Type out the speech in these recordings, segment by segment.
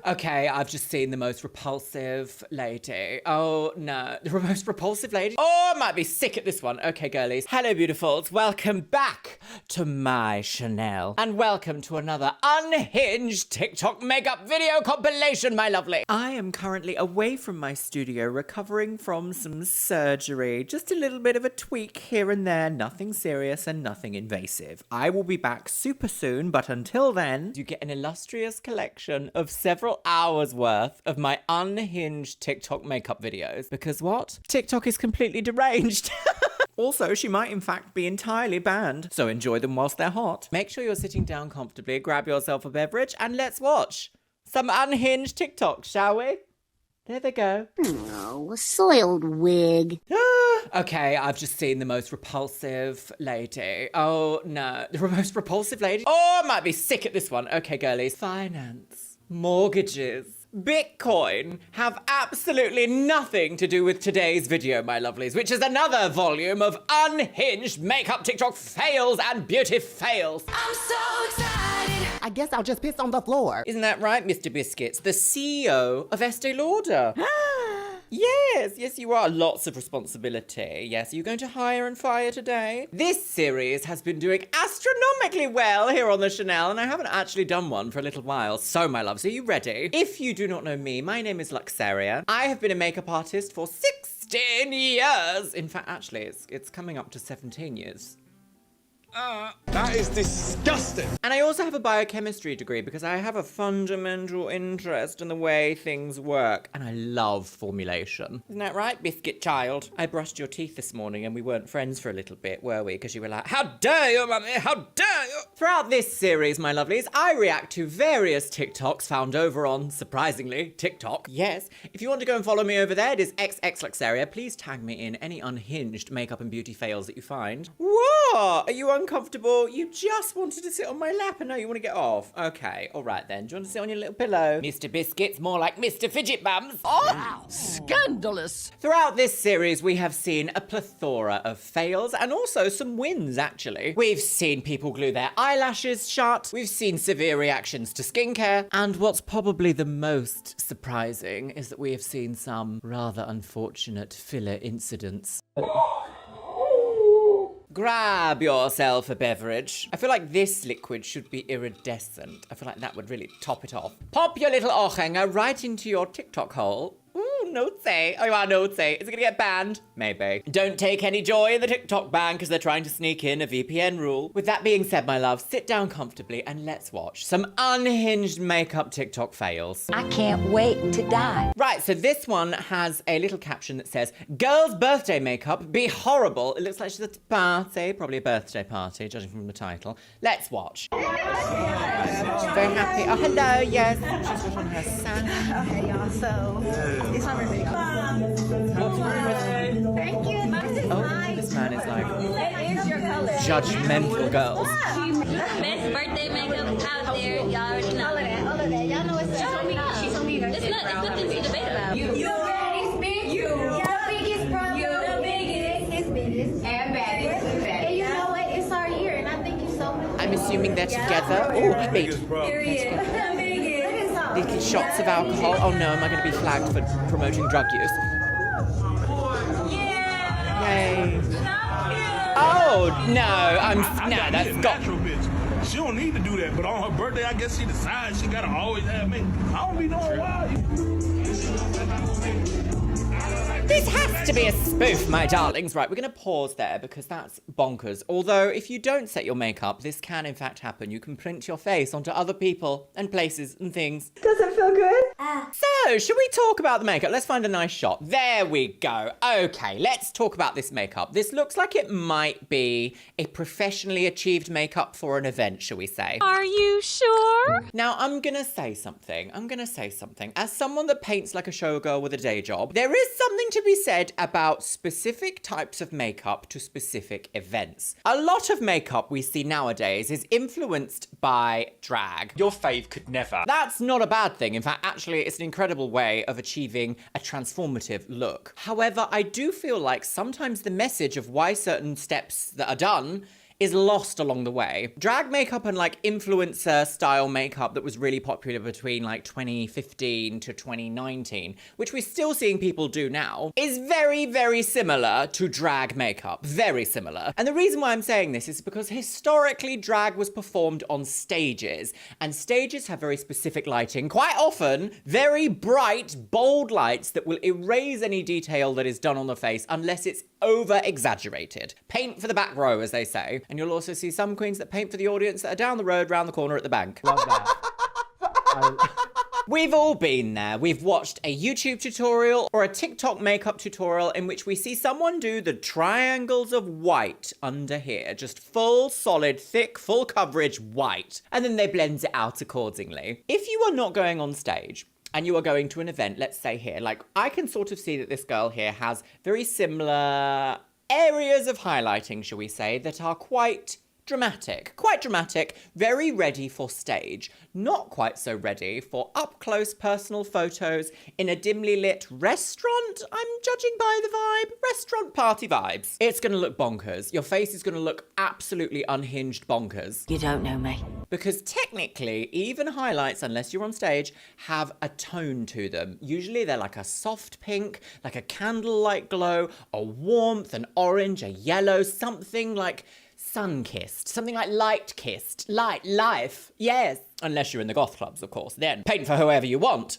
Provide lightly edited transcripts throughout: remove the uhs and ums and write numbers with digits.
Okay, I've just seen the most repulsive lady. Oh, no. The most repulsive lady? Oh, I might be sick at this one. Okay, girlies. Hello, beautifuls. Welcome back to my Chanel. And welcome to another unhinged TikTok makeup video compilation, my lovely. I am currently away from my studio recovering from some surgery. Just a little bit of a tweak here and there. Nothing serious and nothing invasive. I will be back super soon, but until then, you get an illustrious collection of several hours worth of my unhinged TikTok makeup videos. Because what? TikTok is completely deranged. Also, she might in fact be entirely banned, so enjoy them whilst they're hot. Make sure you're sitting down comfortably, grab yourself a beverage, and let's watch some unhinged TikToks, shall we? There they go. Oh, a soiled wig. Okay, I've just seen the most repulsive lady. Oh, no. The most repulsive lady? Oh, I might be sick at this one. Okay, girlies. Finance, mortgages, Bitcoin have absolutely nothing to do with today's video, my lovelies, which is another volume of unhinged makeup TikTok fails and beauty fails. I'm so excited. I guess I'll just piss on the floor. Isn't that right, Mr. Biscuits? The CEO of Estee Lauder. Yes, you are. Lots of responsibility. Yes, are you going to hire and fire today? This series has been doing astronomically well here on the Chanel, and I haven't actually done one for a little while. So, my loves, are you ready? If you do not know me, my name is Luxeria. I have been a makeup artist for 16 years. In fact, actually, it's coming up to 17 years. That is disgusting. And I also have a biochemistry degree because I have a fundamental interest in the way things work. And I love formulation. Isn't that right, biscuit child? I brushed your teeth this morning and we weren't friends for a little bit, were we? Because you were like, how dare you, mummy? How dare you? Throughout this series, my lovelies, I react to various TikToks found over on, surprisingly, TikTok. Yes, if you want to go and follow me over there, it is XXLuxeria. Please tag me in any unhinged makeup and beauty fails that you find. What? Are you uncomfortable? You just wanted to sit on my lap and now you want to get off. Okay, all right then. Do you want to sit on your little pillow? Mr. Biscuit's more like Mr. Fidget Bums. Oh, scandalous. Throughout this series, we have seen a plethora of fails and also some wins, actually. We've seen people glue their eyelashes shut. We've seen severe reactions to skincare. And what's probably the most surprising is that we have seen some rather unfortunate filler incidents. Grab yourself a beverage. I feel like this liquid should be iridescent. I feel like that would really top it off. Pop your little Ochanger right into your TikTok hole. Ooh, note-say. Oh, you are note-say. Is it gonna get banned? Maybe. Don't take any joy in the TikTok ban because they're trying to sneak in a VPN rule. With that being said, my love, sit down comfortably and let's watch some unhinged makeup TikTok fails. I can't wait to die. Right, so this one has a little caption that says, girl's birthday makeup be horrible. It looks like she's at a party, probably a birthday party, judging from the title. Let's watch. She's very happy. Oh, hello, yes. She's got on her sash. Okay, y'all, so it's on her Thank you. Oh, this man is like Here's your color. judgmental girls. Best birthday makeup out there, y'all already know. All of that. Y'all know it's she told me It's nothing to debate about. You the biggest problem. You the biggest and baddest. And you know what? It's our year, and I thank you so much. I'm assuming they're together. Oh, wait. Period. Little shots of alcohol. Oh no, am I going to be flagged for promoting drug use? Yay. Oh no, no, that's got. She don't need to do that, but on her birthday, I guess she decides she gotta always have me. I don't be knowing why. This has to be a spoof, my darlings. Right, we're going to pause there because that's bonkers. Although, if you don't set your makeup, this can in fact happen. You can print your face onto other people and places and things. Does it feel good? So, should we talk about the makeup? Let's find a nice shot. There we go. Okay, let's talk about this makeup. This looks like it might be a professionally achieved makeup for an event, shall we say. Are you sure? Now, I'm gonna say something. As someone that paints like a showgirl with a day job, there is something to be said about specific types of makeup to specific events. A lot of makeup we see nowadays is influenced by drag. Your fave could never. That's not a bad thing. In fact, actually, it's an incredible way of achieving a transformative look. However, I do feel like sometimes the message of why certain steps that are done is lost along the way. Drag makeup and like influencer style makeup that was really popular between like 2015 to 2019, which we're still seeing people do now, is very, very similar to drag makeup. Very similar. And the reason why I'm saying this is because historically drag was performed on stages, and stages have very specific lighting, quite often very bright, bold lights that will erase any detail that is done on the face unless it's over exaggerated. Paint for the back row, as they say. And you'll also see some queens that paint for the audience that are down the road, round the corner at the bank. Love that. We've all been there. We've watched a YouTube tutorial or a TikTok makeup tutorial in which we see someone do the triangles of white under here. Just full, solid, thick, full coverage white. And then they blend it out accordingly. If you are not going on stage, and you are going to an event, let's say here, like I can sort of see that this girl here has very similar areas of highlighting, shall we say, that are quite dramatic, very ready for stage, not quite so ready for up-close personal photos in a dimly lit restaurant. I'm judging by the vibe, restaurant party vibes. It's gonna look bonkers. Your face is gonna look absolutely unhinged bonkers. You don't know me. Because technically, even highlights, unless you're on stage, have a tone to them. Usually they're like a soft pink, like a candlelight glow, a warmth, an orange, a yellow, something like sun-kissed, something like light-kissed, light, life, yes. Unless you're in the goth clubs, of course, then paint for whoever you want.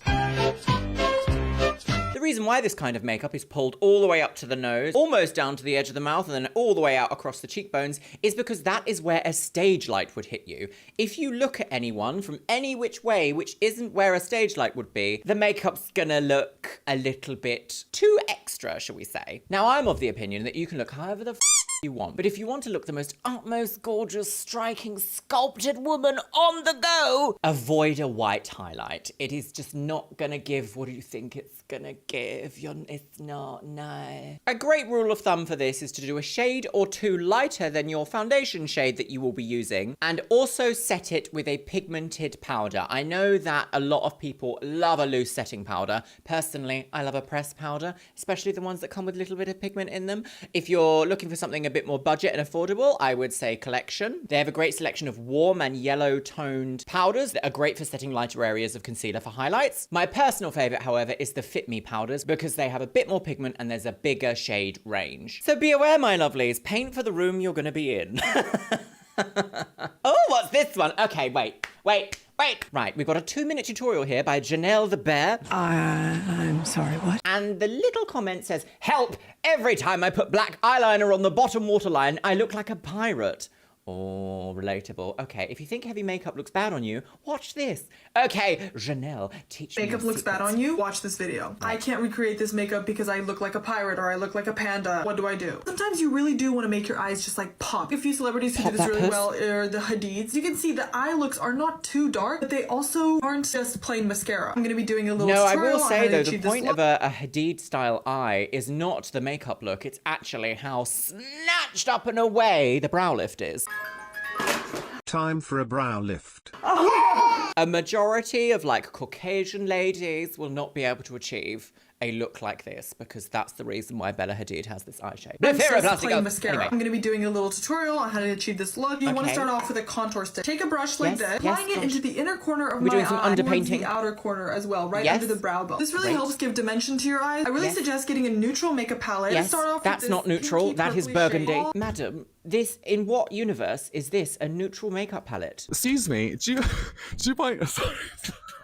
The reason why this kind of makeup is pulled all the way up to the nose, almost down to the edge of the mouth, and then all the way out across the cheekbones is because that is where a stage light would hit you. If you look at anyone from any which way, which isn't where a stage light would be, the makeup's gonna look a little bit too extra, shall we say. Now, I'm of the opinion that you can look however the you want, but if you want to look the most utmost gorgeous, striking, sculpted woman on the go, avoid a white highlight. It is just not gonna give what you think it's gonna give. It's not, no. A great rule of thumb for this is to do a shade or two lighter than your foundation shade that you will be using, and also set it with a pigmented powder. I know that a lot of people love a loose setting powder. Personally, I love a pressed powder, especially the ones that come with a little bit of pigment in them. If you're looking for something a bit more budget and affordable, I would say Collection. They have a great selection of warm and yellow toned powders that are great for setting lighter areas of concealer for highlights. My personal favorite, however, is the Fit Me powders because they have a bit more pigment and there's a bigger shade range. So be aware, my lovelies, paint for the room you're gonna be in. Oh, what's this one? Okay, wait. Right, we've got a 2-minute tutorial here by Janelle the Bear. I'm sorry, what? And the little comment says, help! Every time I put black eyeliner on the bottom waterline, I look like a pirate. Oh, relatable. Okay, if you think heavy makeup looks bad on you, watch this. Okay, Janelle, teach me Makeup your looks bad secrets. on you? Watch this video. I can't recreate this makeup because I look like a pirate or I look like a panda. What do? Sometimes you really do want to make your eyes just like pop. A few celebrities who Pop do this that really puss. well are the Hadids. You can see the eye looks are not too dark, but they also aren't just plain mascara. I'm gonna be doing a little No, I tutorial will on say how to though, the achieve this point look. of a Hadid-style eye is not the makeup look, it's actually how snatched up and away the brow lift is. Time for a brow lift. A majority of like Caucasian ladies will not be able to achieve a look like this because that's the reason why Bella Hadid has this eye shape. It's just Blepharioplastic- plain mascara. Anyway. I'm going to be doing a little tutorial on how to achieve this look. You want to Okay. start off with a contour stick. Take a brush like Yes, this, yes, applying it gosh. into the inner corner of We're my doing some eye, towards underpainting. the outer corner as well, right Yes. under the brow bone. This really Great. helps give dimension to your eyes. I really Yes. suggest getting a neutral makeup palette. Yes, Start off that's with this not neutral, pinky that is purpley burgundy. shade. Madam, this, in what universe is this a neutral makeup palette? Excuse me, do you mind? Sorry.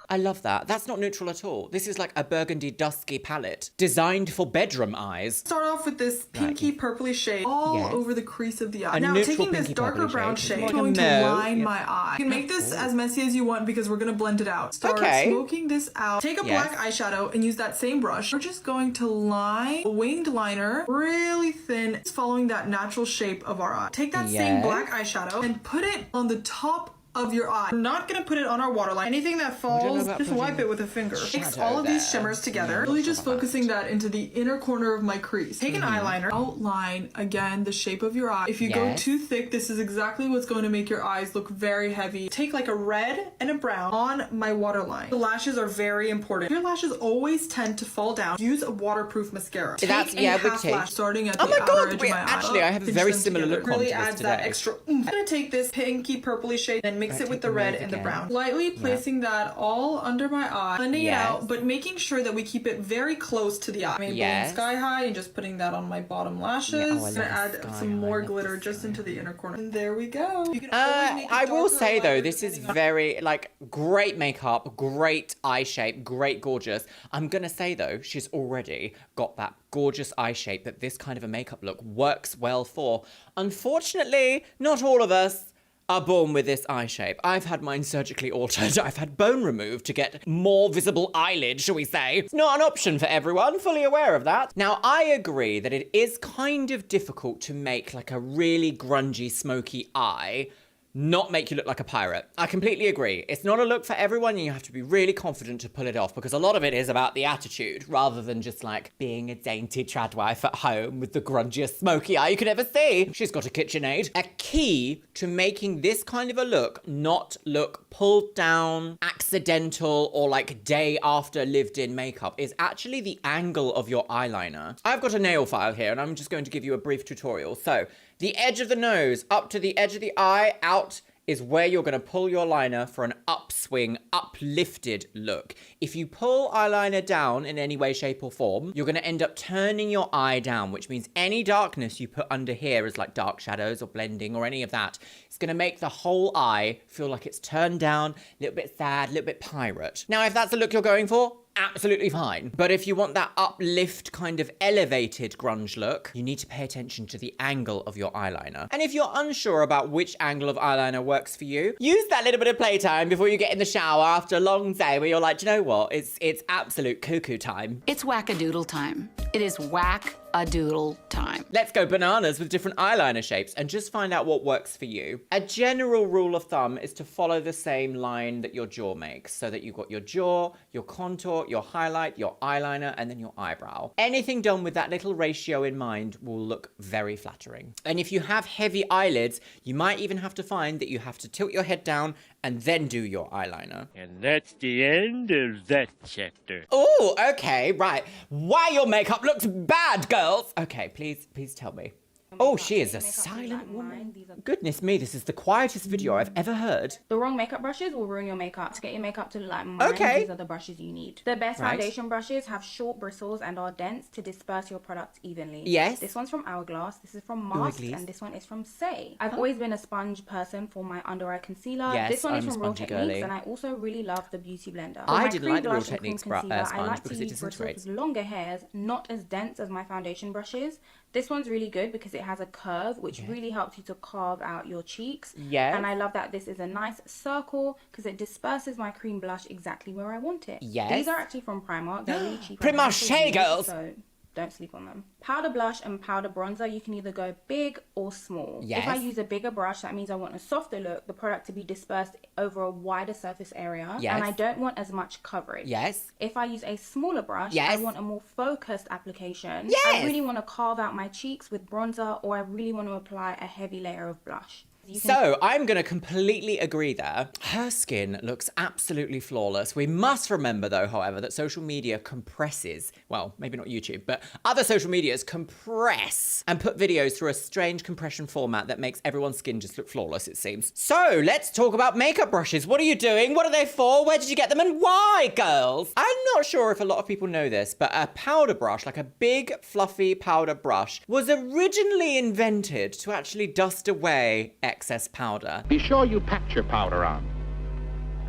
I love that. That's not neutral at all. This is like a burgundy dusky palette designed for bedroom eyes. Start off with this pinky purpley shade all Yes. over the crease of the eye. A Now neutral taking this pinky darker purpley brown shade. shade, Like I'm a going to mauve. line my eye. You can make this as messy as you want because we're going to blend it out. Start Okay. smoking this out. Take a Yes. black eyeshadow and use that same brush. We're just going to line a winged liner really thin, following that natural shape of our eye. Take that same Yes. black eyeshadow and put it on the top of your eye. We're not gonna put it on our waterline. Anything that falls, just wipe it with a finger. Mix all of these shimmers together. Really just focusing that into the inner corner of my crease. Take an eyeliner, outline again the shape of your eye. If you go too thick, this is exactly what's going to make your eyes look very heavy. Take like a red and a brown on my waterline. The lashes are very important. Your lashes always tend to fall down. Use a waterproof mascara. Take a half lash starting at the outer edge of my eye. Actually, I have a very similar look on to this adds today. that extra oomph. I'm gonna take this pinky purpley shade and mix it with the red and the brown. Lightly placing that all under my eye, blending it out, but making sure that we keep it very close to the eye. I'm going sky high and just putting that on my bottom lashes. I'm gonna add some more glitter just into the inner corner. And there we go. You can always make it I will darker say or though, lighter this is depending on- very, like, great makeup, great eye shape, great gorgeous. I'm gonna say though, she's already got that gorgeous eye shape that this kind of a makeup look works well for. Unfortunately, not all of us are born with this eye shape. I've had mine surgically altered. I've had bone removed to get more visible eyelid, shall we say. It's not an option for everyone, fully aware of that. Now, I agree that it is kind of difficult to make like a really grungy, smoky eye not make you look like a pirate. I completely agree. It's not a look for everyone, and you have to be really confident to pull it off, because a lot of it is about the attitude, rather than just like being a dainty tradwife at home with the grungiest smoky eye you could ever see. She's got a KitchenAid. A key to making this kind of a look not look pulled down, accidental, or like day after lived in makeup is actually the angle of your eyeliner. I've got a nail file here, and I'm just going to give you a brief tutorial. So, the edge of the nose up to the edge of the eye, out is where you're going to pull your liner for an upswing, uplifted look. If you pull eyeliner down in any way, shape, or form, you're going to end up turning your eye down, which means any darkness you put under here as like dark shadows or blending or any of that, it's going to make the whole eye feel like it's turned down, a little bit sad, a little bit pirate. Now, if that's the look you're going for, absolutely fine. But if you want that uplift kind of elevated grunge look, you need to pay attention to the angle of your eyeliner. And if you're unsure about which angle of eyeliner works for you, use that little bit of playtime before you get in the shower after a long day where you're like, do you know what? It's absolute cuckoo time. It's whack-a-doodle time. It is whack-a-doodle time. Let's go bananas with different eyeliner shapes and just find out what works for you. A general rule of thumb is to follow the same line that your jaw makes, so that you've got your jaw, your contour, your highlight, your eyeliner, and then your eyebrow. Anything done with that little ratio in mind will look very flattering. And if you have heavy eyelids, you might even have to find that you have to tilt your head down and then do your eyeliner. And that's the end of that chapter. Oh, okay, right. Why your makeup looks bad, girls? Okay, please tell me. Oh, she is a silent woman. Goodness me, this is the quietest video I've ever heard. The wrong makeup brushes will ruin your makeup. To get your makeup to look like mine, these are the brushes you need. The best foundation brushes have short bristles and are dense to disperse your product evenly. Yes. This one's from Hourglass, this is from Mask, and this one is from Say. I've always been a sponge person for my under eye concealer. Yes, this one is I'm from Real spongy Techniques, girly. and I also really love the Beauty Blender. For I my didn't cream like the Real blush and cream Techniques concealer, I sponge like because to it use bristles disintegrates. with longer hairs, not as dense as my foundation brushes. This one's really good because it has a curve, which really helps you to carve out your cheeks. Yes. And I love that this is a nice circle because it disperses my cream blush exactly where I want it. Yes. These are actually from Primark. They're really cheap. Primark girls! So don't sleep on them. Powder blush and powder bronzer, you can either go big or small. Yes. If I use a bigger brush, that means I want a softer look, the product to be dispersed over a wider surface area. Yes. And I don't want as much coverage. Yes. If I use a smaller brush, Yes. I want a more focused application. Yes. I really want to carve out my cheeks with bronzer, or I really want to apply a heavy layer of blush. So, I'm going to completely agree there. Her skin looks absolutely flawless. We must remember, though, however, that social media compresses, well, maybe not YouTube, but other social medias compress and put videos through a strange compression format that makes everyone's skin just look flawless, it seems. So, let's talk about makeup brushes. What are you doing? What are they for? Where did you get them? And why, girls? I'm not sure if a lot of people know this, but a powder brush, like a big, fluffy powder brush, was originally invented to actually dust away excess powder. Be sure you pat your powder on.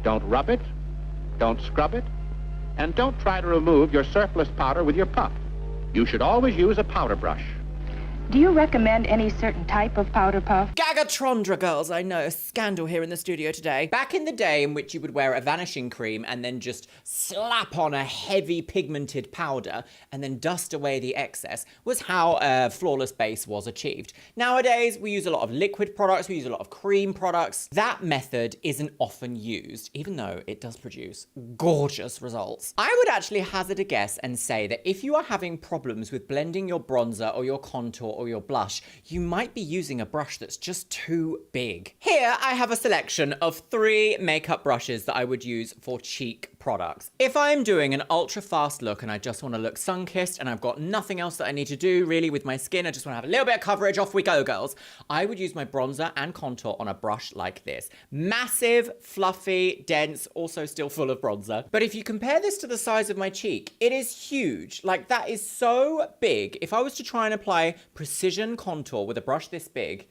Don't rub it, don't scrub it, and don't try to remove your surplus powder with your puff. You should always use a powder brush. Do you recommend any certain type of powder puff? Gagatrondra, girls, I know, a scandal here in the studio today. Back in the day in which you would wear a vanishing cream and then just slap on a heavy pigmented powder and then dust away the excess was how a flawless base was achieved. Nowadays, we use a lot of liquid products, we use a lot of cream products. That method isn't often used, even though it does produce gorgeous results. I would actually hazard a guess and say that if you are having problems with blending your bronzer or your contour or your blush, you might be using a brush that's just too big. Here, I have a selection of 3 makeup brushes that I would use for cheek products. If I'm doing an ultra fast look and I just want to look sun-kissed and I've got nothing else that I need to do really with my skin, I just want to have a little bit of coverage, off we go, girls. I would use my bronzer and contour on a brush like this. Massive, fluffy, dense, also still full of bronzer. But if you compare this to the size of my cheek, it is huge. Like, that is so big. If I was to try and apply precision contour with a brush this big,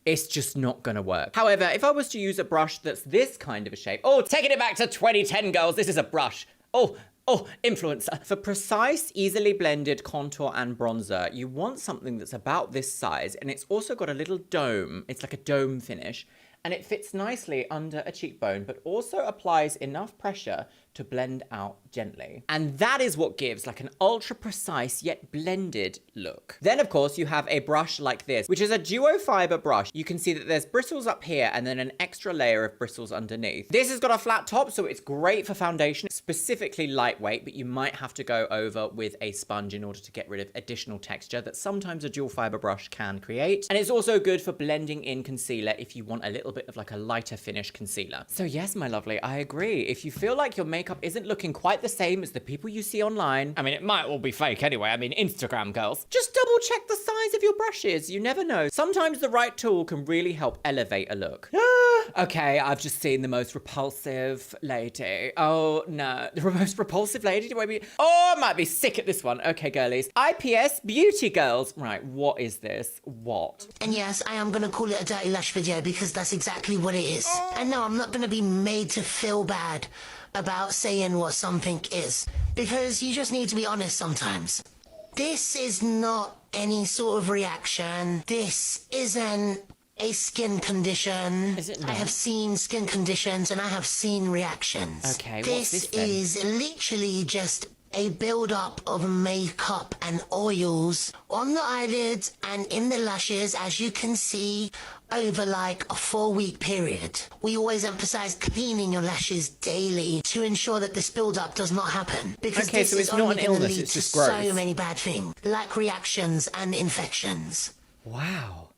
it's just not gonna work. However, if I was to use a brush that's this kind of a shape, oh, taking it back to 2010, girls, this is a brush. Oh, influencer. For precise, easily blended contour and bronzer, you want something that's about this size, and it's also got a little dome. It's like a dome finish, and it fits nicely under a cheekbone, but also applies enough pressure to blend out gently. And that is what gives like an ultra precise yet blended look. Then of course you have a brush like this, which is a duo fiber brush. You can see that there's bristles up here and then an extra layer of bristles underneath. This has got a flat top, so it's great for foundation. It's specifically lightweight, but you might have to go over with a sponge in order to get rid of additional texture that sometimes a dual fiber brush can create. And it's also good for blending in concealer if you want a little bit of like a lighter finish concealer. So yes, my lovely, I agree. If you feel like your makeup isn't looking quite the same as the people you see online, I mean, it might all be fake anyway, I mean, Instagram girls, just double check the size of your brushes. You never know. Sometimes the right tool can really help elevate a look. Okay, I've just seen the most repulsive lady. Oh no, the most repulsive lady? Do I mean? Oh, I might be sick at this one. Okay, girlies. IPS beauty girls. Right, what is this? What? And yes, I am gonna call it a dirty lash video because that's exactly what it is. And no, I'm not gonna be made to feel bad about saying what something is, because you just need to be honest sometimes. This is not any sort of reaction. This isn't a skin condition. Is it not? I have seen skin conditions and I have seen reactions. Okay, what's this then? Is literally just a build-up of makeup and oils on the eyelids and in the lashes, as you can see, over like a 4-week period. We always emphasize cleaning your lashes daily to ensure that this build-up does not happen. Because Okay, this so is it's not only an gonna illness, lead it's to just growth. so many bad things, like reactions and infections. Wow.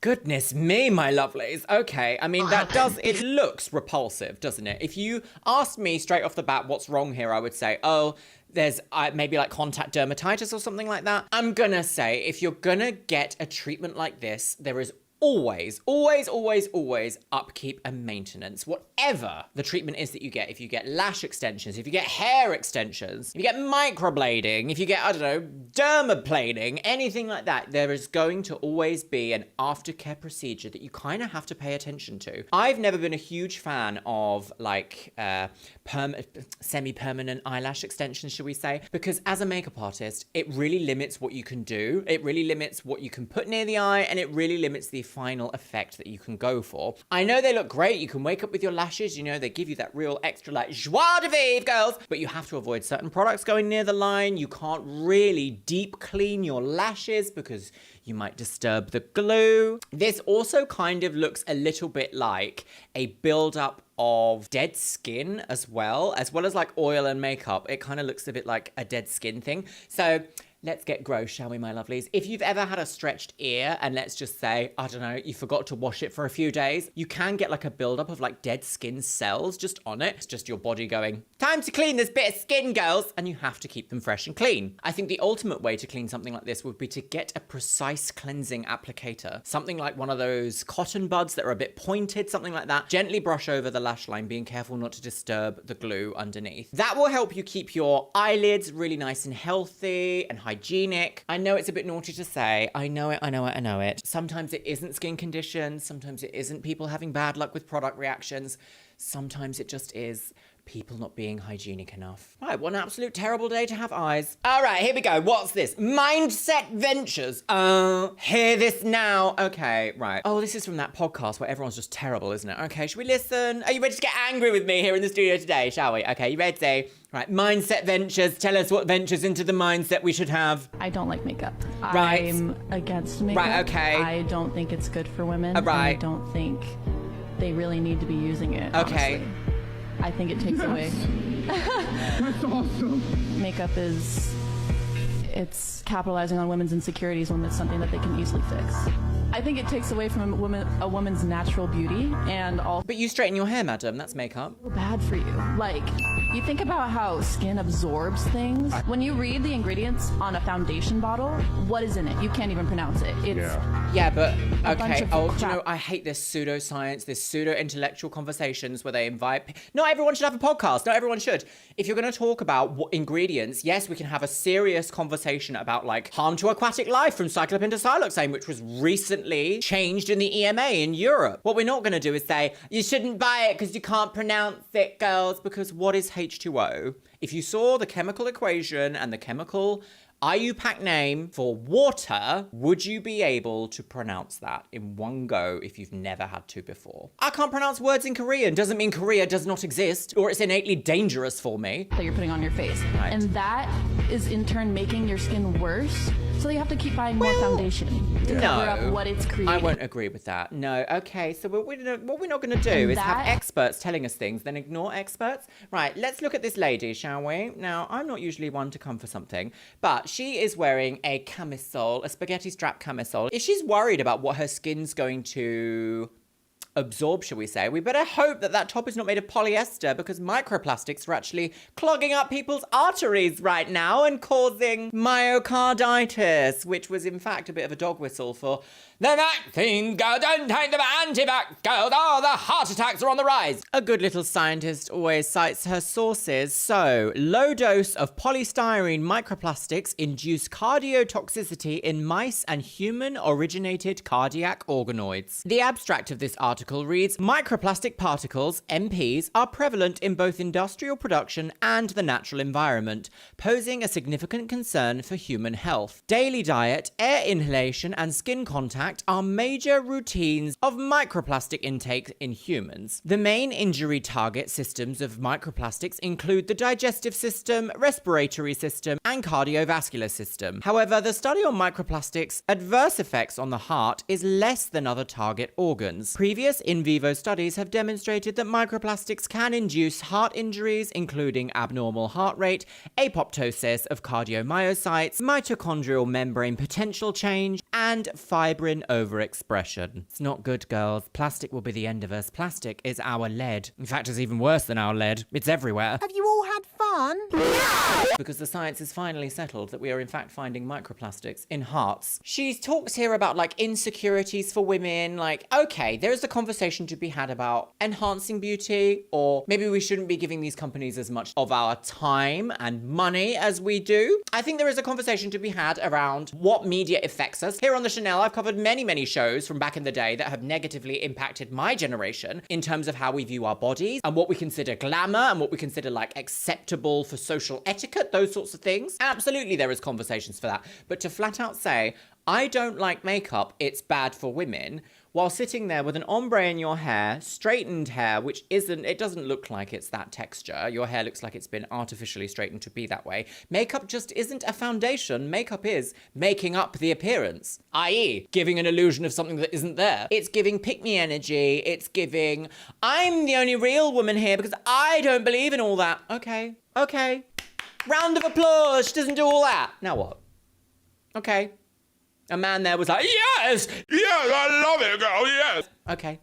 Goodness me, my lovelies. Okay, I mean, it looks repulsive, doesn't it? If you asked me straight off the bat what's wrong here, I would say, oh, there's maybe like contact dermatitis or something like that. I'm gonna say, if you're gonna get a treatment like this, there is always upkeep and maintenance. Whatever the treatment is that you get, if you get lash extensions, if you get hair extensions, if you get microblading, if you get, I don't know, dermaplaning, anything like that, there is going to always be an aftercare procedure that you kind of have to pay attention to. I've never been a huge fan of like semi-permanent eyelash extensions, should we say, because as a makeup artist, it really limits what you can do. It really limits what you can put near the eye, and it really limits the final effect that you can go for. I know they look great. You can wake up with your lashes, you know, they give you that real extra like joie de vivre, girls, but you have to avoid certain products going near the line. You can't really deep clean your lashes because you might disturb the glue. This also kind of looks a little bit like a buildup of dead skin as well as like oil and makeup. It kind of looks a bit like a dead skin thing. So let's get gross, shall we, my lovelies? If you've ever had a stretched ear and let's just say, I don't know, you forgot to wash it for a few days, you can get like a buildup of like dead skin cells just on it. It's just your body going, time to clean this bit of skin, girls, and you have to keep them fresh and clean. I think the ultimate way to clean something like this would be to get a precise cleansing applicator. Something like one of those cotton buds that are a bit pointed, something like that. Gently brush over the lash line, being careful not to disturb the glue underneath. That will help you keep your eyelids really nice and healthy and hygienic. I know it's a bit naughty to say. I know it. Sometimes it isn't skin conditions. Sometimes it isn't people having bad luck with product reactions. Sometimes it just is People not being hygienic enough. Right, what an absolute terrible day to have eyes. All right, here we go. What's this? Mindset Ventures. Hear this now. Okay, right. Oh, this is from that podcast where everyone's just terrible, isn't it? Okay, should we listen? Are you ready to get angry with me here in the studio today, shall we? Okay, you ready? Right, Mindset Ventures. Tell us what ventures into the mindset we should have. I don't like makeup. Right. I'm against makeup. Right, okay. I don't think it's good for women. Right. And I don't think they really need to be using it. Okay. Honestly. I think it takes away. That's awesome. Makeup it's capitalizing on women's insecurities when it's something that they can easily fix. I think it takes away from a woman's natural beauty and all. But you straighten your hair, madam. That's makeup. Bad for you. Like, you think about how skin absorbs things. When you read the ingredients on a foundation bottle, what is in it? You can't even pronounce it. Yeah, but okay. Oh, do you know, I hate this pseudoscience, this pseudo-intellectual conversations where they invite... Not everyone should have a podcast. Not everyone should. If you're going to talk about what ingredients, yes, we can have a serious conversation about, like, harm to aquatic life from cyclopentasiloxane, which was recently changed in the EMA in Europe. What we're not going to do is say, you shouldn't buy it because you can't pronounce it, girls, because what is H2O? If you saw the chemical equation and the chemical IUPAC name for water, would you be able to pronounce that in one go if you've never had to before? I can't pronounce words in Korean. Doesn't mean Korea does not exist or it's innately dangerous for me. That you're putting on your face. Right. And that is in turn making your skin worse. So you have to keep buying more foundation to cover up what it's creating. I won't agree with that. No. Okay, so what we're not going to do is have experts telling us things, then ignore experts. Right, let's look at this lady, shall we? Now, I'm not usually one to come for something, but she is wearing a camisole, a spaghetti strap camisole. If she's worried about what her skin's going to absorb, shall we say, we better hope that that top is not made of polyester, because microplastics are actually clogging up people's arteries right now and causing myocarditis, which was in fact a bit of a dog whistle for the vaccine girl, don't take the anti-vax girl, oh, the heart attacks are on the rise. A good little scientist always cites her sources. So, low dose of polystyrene microplastics induce cardiotoxicity in mice and human-originated cardiac organoids. The abstract of this article reads, microplastic particles, MPs, are prevalent in both industrial production and the natural environment, posing a significant concern for human health. Daily diet, air inhalation, and skin contact are major routines of microplastic intake in humans. The main injury target systems of microplastics include the digestive system, respiratory system, and cardiovascular system. However, the study on microplastics' adverse effects on the heart is less than other target organs. Previous in vivo studies have demonstrated that microplastics can induce heart injuries, including abnormal heart rate, apoptosis of cardiomyocytes, mitochondrial membrane potential change, and fibrin overexpression. It's not good, girls. Plastic will be the end of us. Plastic is our lead. In fact, it's even worse than our lead. It's everywhere. Have you all had fun? Because the science is finally settled that we are in fact finding microplastics in hearts. She talks here about like insecurities for women. Like, okay, there is a conversation to be had about enhancing beauty, or maybe we shouldn't be giving these companies as much of our time and money as we do. I think there is a conversation to be had around what media affects us. Here on the Chanel, I've covered many shows from back in the day that have negatively impacted my generation in terms of how we view our bodies and what we consider glamour and what we consider like acceptable for social etiquette, those sorts of things. Absolutely, there is conversations for that. But to flat out say, I don't like makeup, it's bad for women, while sitting there with an ombre in your hair, straightened hair, which it doesn't look like it's that texture. Your hair looks like it's been artificially straightened to be that way. Makeup just isn't a foundation. Makeup is making up the appearance, i.e. giving an illusion of something that isn't there. It's giving pick-me energy. It's giving, I'm the only real woman here because I don't believe in all that. Okay. Round of applause. She doesn't do all that. Now what? Okay. A man there was like, yes, I love it, girl, yes. Okay.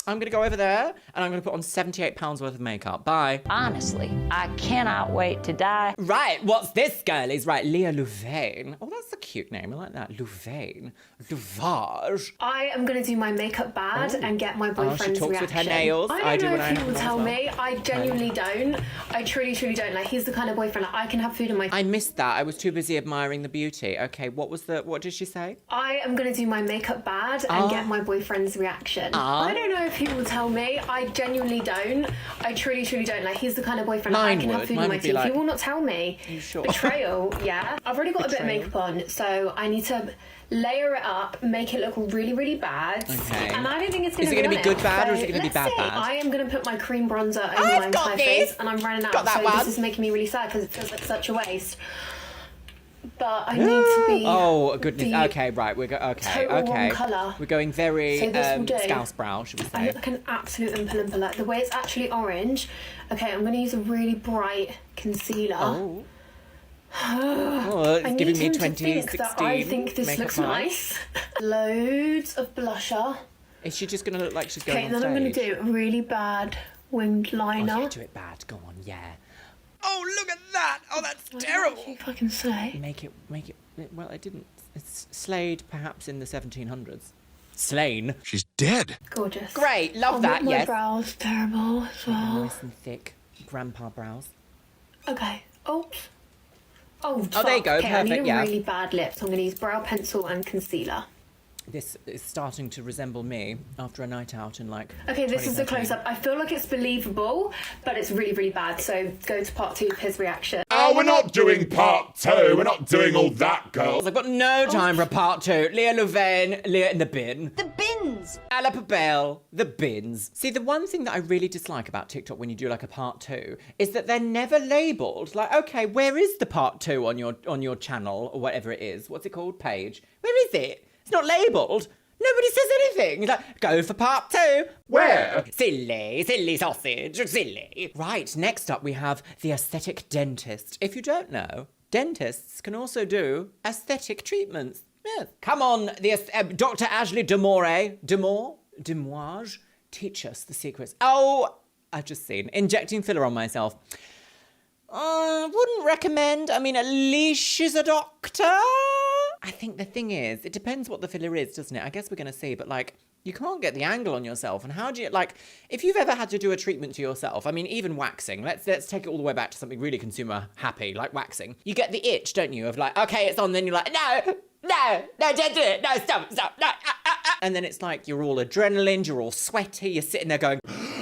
I'm going to go over there and I'm going to put on 78 pounds worth of makeup. Bye. Honestly, I cannot wait to die. Right, what's this, girlies? Right, Leah Louvain. Oh, that's a cute name. I like that. Louvain. Louvage. I am going to do my makeup bad and get my boyfriend's she talks reaction. with her nails. I don't know if he will tell me. I genuinely don't. I truly don't. Like, he's the kind of boyfriend I can have food in my... I missed that. I was too busy admiring the beauty. Okay, what did she say? I am going to do my makeup bad and get my boyfriend's reaction. I don't know if people tell me. I genuinely don't. I truly, truly don't. Like, he's the kind of boyfriend Mine I can have would. food Mine in my would be teeth. like, He will not tell me. Are you sure? Betrayal, yeah. I've already got a bit of Betrayal. makeup on, so I need to layer it up, make it look really, really bad. Okay. And I don't think it's going Is to it be gonna be good bad or is it gonna be let's bad see. bad? I am going to put my cream bronzer over I've my got entire this. face, and I'm running out. Got that so one. this is making me really sad because it feels like such a waste. But I need to be. Oh goodness. the Okay, right. Okay. total wrong colour. We're going very So this will do. scouse brow, should we I say? look like an absolute Oompa Loompa. Like, the way it's actually orange. Okay, I'm going to use a really bright concealer. Oh. Oh, it's I giving need me him to 2016 think that I think this makeup looks vibe. nice. Loads of blusher. Is she just going to look like she's going Okay, on then stage? I'm going to do a really bad winged liner. Oh, yeah, do it bad. Go on, yeah. Oh, look at that! Oh, that's terrible! If I can say. Make it. Well, it didn't. It's slayed, perhaps in the 1700s. Slain. She's dead. Gorgeous. Great, love Oh, that. My Yes. brows terrible as well. Nice and thick, grandpa brows. Okay. Oops. Oh, Oh, there you fuck. go, Okay, I need perfect, a yeah. really bad lip, so I'm going to use brow pencil and concealer. This is starting to resemble me after a night out in like. Okay, this is the 2013. close-up. I feel like it's believable, but it's really, really bad. So go to part 2 of his reaction. Oh, we're not doing part 2. We're not doing all that, girls. I've got no time for part 2. Leah Louvain, Leah in the bin. The bins. Ala Papel, the bins. See, the one thing that I really dislike about TikTok when you do like a part 2 is that they're never labelled. Like, okay, where is the part 2 on your channel or whatever it is? What's it called? Page. Where is it? It's not labelled. Nobody says anything. It's like, go for part 2. Where? Silly sausage, silly. Right, next up we have the aesthetic dentist. If you don't know, dentists can also do aesthetic treatments. Yes. Come on, Dr. Ashley Demoage, teach us the secrets. Oh, I've just seen injecting filler on myself. Wouldn't recommend. I mean, at least she's a doctor. I think the thing is, it depends what the filler is, doesn't it? I guess we're going to see, but like, you can't get the angle on yourself. And how do you, like, if you've ever had to do a treatment to yourself, I mean, even waxing, let's take it all the way back to something really consumer happy, like waxing. You get the itch, don't you, of like, okay, it's on, then you're like, no, don't do it, no, stop, no, And then it's like, you're all adrenaline, you're all sweaty, you're sitting there going,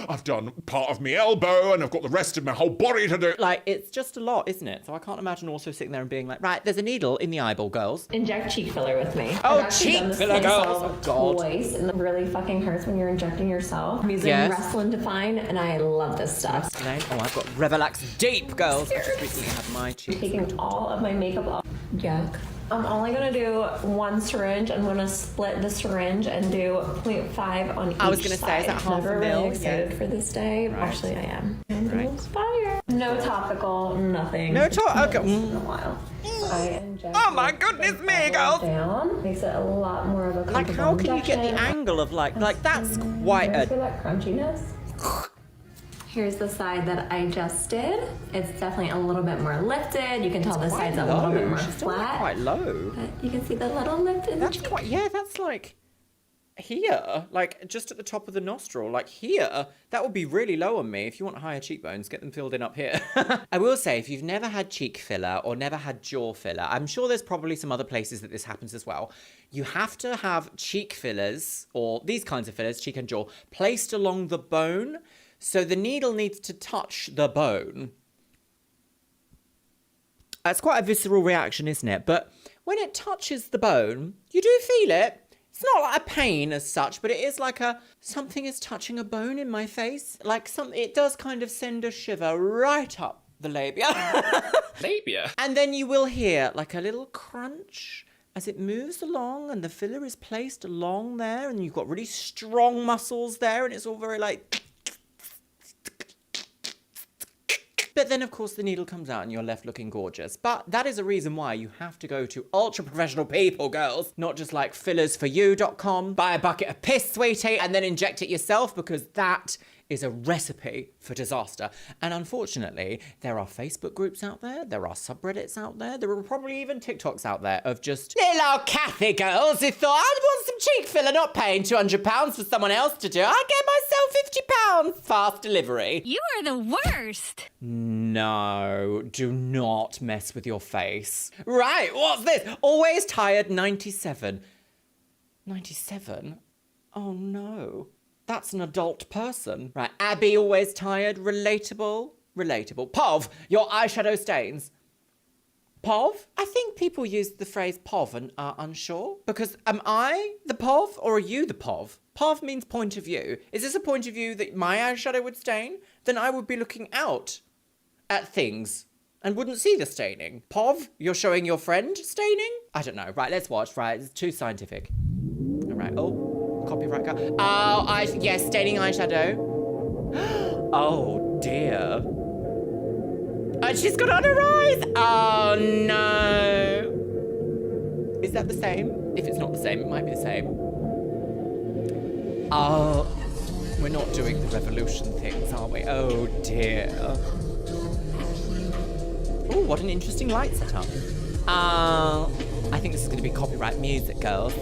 I've done part of my elbow and I've got the rest of my whole body to do. like, it's just a lot, isn't it? So I can't imagine also sitting there and being like, right, there's a needle in the eyeball, girls. Inject cheek filler with me. Oh, I've actually cheek done this filler, girls. myself Oh, God. Twice, and it really fucking hurts when you're injecting yourself. I'm using Yes. Restylane Define, and I love this stuff. Oh, I've got Revelax Deep, girls. I just recently had my cheeks. Taking all of my makeup off. Yuck. I'm only gonna do one syringe. I'm gonna split the syringe and do 0.5 on each I was gonna say, side. is that half Never a mil? really excited Yeah. for this day. Right. Actually, I am. I'm Right. inspired. No topical, nothing. No topical. In a while. I inject Oh my goodness me, girls. down. Makes it a lot more of a Like, how can you get the injection. angle of like that's quite Here's a... for that crunchiness. Here's the side that I just did. It's definitely a little bit more lifted. You can tell the side's a little bit more She's still like flat. quite low. But you can see the little lift in the That's quite, yeah, that's like here, like just at the top of the nostril, like here. That would be really low on me. If you want higher cheekbones, get them filled in up here. I will say, if you've never had cheek filler or never had jaw filler, I'm sure there's probably some other places that this happens as well. You have to have cheek fillers, or these kinds of fillers, cheek and jaw, placed along the bone. So the needle needs to touch the bone. That's quite a visceral reaction, isn't it? But when it touches the bone, you do feel it. It's not like a pain as such, but it is like something is touching a bone in my face. Like it does kind of send a shiver right up the labia. Labia? And then you will hear like a little crunch as it moves along and the filler is placed along there and you've got really strong muscles there and it's all very like... But then, of course, the needle comes out and you're left looking gorgeous. But that is a reason why you have to go to ultra-professional people, girls. Not just like fillersforyou.com. Buy a bucket of piss, sweetie, and then inject it yourself because that is a recipe for disaster. And unfortunately, there are Facebook groups out there are subreddits out there are probably even TikToks out there of just little old Kathy girls who thought, I'd want some cheek filler, not paying £200 for someone else to do. I get myself £50 fast delivery. You are the worst. No, do not mess with your face. Right, what's this? Always tired 97. 97? Oh no. That's an adult person. Right, Abby, always tired. Relatable. Relatable. Pov, your eyeshadow stains. Pov? I think people use the phrase pov and are unsure. Because am I the pov or are you the pov? Pov means point of view. Is this a point of view that my eyeshadow would stain? Then I would be looking out at things and wouldn't see the staining. Pov, you're showing your friend staining? I don't know. Right, let's watch. Right, it's too scientific. All right. Oh, copyright. Oh, yes, staining eyeshadow. Oh, dear. And she's got on her eyes. Oh, no. Is that the same? If it's not the same, it might be the same. Oh, we're not doing the revolution things, are we? Oh, dear. Oh, what an interesting light setup. I think this is going to be copyright music, girls.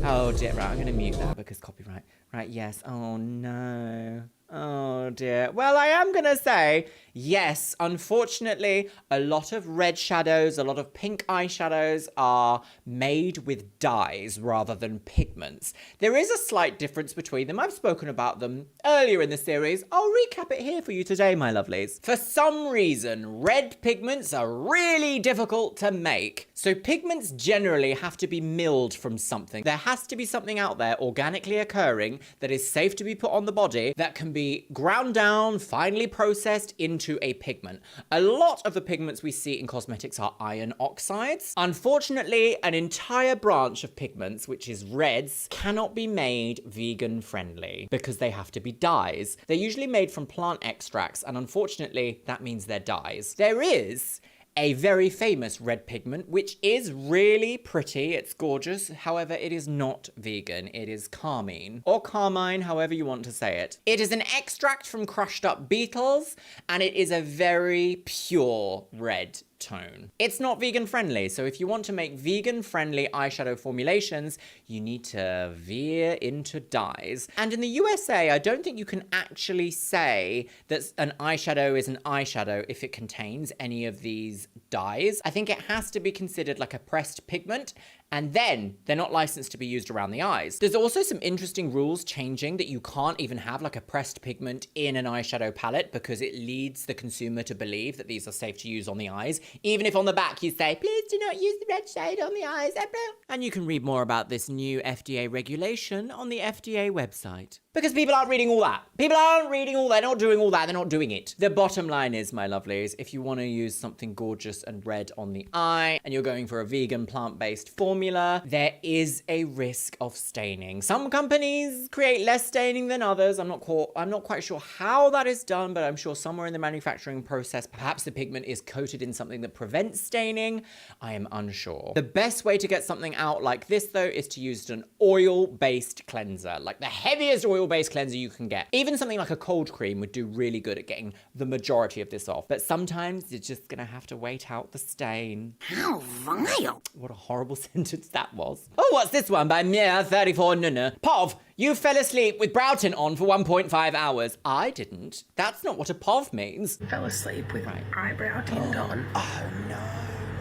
Oh, dear. Right, I'm going to mute that because copyright. Right, yes. Oh, no. Oh, dear. Well, I am going to say, yes, unfortunately, a lot of red shadows, a lot of pink eyeshadows are made with dyes rather than pigments. There is a slight difference between them. I've spoken about them earlier in the series. I'll recap it here for you today, my lovelies. For some reason, red pigments are really difficult to make. So pigments generally have to be milled from something. There has to be something out there organically occurring that is safe to be put on the body that can be ground down, finely processed into a pigment. A lot of the pigments we see in cosmetics are iron oxides. Unfortunately, an entire branch of pigments, which is reds, cannot be made vegan friendly because they have to be dyes. They're usually made from plant extracts, and unfortunately, that means they're dyes. There is a very famous red pigment, which is really pretty. It's gorgeous. However, it is not vegan. It is carmine, or carmine, however you want to say it. It is an extract from crushed up beetles, and it is a very pure red tone. It's not vegan friendly, so if you want to make vegan friendly eyeshadow formulations, you need to veer into dyes. And in the USA, I don't think you can actually say that an eyeshadow is an eyeshadow if it contains any of these dyes. I think it has to be considered like a pressed pigment, and then they're not licensed to be used around the eyes. There's also some interesting rules changing that you can't even have like a pressed pigment in an eyeshadow palette because it leads the consumer to believe that these are safe to use on the eyes, even if on the back you say, please do not use the red shade on the eyes. And you can read more about this new FDA regulation on the FDA website. Because people aren't reading all that. People aren't reading all that. They're not doing all that. They're not doing it. The bottom line is, my lovelies, if you want to use something gorgeous and red on the eye and you're going for a vegan plant-based formula, there is a risk of staining. Some companies create less staining than others. I'm not quite sure how that is done, but I'm sure somewhere in the manufacturing process, perhaps the pigment is coated in something that prevents staining. I am unsure. The best way to get something out like this, though, is to use an oil-based cleanser, like the heaviest oil-based cleanser you can get. Even something like a cold cream would do really good at getting the majority of this off. But sometimes you're just gonna have to wait out the stain. How vile. What a horrible sentence that was. Oh, what's this one by Mia34 Nuna? Pov, you fell asleep with brow tint on for 1.5 hours. I didn't. That's not what a pov means. Fell asleep with eyebrow tint on. Oh no.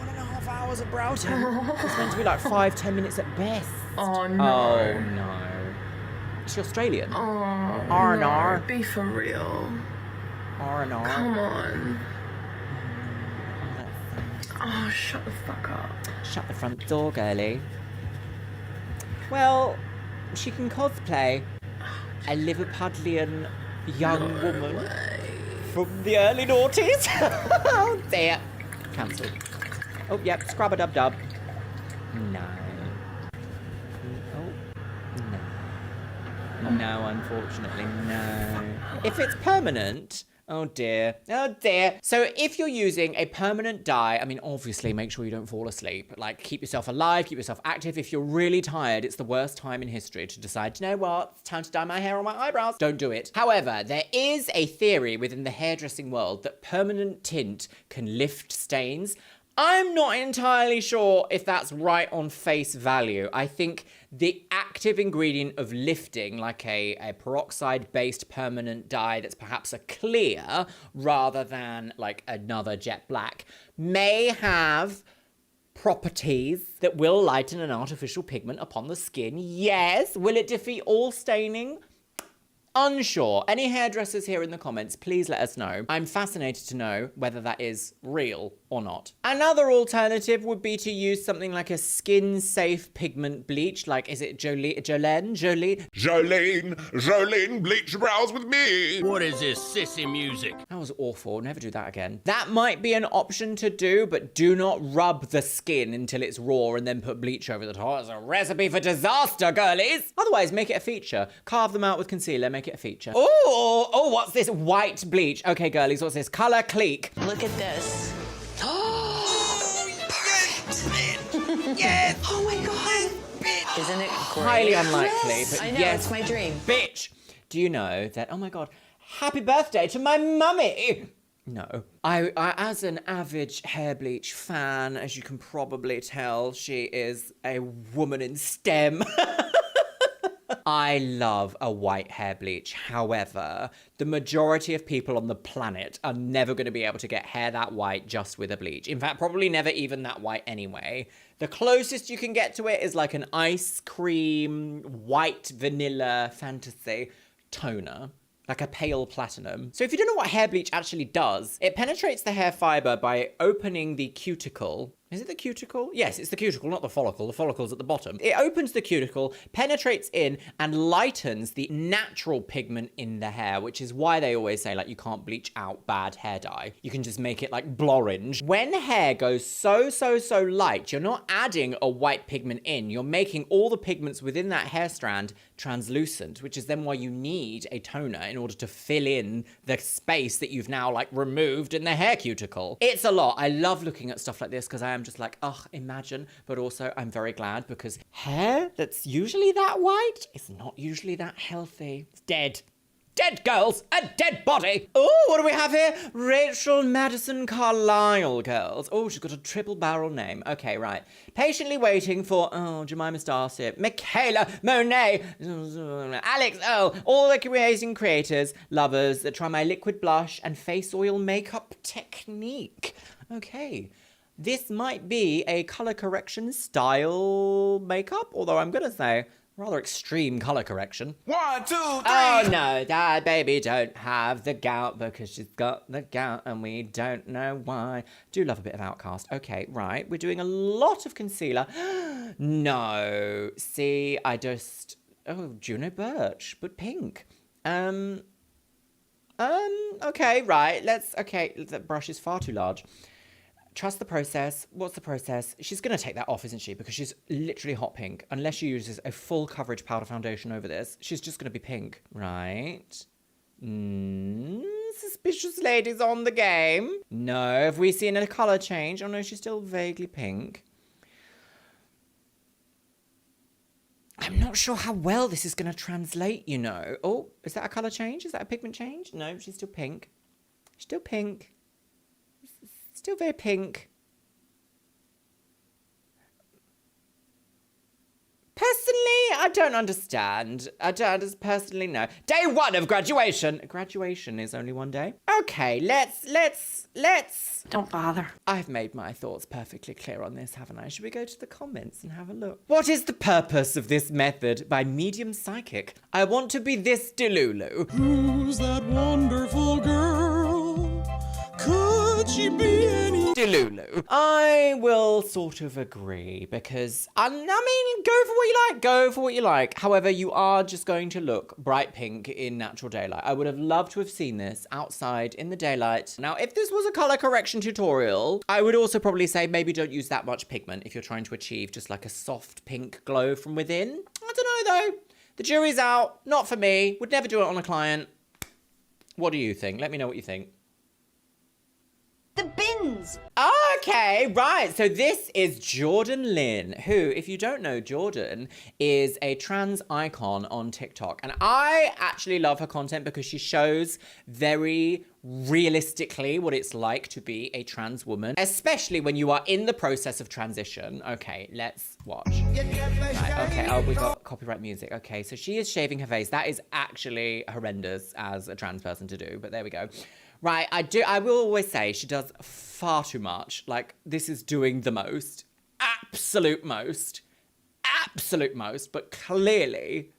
1.5 hours of brow tint. It's meant to be like 5-10 minutes at best. Oh no. Oh no. Is she Australian? Oh, R&R. no, be for real. R&R. Come on. Oh, shut the fuck up. Shut the front door, girlie. Well, she can cosplay a Liverpudlian young woman from the early noughties. Oh dear. Cancelled. Oh, yep, scrub-a-dub-dub. No. No, unfortunately, no. If it's permanent, oh dear, oh dear. So if you're using a permanent dye, I mean, obviously make sure you don't fall asleep. Like, keep yourself alive, keep yourself active. If you're really tired, it's the worst time in history to decide, you know what, it's time to dye my hair or my eyebrows. Don't do it. However, there is a theory within the hairdressing world that permanent tint can lift stains. I'm not entirely sure if that's right on face value. I think the active ingredient of lifting, like a peroxide-based permanent dye that's perhaps a clear rather than like another jet black, may have properties that will lighten an artificial pigment upon the skin? Yes. Will it defeat all staining? Unsure. Any hairdressers here in the comments, please let us know. I'm fascinated to know whether that is real or not. Another alternative would be to use something like a skin-safe pigment bleach, like, is it Jolene, bleach your brows with me. What is this sissy music? That was awful. Never do that again. That might be an option to do, but do not rub the skin until it's raw and then put bleach over the top. It's a recipe for disaster, girlies. Otherwise, make it a feature. Carve them out with concealer, make it a feature. Oh, what's this? White bleach. Okay, girlies, what's this? Color Clique. Look at this. Yes! Oh my god! Isn't it great? Highly unlikely, but I know, yes. it's my dream. Bitch! Do you know that, oh my god, happy birthday to my mummy! No. I as an avid hair bleach fan, as you can probably tell, she is a woman in STEM. I love a white hair bleach. However, the majority of people on the planet are never going to be able to get hair that white just with a bleach. In fact, probably never even that white anyway. The closest you can get to it is like an ice cream, white vanilla fantasy toner. Like a pale platinum. So if you don't know what hair bleach actually does, it penetrates the hair fiber by opening the cuticle. Is it the cuticle? Yes, it's the cuticle, not the follicle. The follicle's at the bottom. It opens the cuticle, penetrates in, and lightens the natural pigment in the hair, which is why they always say, like, you can't bleach out bad hair dye. You can just make it, like, blorange. When hair goes so light, you're not adding a white pigment in. You're making all the pigments within that hair strand translucent, which is then why you need a toner in order to fill in the space that you've now, like, removed in the hair cuticle. It's a lot. I love looking at stuff like this because I am just like, oh, imagine. But also, I'm very glad because hair that's usually that white is not usually that healthy. It's dead. Dead, girls! A dead body! Oh, what do we have here? Rachel Madison Carlisle, girls. Oh, she's got a triple barrel name. Okay, right. Patiently waiting for, Jemima Starship, Michaela Monet, Alex all the amazing creators, lovers that try my liquid blush and face oil makeup technique. Okay. This might be a color correction style makeup, although I'm gonna say rather extreme color correction. 1, 2, 3. Oh no, that baby don't have the gout because she's got the gout and we don't know why. Do love a bit of Outcast. Okay, right, we're doing a lot of concealer. No, see, Juno Birch, but pink. Okay, right, the brush is far too large. Trust the process. What's the process? She's going to take that off, isn't she? Because she's literally hot pink. Unless she uses a full coverage powder foundation over this, she's just going to be pink. Right. Suspicious ladies on the game. No. Have we seen a colour change? Oh no, she's still vaguely pink. I'm not sure how well this is going to translate, you know. Oh, is that a colour change? Is that a pigment change? No, she's still pink. Still pink. Still very pink. Personally, I don't understand. I don't personally know. Day 1 of graduation. Graduation is only one day. Okay, let's. Don't bother. I've made my thoughts perfectly clear on this, haven't I? Should we go to the comments and have a look? What is the purpose of this method by Medium Psychic? I want to be this Delulu. Who's that wonderful girl? Could she be any Delulu? I will sort of agree because, I mean, go for what you like. Go for what you like. However, you are just going to look bright pink in natural daylight. I would have loved to have seen this outside in the daylight. Now, if this was a color correction tutorial, I would also probably say maybe don't use that much pigment if you're trying to achieve just like a soft pink glow from within. I don't know though. The jury's out. Not for me. Would never do it on a client. What do you think? Let me know what you think. The bins. Okay, right. So this is Jordan Lynn, who, if you don't know, Jordan is a trans icon on TikTok. And I actually love her content because she shows very realistically what it's like to be a trans woman, especially when you are in the process of transition. Okay, let's watch. Right, okay, we got copyright music. Okay, so she is shaving her face. That is actually horrendous as a trans person to do, but there we go. Right, I will always say she does far too much. Like, this is doing the most. absolute most, but clearly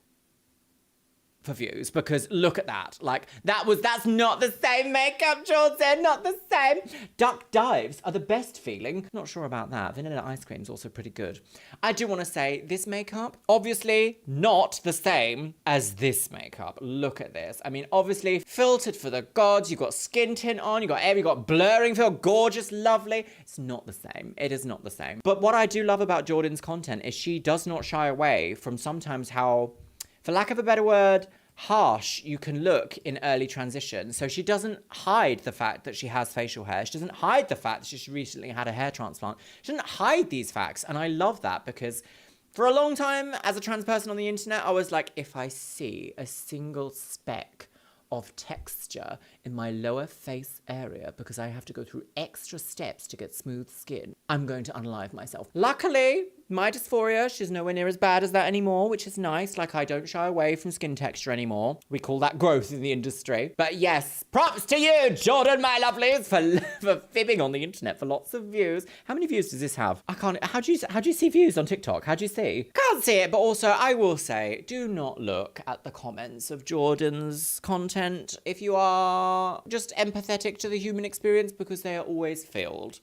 for views, because look at that. Like, that's not the same makeup, Jordan, not the same. Duck dives are the best feeling. Not sure about that. Vanilla ice cream is also pretty good. I do want to say this makeup, obviously not the same as this makeup. Look at this. I mean, obviously filtered for the gods. You've got skin tint on, you've got blurring feel, gorgeous, lovely. It's not the same. It is not the same. But what I do love about Jordan's content is she does not shy away from sometimes how, for lack of a better word, harsh you can look in early transition. So she doesn't hide the fact that she has facial hair. She doesn't hide the fact that she recently had a hair transplant. She doesn't hide these facts. And I love that, because for a long time as a trans person on the internet, I was like, if I see a single speck of texture in my lower face area because I have to go through extra steps to get smooth skin, I'm going to unalive myself. Luckily, my dysphoria, she's nowhere near as bad as that anymore, which is nice. Like, I don't shy away from skin texture anymore. We call that growth in the industry. But yes, props to you, Jordan, my lovelies, for fibbing on the internet for lots of views. How many views does this have? I can't, how do you see views on TikTok? How do you see? Can't see it, but also I will say, do not look at the comments of Jordan's content if you are just empathetic to the human experience, because they are always filled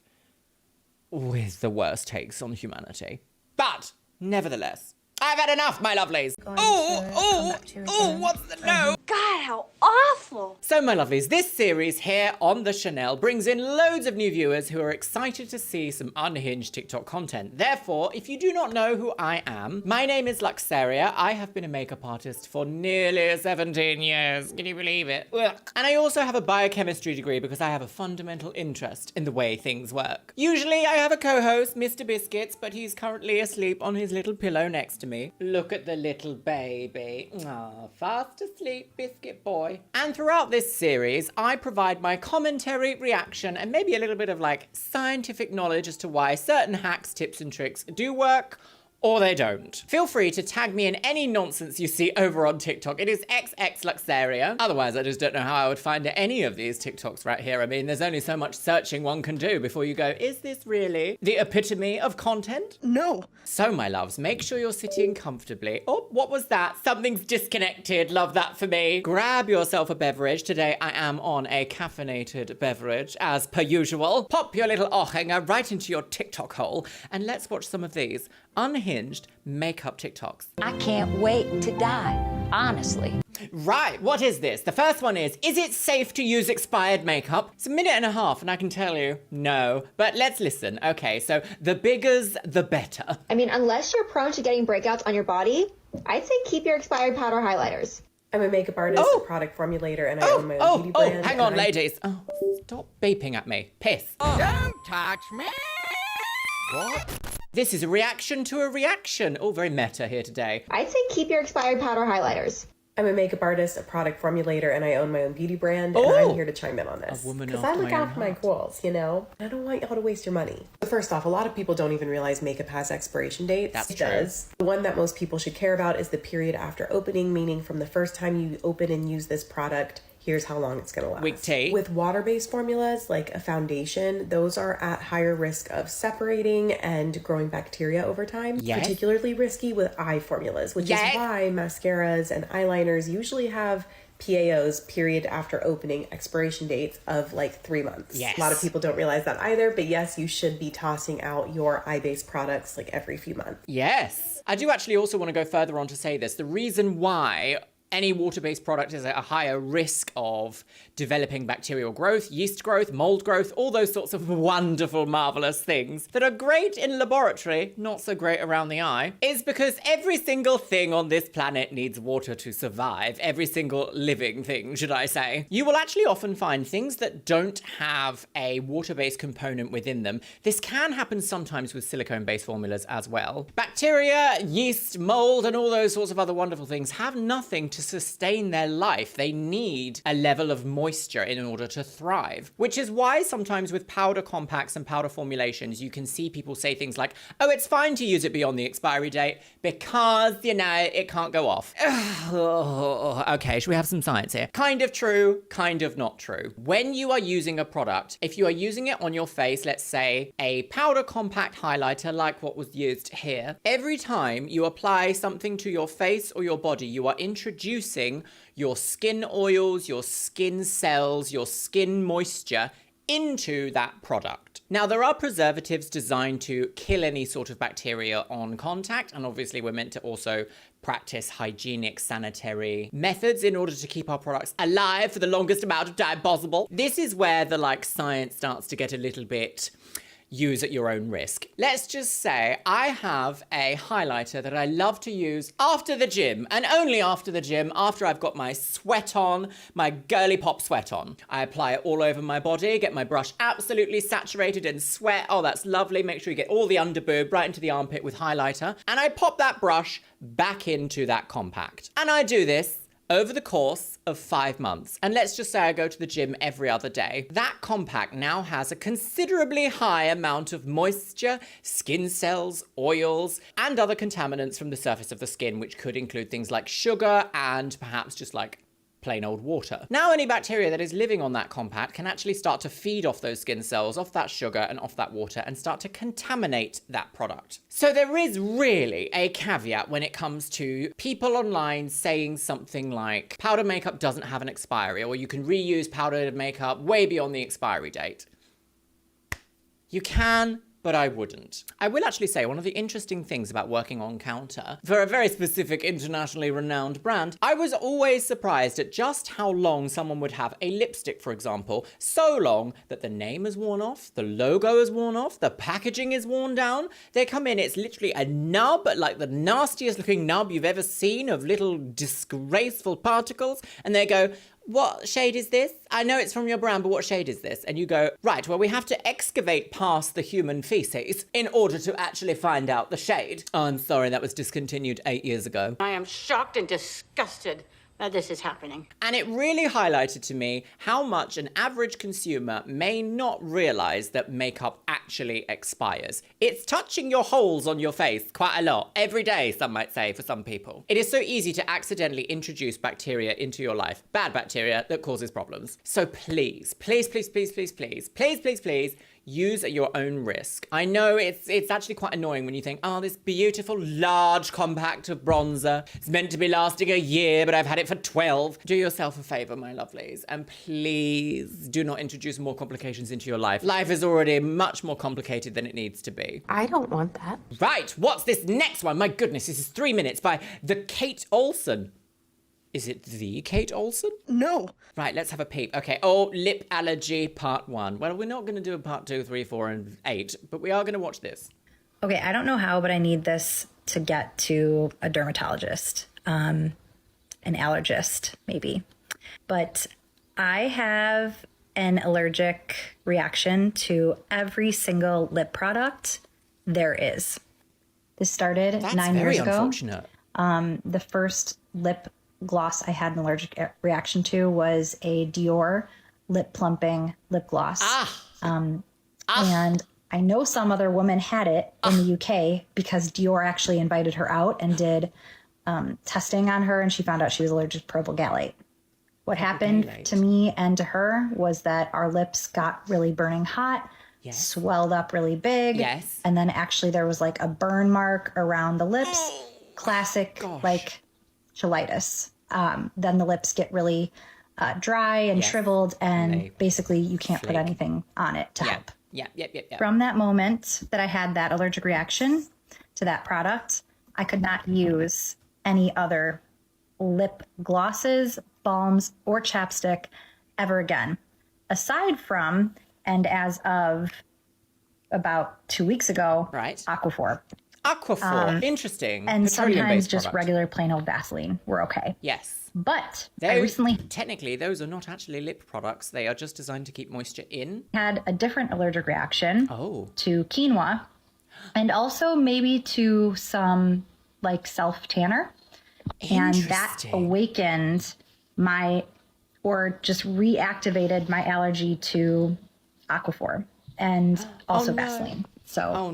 with the worst takes on humanity. But, nevertheless, I've had enough, my lovelies. Oh, what's the no? God, how awful. So, my lovelies, this series here on the Chanel brings in loads of new viewers who are excited to see some unhinged TikTok content. Therefore, if you do not know who I am, my name is Luxeria. I have been a makeup artist for nearly 17 years. Can you believe it? Ugh. And I also have a biochemistry degree because I have a fundamental interest in the way things work. Usually, I have a co-host, Mr. Biscuits, but he's currently asleep on his little pillow next to me. Look at the little baby. Ah, fast asleep, biscuit boy. And throughout this series, I provide my commentary, reaction, and maybe a little bit of like scientific knowledge as to why certain hacks, tips, and tricks do work, or they don't. Feel free to tag me in any nonsense you see over on TikTok. It is XX Luxeria. Otherwise, I just don't know how I would find any of these TikToks right here. I mean, there's only so much searching one can do before you go, is this really the epitome of content? No. So, my loves, make sure you're sitting comfortably. Oh, what was that? Something's disconnected. Love that for me. Grab yourself a beverage. Today, I am on a caffeinated beverage, as per usual. Pop your little ochinger right into your TikTok hole, and let's watch some of these unhinged makeup TikToks. I can't wait to die, honestly. Right, what is this? The first one is it safe to use expired makeup? It's a minute and a half, and I can tell you, no. But let's listen. Okay, so the biggers, the better. I mean, unless you're prone to getting breakouts on your body, I'd say keep your expired powder highlighters. I'm a makeup artist, a product formulator, and I own my own beauty brand. Hang on, ladies. Oh, stop beeping at me. Piss. Don't touch me. What? This is a reaction to a reaction. Oh, very meta here today. I'd say keep your expired powder highlighters. I'm a makeup artist, a product formulator, and I own my own beauty brand, and I'm here to chime in on this. Because I look out for my goals, you know? I don't want y'all to waste your money. So first off, a lot of people don't even realize makeup has expiration dates. That's it true. Does. The one that most people should care about is the period after opening, meaning from the first time you open and use this product, here's how long it's going to last. Week T. With water-based formulas, like a foundation, those are at higher risk of separating and growing bacteria over time. Yes. Particularly risky with eye formulas, which is why mascaras and eyeliners usually have PAOs, period after opening, expiration dates of like 3 months. Yes. A lot of people don't realize that either, but yes, you should be tossing out your eye-based products like every few months. Yes. I do actually also want to go further on to say this. The reason why any water-based product is at a higher risk of developing bacterial growth, yeast growth, mold growth, all those sorts of wonderful, marvelous things that are great in laboratory, not so great around the eye, is because every single thing on this planet needs water to survive. Every single living thing, should I say. You will actually often find things that don't have a water-based component within them. This can happen sometimes with silicone-based formulas as well. Bacteria, yeast, mold, and all those sorts of other wonderful things have nothing to sustain their life, they need a level of moisture in order to thrive. Which is why sometimes with powder compacts and powder formulations, you can see people say things like, oh, it's fine to use it beyond the expiry date because, you know, it can't go off. Okay, should we have some science here? Kind of true, kind of not true. When you are using a product, if you are using it on your face, let's say a powder compact highlighter like what was used here, every time you apply something to your face or your body, you are introducing your skin oils, your skin cells, your skin moisture into that product. Now, there are preservatives designed to kill any sort of bacteria on contact, and obviously we're meant to also practice hygienic sanitary methods in order to keep our products alive for the longest amount of time possible. This is where the science starts to get a little bit use at your own risk. Let's just say I have a highlighter that I love to use after the gym, and only after the gym, after I've got my sweat on, my girly pop sweat on. I apply it all over my body, get my brush absolutely saturated in sweat. Oh, that's lovely. Make sure you get all the underboob right into the armpit with highlighter. And I pop that brush back into that compact. And I do this over the course of 5 months. And let's just say I go to the gym every other day. That compact now has a considerably high amount of moisture, skin cells, oils, and other contaminants from the surface of the skin, which could include things like sugar and perhaps just plain old water. Now, any bacteria that is living on that compact can actually start to feed off those skin cells, off that sugar and off that water, and start to contaminate that product. So there is really a caveat when it comes to people online saying something like powder makeup doesn't have an expiry, or you can reuse powdered makeup way beyond the expiry date. You can, but I wouldn't. I will actually say one of the interesting things about working on counter for a very specific internationally renowned brand, I was always surprised at just how long someone would have a lipstick, for example, so long that the name is worn off, the logo is worn off, the packaging is worn down. They come in, it's literally a nub, like the nastiest looking nub you've ever seen of little disgraceful particles, and they go, what shade is this? I know it's from your brand, but what shade is this? And you go, right, well, we have to excavate past the human feces in order to actually find out the shade. Oh, I'm sorry, that was discontinued 8 years ago. I am shocked and disgusted that this is happening. And it really highlighted to me how much an average consumer may not realize that makeup actually expires. It's touching your holes on your face quite a lot, every day, some might say, for some people. It is so easy to accidentally introduce bacteria into your life, bad bacteria that causes problems. So please, please, please, please, please, please, please, please, please, use at your own risk. I know it's actually quite annoying when you think, oh, this beautiful large compact of bronzer, it's meant to be lasting a year, but I've had it for 12. Do yourself a favor, my lovelies, and please do not introduce more complications into your life. Life is already much more complicated than it needs to be. I don't want that. Right, what's this next one? My goodness, this is 3 minutes by the Kate Olsen. Is it the Kate Olsen? No. Right, let's have a peep. Okay, lip allergy part 1. Well, we're not going to do a part 2, 3, 4, and 8, but we are going to watch this. Okay, I don't know how, but I need this to get to a dermatologist, an allergist, maybe. But I have an allergic reaction to every single lip product there is. This started 9 years ago. That's very unfortunate. The first lip gloss I had an allergic reaction to was a Dior lip plumping lip gloss. And I know some other woman had it in the UK because Dior actually invited her out and did testing on her, and she found out she was allergic to propyl gallate. What happened to me and to her was that our lips got really burning hot, swelled up really big, and then actually there was like a burn mark around the lips. Classic, like cheilitis. Then the lips get really dry and shriveled, and basically you can't put anything on it to help. From that moment that I had that allergic reaction to that product, I could not use any other lip glosses, balms, or chapstick ever again. Aside from, and as of about 2 weeks ago, Aquaphor. Aquaphor, interesting. And sometimes just regular plain old Vaseline were okay. Yes. But I recently... Technically, those are not actually lip products. They are just designed to keep moisture in. Had a different allergic reaction to quinoa, and also maybe to some like self-tanner. And that awakened or just reactivated my allergy to Aquaphor and also Vaseline. So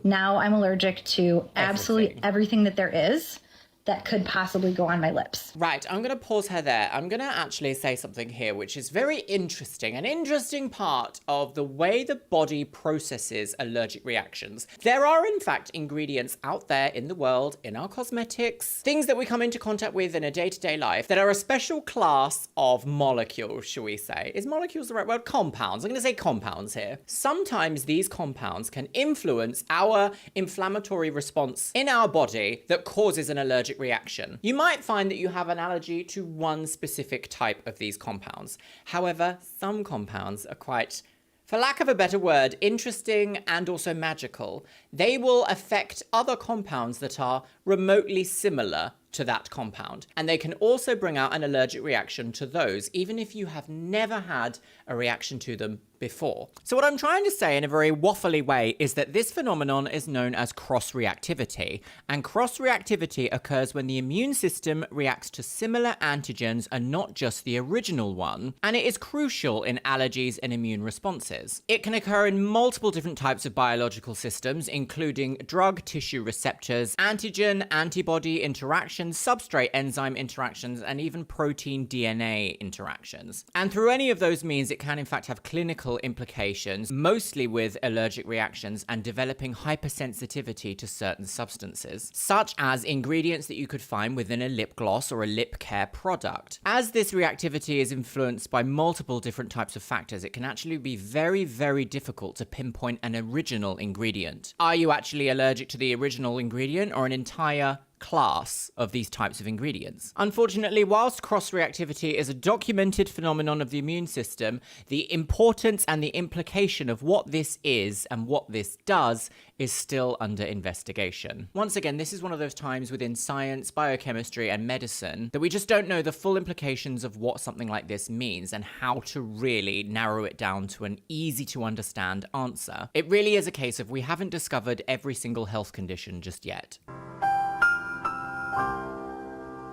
now I'm allergic to absolutely everything that there is that could possibly go on my lips. Right, I'm going to pause her there. I'm going to actually say something here, which is very interesting, an interesting part of the way the body processes allergic reactions. There are, in fact, ingredients out there in the world, in our cosmetics, things that we come into contact with in a day-to-day life that are a special class of molecules, shall we say. Is molecules the right word? Compounds. I'm going to say compounds here. Sometimes these compounds can influence our inflammatory response in our body that causes an allergic reaction. You might find that you have an allergy to one specific type of these compounds. However, some compounds are quite, for lack of a better word, interesting and also magical. They will affect other compounds that are remotely similar to that compound. And they can also bring out an allergic reaction to those, even if you have never had a reaction to them before. So what I'm trying to say in a very waffly way is that this phenomenon is known as cross-reactivity. And cross-reactivity occurs when the immune system reacts to similar antigens and not just the original one. And it is crucial in allergies and immune responses. It can occur in multiple different types of biological systems, including drug tissue receptors, antigen, antibody interactions, substrate enzyme interactions, and even protein DNA interactions. And through any of those means, it can in fact have clinical implications, mostly with allergic reactions and developing hypersensitivity to certain substances, such as ingredients that you could find within a lip gloss or a lip care product. As this reactivity is influenced by multiple different types of factors, it can actually be very, very difficult to pinpoint an original ingredient. Are you actually allergic to the original ingredient or an entire class of these types of ingredients? Unfortunately, whilst cross-reactivity is a documented phenomenon of the immune system, the importance and the implication of what this is and what this does is still under investigation. Once again, this is one of those times within science, biochemistry, and medicine that we just don't know the full implications of what something like this means and how to really narrow it down to an easy to understand answer. It really is a case of we haven't discovered every single health condition just yet.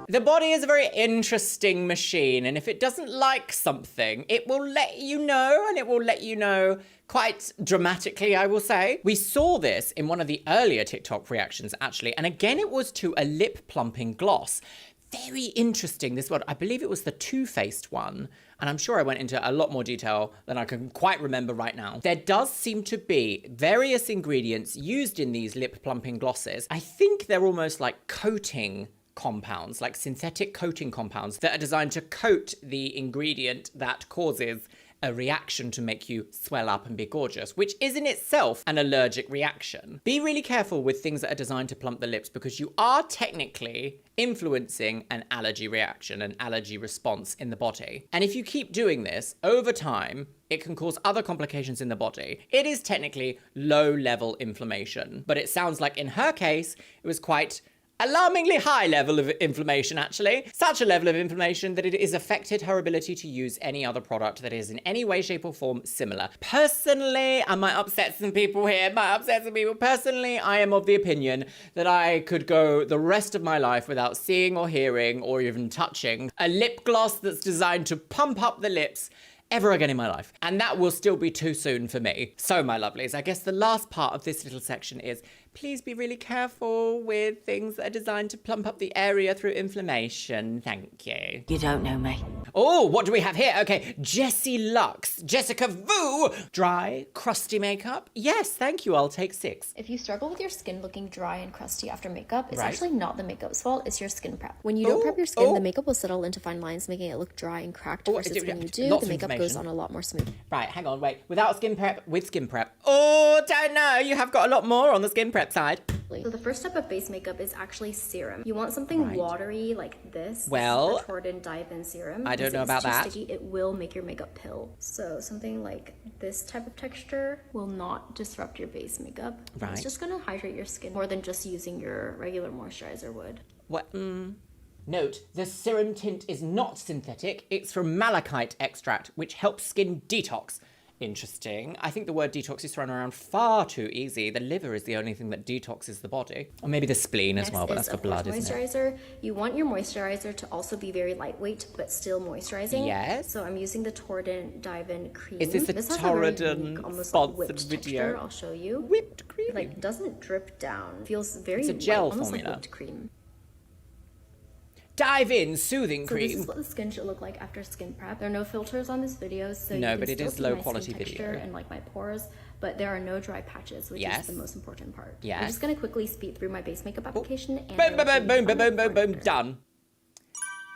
The body is a very interesting machine, and if it doesn't like something, it will let you know, and it will let you know quite dramatically, I will say. We saw this in one of the earlier TikTok reactions, actually, and again, it was to a lip plumping gloss. Very interesting, this one. I believe it was the Too Faced one, and I'm sure I went into a lot more detail than I can quite remember right now. There does seem to be various ingredients used in these lip plumping glosses. I think they're almost like coating compounds, like synthetic coating compounds that are designed to coat the ingredient that causes a reaction to make you swell up and be gorgeous, which is in itself an allergic reaction. Be really careful with things that are designed to plump the lips because you are technically influencing an allergy reaction, an allergy response in the body. And if you keep doing this over time, it can cause other complications in the body. It is technically low-level inflammation, but it sounds like in her case, it was quite alarmingly high level of inflammation, actually. Such a level of inflammation that it has affected her ability to use any other product that is in any way, shape, or form similar. Personally, I might upset some people here, Personally, I am of the opinion that I could go the rest of my life without seeing or hearing or even touching a lip gloss that's designed to pump up the lips ever again in my life. And that will still be too soon for me. So, my lovelies, I guess the last part of this little section is please be really careful with things that are designed to plump up the area through inflammation. Thank you. You don't know me. Oh, what do we have here? Okay, Jessie Lux. Jessica Vu. Dry, crusty makeup? Yes, thank you. I'll take 6. If you struggle with your skin looking dry and crusty after makeup, it's Right. actually not the makeup's fault, it's your skin prep. When you don't prep your skin, the makeup will settle into fine lines, making it look dry and cracked, versus when you do, lots the of makeup goes information. on a lot more smooth. Right, hang on, wait. Without skin prep, with skin prep. Oh, don't know. You have got a lot more on the skin prep side. So the first step of base makeup is actually serum. You want something watery like this. Well, this is the Torrid Diapen serum. I don't know If about it's too that. sticky, it will make your makeup pill. So something like this type of texture will not disrupt your base makeup. Right. It's just gonna hydrate your skin more than just using your regular moisturizer would. What? Note, the serum tint is not synthetic. It's from malachite extract, which helps skin detox. Interesting. I think the word detox is thrown around far too easy. The liver is the only thing that detoxes the body. Or maybe the spleen as well, but that's for blood, isn't it? Moisturizer. You want your moisturizer to also be very lightweight, but still moisturizing. Yes. So I'm using the Torridon Dive-In Cream. Is this a Torridon sponsored video? I'll show you. Whipped cream. It, like, doesn't drip down. Feels very It's a gel light, almost formula. like whipped cream. Dive-In soothing So cream. this is what the skin should look like after skin prep. There are no filters on this video, so No, you can but it still is see low my quality skin texture video. and like my pores, but there are no dry patches, which Yes. is the most important part. Yes. I'm just gonna quickly speed through my base makeup application. And Boom, boom, boom, boom, boom, boom, boom, boom, done.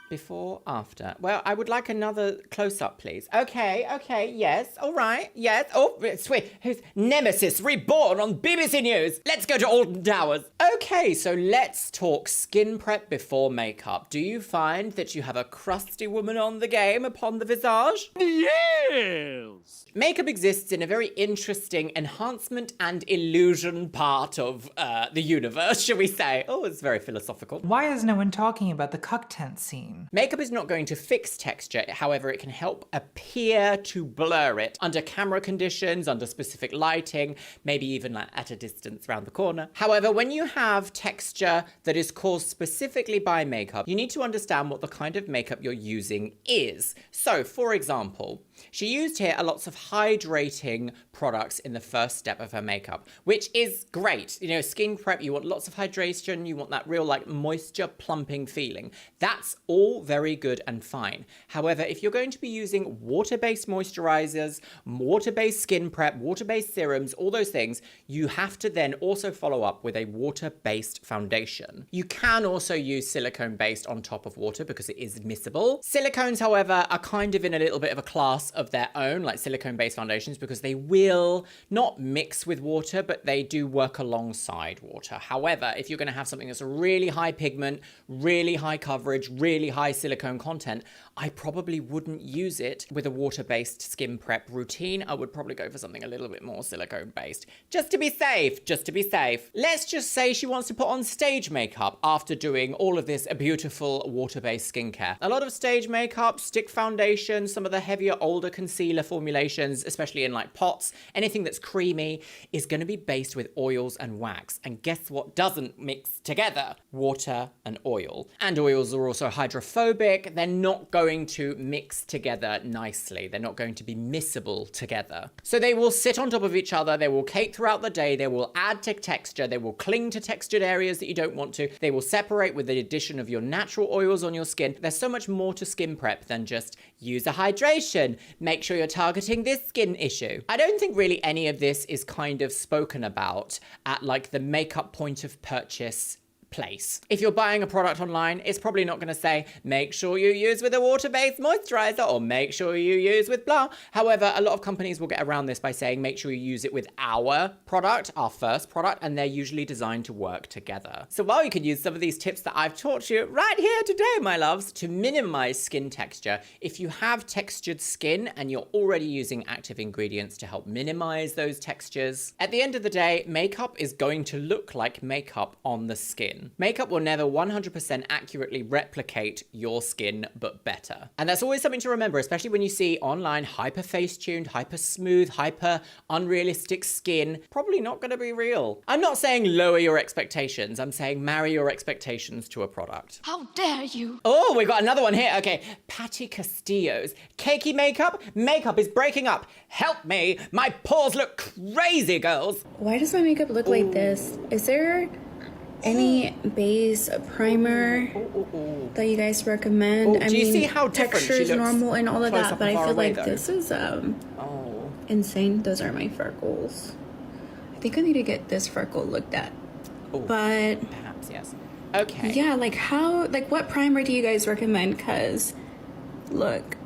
Before, after. Well, I would like another close-up, please. Okay, yes, all right, yes. Oh, sweet. Who's Nemesis Reborn on BBC News? Let's go to Alton Towers. Okay, so let's talk skin prep before makeup. Do you find that you have a crusty woman on the game upon the visage? Yes! Makeup exists in a very interesting enhancement and illusion part of the universe, shall we say. Oh, it's very philosophical. Why is no one talking about the cuck tent scene? Makeup is not going to fix texture, however, it can help appear to blur it under camera conditions, under specific lighting, maybe even like at a distance around the corner. However, when you have texture that is caused specifically by makeup, you need to understand what the kind of makeup you're using is. So, for example, she used here lots of hydrating products in the first step of her makeup, which is great. You know, skin prep, you want lots of hydration, you want that real like moisture plumping feeling. That's all very good and fine. However, if you're going to be using water-based moisturizers, water-based skin prep, water-based serums, all those things, you have to then also follow up with a water-based foundation. You can also use silicone-based on top of water because it is miscible. Silicones, however, are kind of in a little bit of a class of their own, like silicone-based foundations, because they will not mix with water, but they do work alongside water. However, if you're going to have something that's a really high pigment, really high coverage, really high silicone content, I probably wouldn't use it with a water-based skin prep routine. I would probably go for something a little bit more silicone-based, just to be safe, just to be safe. Let's just say she wants to put on stage makeup after doing all of this beautiful water-based skincare. A lot of stage makeup, stick foundation, some of the heavier, older concealer formulations, especially in like pots, anything that's creamy is going to be based with oils and wax. And guess what doesn't mix together? Water and oil. And oils are also hydrophobic. They're not going to mix together nicely. They're not going to be miscible together. So they will sit on top of each other. They will cake throughout the day. They will add to texture. They will cling to textured areas that you don't want to. They will separate with the addition of your natural oils on your skin. There's so much more to skin prep than just use a hydration. Make sure you're targeting this skin issue. I don't think really any of this is kind of spoken about at like the makeup point of purchase place. If you're buying a product online, it's probably not going to say, make sure you use with a water-based moisturizer or make sure you use with blah. However, a lot of companies will get around this by saying, make sure you use it with our product, our first product, and they're usually designed to work together. So while you can use some of these tips that I've taught you right here today, my loves, to minimize skin texture, if you have textured skin and you're already using active ingredients to help minimize those textures, at the end of the day, makeup is going to look like makeup on the skin. Makeup will never 100% accurately replicate your skin, but better. And that's always something to remember, especially when you see online hyper face-tuned, hyper smooth, hyper unrealistic skin. Probably not going to be real. I'm not saying lower your expectations. I'm saying marry your expectations to a product. How dare you? Oh, we got another one here. Okay, Patty Castillo's cakey makeup. Makeup is breaking up. Help me. My pores look crazy, girls. Why does my makeup look like this? Is there any base primer that you guys recommend? Do you see how different texture she is looks normal and all of close that, up but and I far feel away, like though? this is insane. Those are my freckles. I think I need to get this freckle looked at. But perhaps yes. Okay. Yeah, like how, like what primer do you guys recommend? Cause look.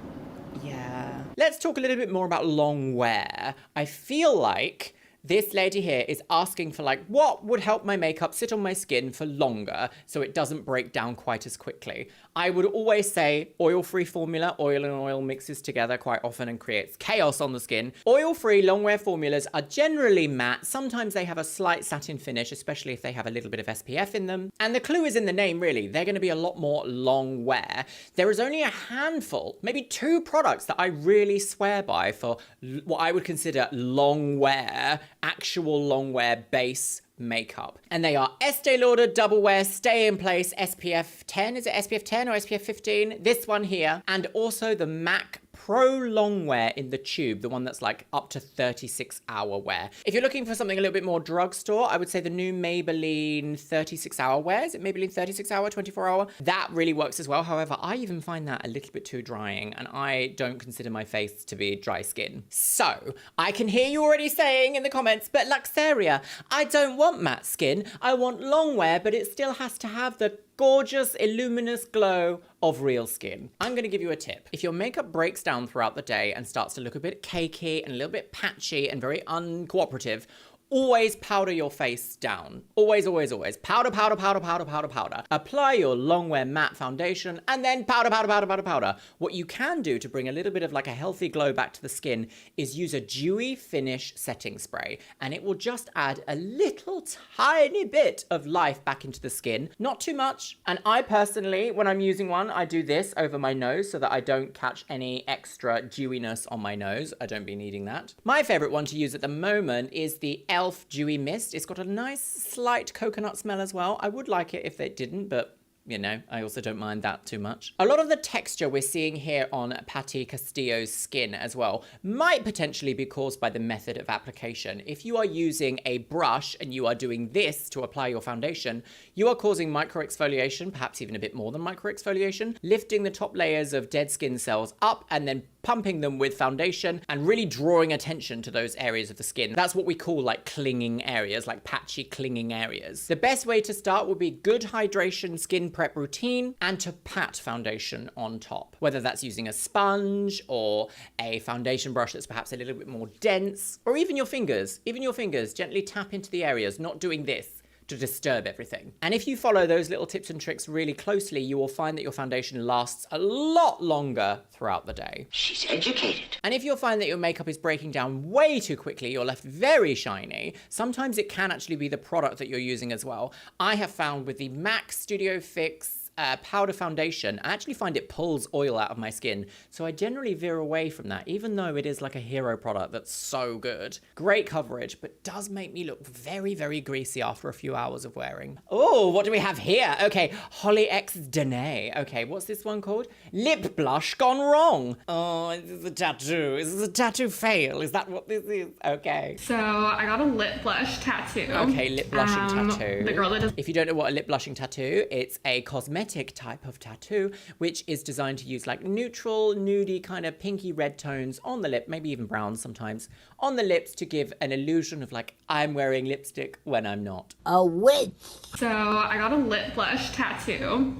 Yeah. Let's talk a little bit more about long wear. I feel like this lady here is asking for like, what would help my makeup sit on my skin for longer so it doesn't break down quite as quickly? I would always say oil-free formula. Oil and oil mixes together quite often and creates chaos on the skin. Oil-free long-wear formulas are generally matte. Sometimes they have a slight satin finish, especially if they have a little bit of SPF in them. And the clue is in the name, really. They're going to be a lot more long wear. There is only a handful, maybe 2 products that I really swear by for what I would consider long wear, actual long wear base makeup. And they are Estee Lauder Double Wear Stay in Place SPF 10. Is it SPF 10 or SPF 15? This one here. And also the MAC Pro Long Wear in the tube, the one that's like up to 36-hour wear. If you're looking for something a little bit more drugstore, I would say the new Maybelline 36-hour wear. Is it Maybelline 36-hour, 24-hour? That really works as well. However, I even find that a little bit too drying, and I don't consider my face to be dry skin. So, I can hear you already saying in the comments, but Luxeria, I don't want matte skin. I want long wear, but it still has to have the gorgeous, illuminous glow of real skin. I'm going to give you a tip. If your makeup breaks down throughout the day and starts to look a bit cakey and a little bit patchy and very uncooperative, always powder your face down. Always, always, always. Powder, powder, powder, powder, powder, powder. Apply your long wear matte foundation and then powder, powder, powder, powder, powder. What you can do to bring a little bit of like a healthy glow back to the skin is use a dewy finish setting spray, and it will just add a little tiny bit of life back into the skin. Not too much. And I personally, when I'm using one, I do this over my nose so that I don't catch any extra dewiness on my nose. I don't be needing that. My favorite one to use at the moment is the Elf Dewy Mist. It's got a nice slight coconut smell as well. I would like it if it didn't, but you know, I also don't mind that too much. A lot of the texture we're seeing here on Patty Castillo's skin as well might potentially be caused by the method of application. If you are using a brush and you are doing this to apply your foundation, you are causing microexfoliation, perhaps even a bit more than microexfoliation, lifting the top layers of dead skin cells up and then pumping them with foundation and really drawing attention to those areas of the skin. That's what we call like clinging areas, like patchy clinging areas. The best way to start would be good hydration skin prep routine and to pat foundation on top, whether that's using a sponge or a foundation brush that's perhaps a little bit more dense, or even your fingers. Even your fingers, gently tap into the areas, not doing this to disturb everything. And if you follow those little tips and tricks really closely, you will find that your foundation lasts a lot longer throughout the day. She's educated. And if you'll find that your makeup is breaking down way too quickly, you're left very shiny, sometimes it can actually be the product that you're using as well. I have found with the MAC Studio Fix powder foundation, I actually find it pulls oil out of my skin. So I generally veer away from that, even though it is like a hero product that's so good. Great coverage, but does make me look very, very greasy after a few hours of wearing. Oh, what do we have here? Okay, Holly X Danae. Okay, what's this one called? Lip blush gone wrong. Oh, this is a tattoo. Is this a tattoo fail? Is that what this is? Okay. So I got a lip blush tattoo. Okay, lip blushing tattoo. The girl that does. If you don't know what a lip blushing tattoo, it's a cosmetic type of tattoo, which is designed to use like neutral, nudie kind of pinky red tones on the lip, maybe even brown sometimes, on the lips to give an illusion of like, I'm wearing lipstick when I'm not. A witch. So I got a lip blush tattoo.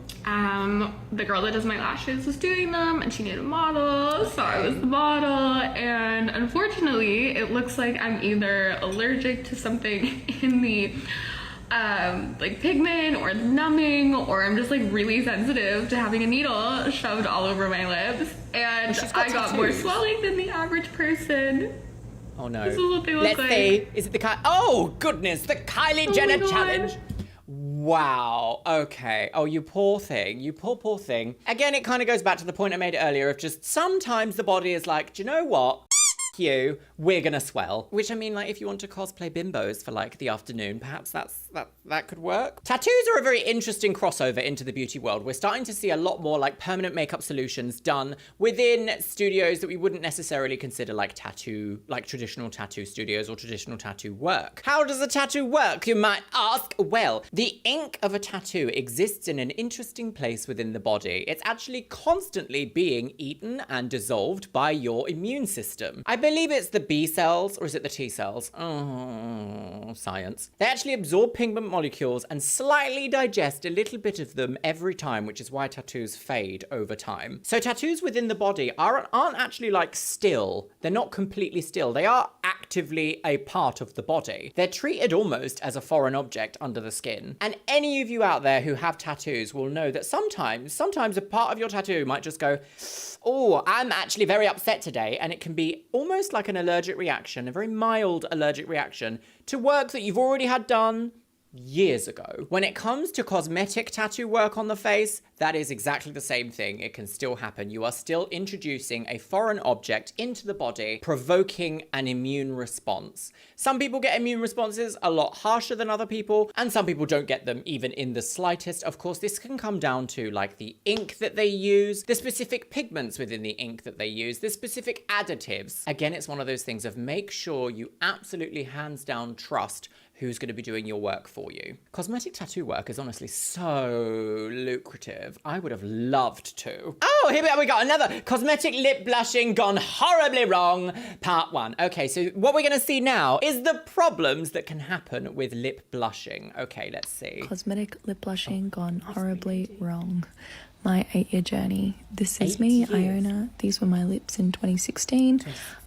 The girl that does my lashes was doing them and she needed a model, so I was the model, and unfortunately it looks like I'm either allergic to something in the like pigment or numbing, or I'm just like really sensitive to having a needle shoved all over my lips, and I got more swelling than the average person. Oh no. This is what they look Let's like. see. Is it the oh goodness, the Kylie Jenner challenge. Wow. Okay. Oh, you poor thing. You poor thing. Again, it kind of goes back to the point I made earlier of just sometimes the body is like, do you know what? You, we're gonna swell. Which, I mean, like, if you want to cosplay bimbos for like the afternoon, perhaps that could work. Tattoos are a very interesting crossover into the beauty world. We're starting to see a lot more like permanent makeup solutions done within studios that we wouldn't necessarily consider like tattoo, like traditional tattoo studios or traditional tattoo work. How does a tattoo work, you might ask? Well, the ink of a tattoo exists in an interesting place within the body. It's actually constantly being eaten and dissolved by your immune system. I believe it's the B cells or is it the T cells? Oh, science. They actually absorb pigment molecules and slightly digest a little bit of them every time, which is why tattoos fade over time. So tattoos within the body aren't actually like still. They're not completely still. They are actively a part of the body. They're treated almost as a foreign object under the skin. And any of you out there who have tattoos will know that sometimes a part of your tattoo might just go, oh, I'm actually very upset today. And it can be almost like an allergic reaction, a very mild allergic reaction to work that you've already had done years ago. When it comes to cosmetic tattoo work on the face, that is exactly the same thing. It can still happen. You are still introducing a foreign object into the body, provoking an immune response. Some people get immune responses a lot harsher than other people, and some people don't get them even in the slightest. Of course, this can come down to like the ink that they use, the specific pigments within the ink that they use, the specific additives. Again, it's one of those things of make sure you absolutely hands down trust who's going to be doing your work for you. Cosmetic tattoo work is honestly so lucrative. I would have loved to. Oh, here we got another cosmetic lip blushing gone horribly wrong, part 1. Okay, so what we're going to see now is the problems that can happen with lip blushing. Okay, let's see. Cosmetic lip blushing gone horribly wrong. My 8-year journey. This is me, Iona. These were my lips in 2016.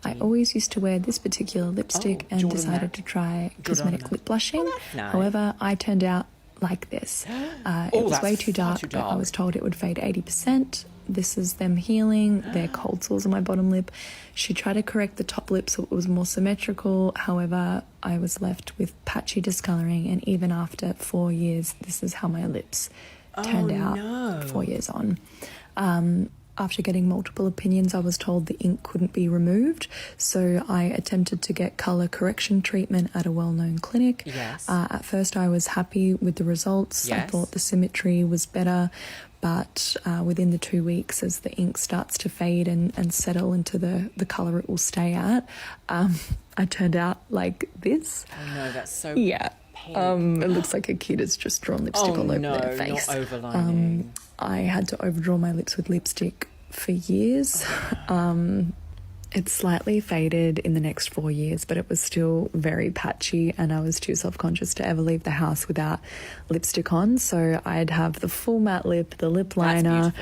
I always used to wear this particular lipstick and decided to try cosmetic lip blushing. Nice. However, I turned out like this. It was way too dark, but I was told it would fade 80%. This is them healing. They're cold sores on my bottom lip. She tried to correct the top lip so it was more symmetrical. However, I was left with patchy discoloring, and even after 4 years, this is how my lips turned out 4 years on. After getting multiple opinions, I was told the ink couldn't be removed, so I attempted to get colour correction treatment at a well-known clinic. Yes. At first, I was happy with the results. Yes. I thought the symmetry was better, but within the 2 weeks, as the ink starts to fade and settle into the colour it will stay at, I turned out like this. Oh no, that's so yeah. It looks like a kid has just drawn lipstick all over their face. Not overlining. I had to overdraw my lips with lipstick for years. It slightly faded in the next 4 years, but it was still very patchy, and I was too self-conscious to ever leave the house without lipstick on. So I'd have the full matte lip, the lip liner.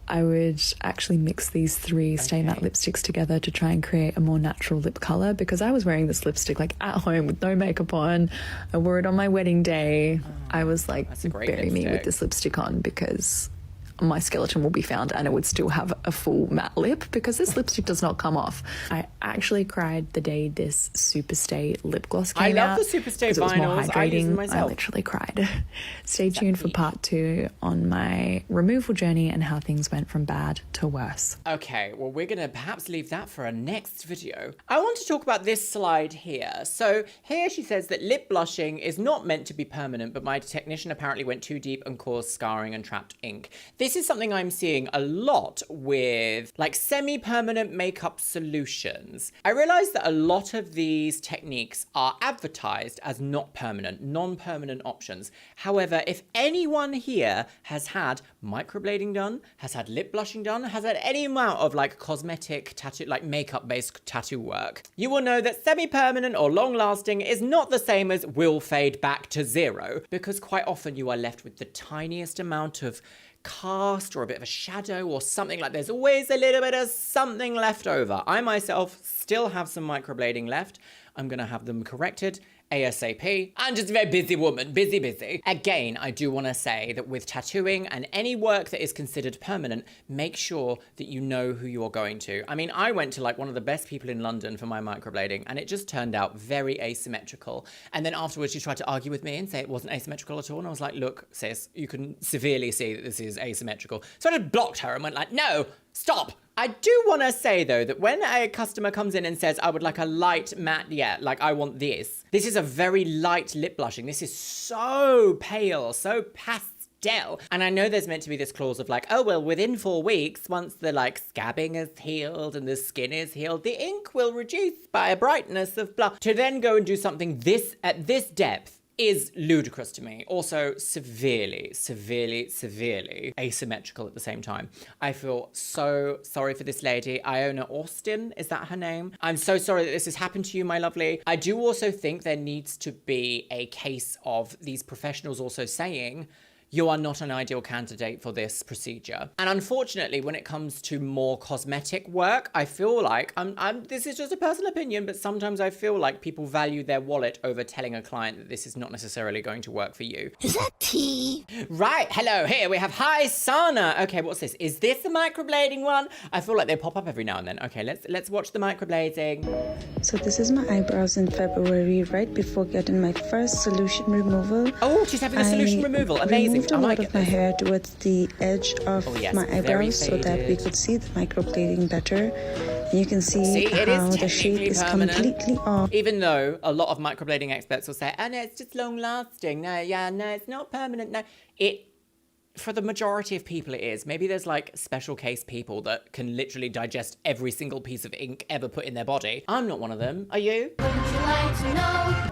I would actually mix these 3 Stay Matte lipsticks together to try and create a more natural lip colour, because I was wearing this lipstick like at home with no makeup on. I wore it on my wedding day. I was like, bury me with this lipstick on because my skeleton will be found, and it would still have a full matte lip because this lipstick does not come off. I actually cried the day this Superstay lip gloss came out. I love the Superstay vinyls. It was more I use them hydrating. myself. I literally cried. Stay tuned for part 2 on my removal journey and how things went from bad to worse. Okay, well, we're going to perhaps leave that for a next video. I want to talk about this slide here. So here she says that lip blushing is not meant to be permanent, but my technician apparently went too deep and caused scarring and trapped ink. This is something I'm seeing a lot with like semi-permanent makeup solutions. I realize that a lot of these techniques are advertised as not permanent, non-permanent options. However, if anyone here has had microblading done, has had lip blushing done, has had any amount of like cosmetic tattoo, like makeup-based tattoo work, you will know that semi-permanent or long-lasting is not the same as will fade back to 0, because quite often you are left with the tiniest amount of cast or a bit of a shadow or something. Like there's always a little bit of something left over. I myself still have some microblading left. I'm gonna have them corrected ASAP. I'm just a very busy woman, busy. Again, I do want to say that with tattooing and any work that is considered permanent, make sure that you know who you're going to. I mean, I went to like one of the best people in London for my microblading, and it just turned out very asymmetrical. And then afterwards she tried to argue with me and say it wasn't asymmetrical at all. And I was like, look, sis, you can severely see that this is asymmetrical. So I just blocked her and went like, no, stop. I do want to say, though, that when a customer comes in and says, I would like a light matte, like I want this. This is a very light lip blushing. This is so pale, so pastel. And I know there's meant to be this clause of like, oh, well, within 4 weeks, once the like scabbing is healed and the skin is healed, the ink will reduce by a brightness of blush. To then go and do something at this depth is ludicrous to me. Also severely asymmetrical at the same time. I feel so sorry for this lady. Iona Austin, is that her name? I'm so sorry that this has happened to you, my lovely. I do also think there needs to be a case of these professionals also saying, you are not an ideal candidate for this procedure. And unfortunately, when it comes to more cosmetic work, I feel like, this is just a personal opinion, but sometimes I feel like people value their wallet over telling a client that this is not necessarily going to work for you. Is that tea? Right, hello, here we have Hi Sana. Okay, what's this? Is this the microblading one? I feel like they pop up every now and then. Okay, let's watch the microblading. So this is my eyebrows in February, right before getting my first solution removal. Oh, she's having a solution removal. Amazing. A lot of my hair towards the edge of my eyebrows so that we could see the microblading better. And you can see how the shape is completely off. Even though a lot of microblading experts will say, oh no, it's just long lasting. No, it's not permanent. No, for the majority of people it is. Maybe there's like special case people that can literally digest every single piece of ink ever put in their body. I'm not one of them. Are you?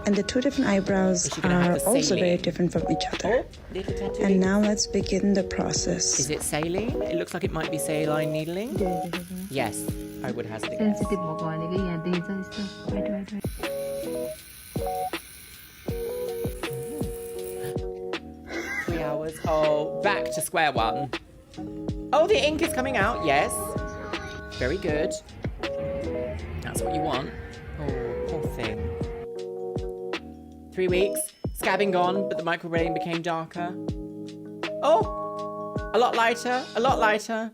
And the two different eyebrows are also very different from each other. And now let's begin the process. Is it saline? It looks like it might be saline needling. Yes, I would hazard a guess. 3 hours. Oh, back to square one. Oh, the ink is coming out. Yes. Very good. That's what you want. Oh, poor thing. 3 weeks. Scabbing gone, but the microblading became darker. Oh, a lot lighter. A lot lighter.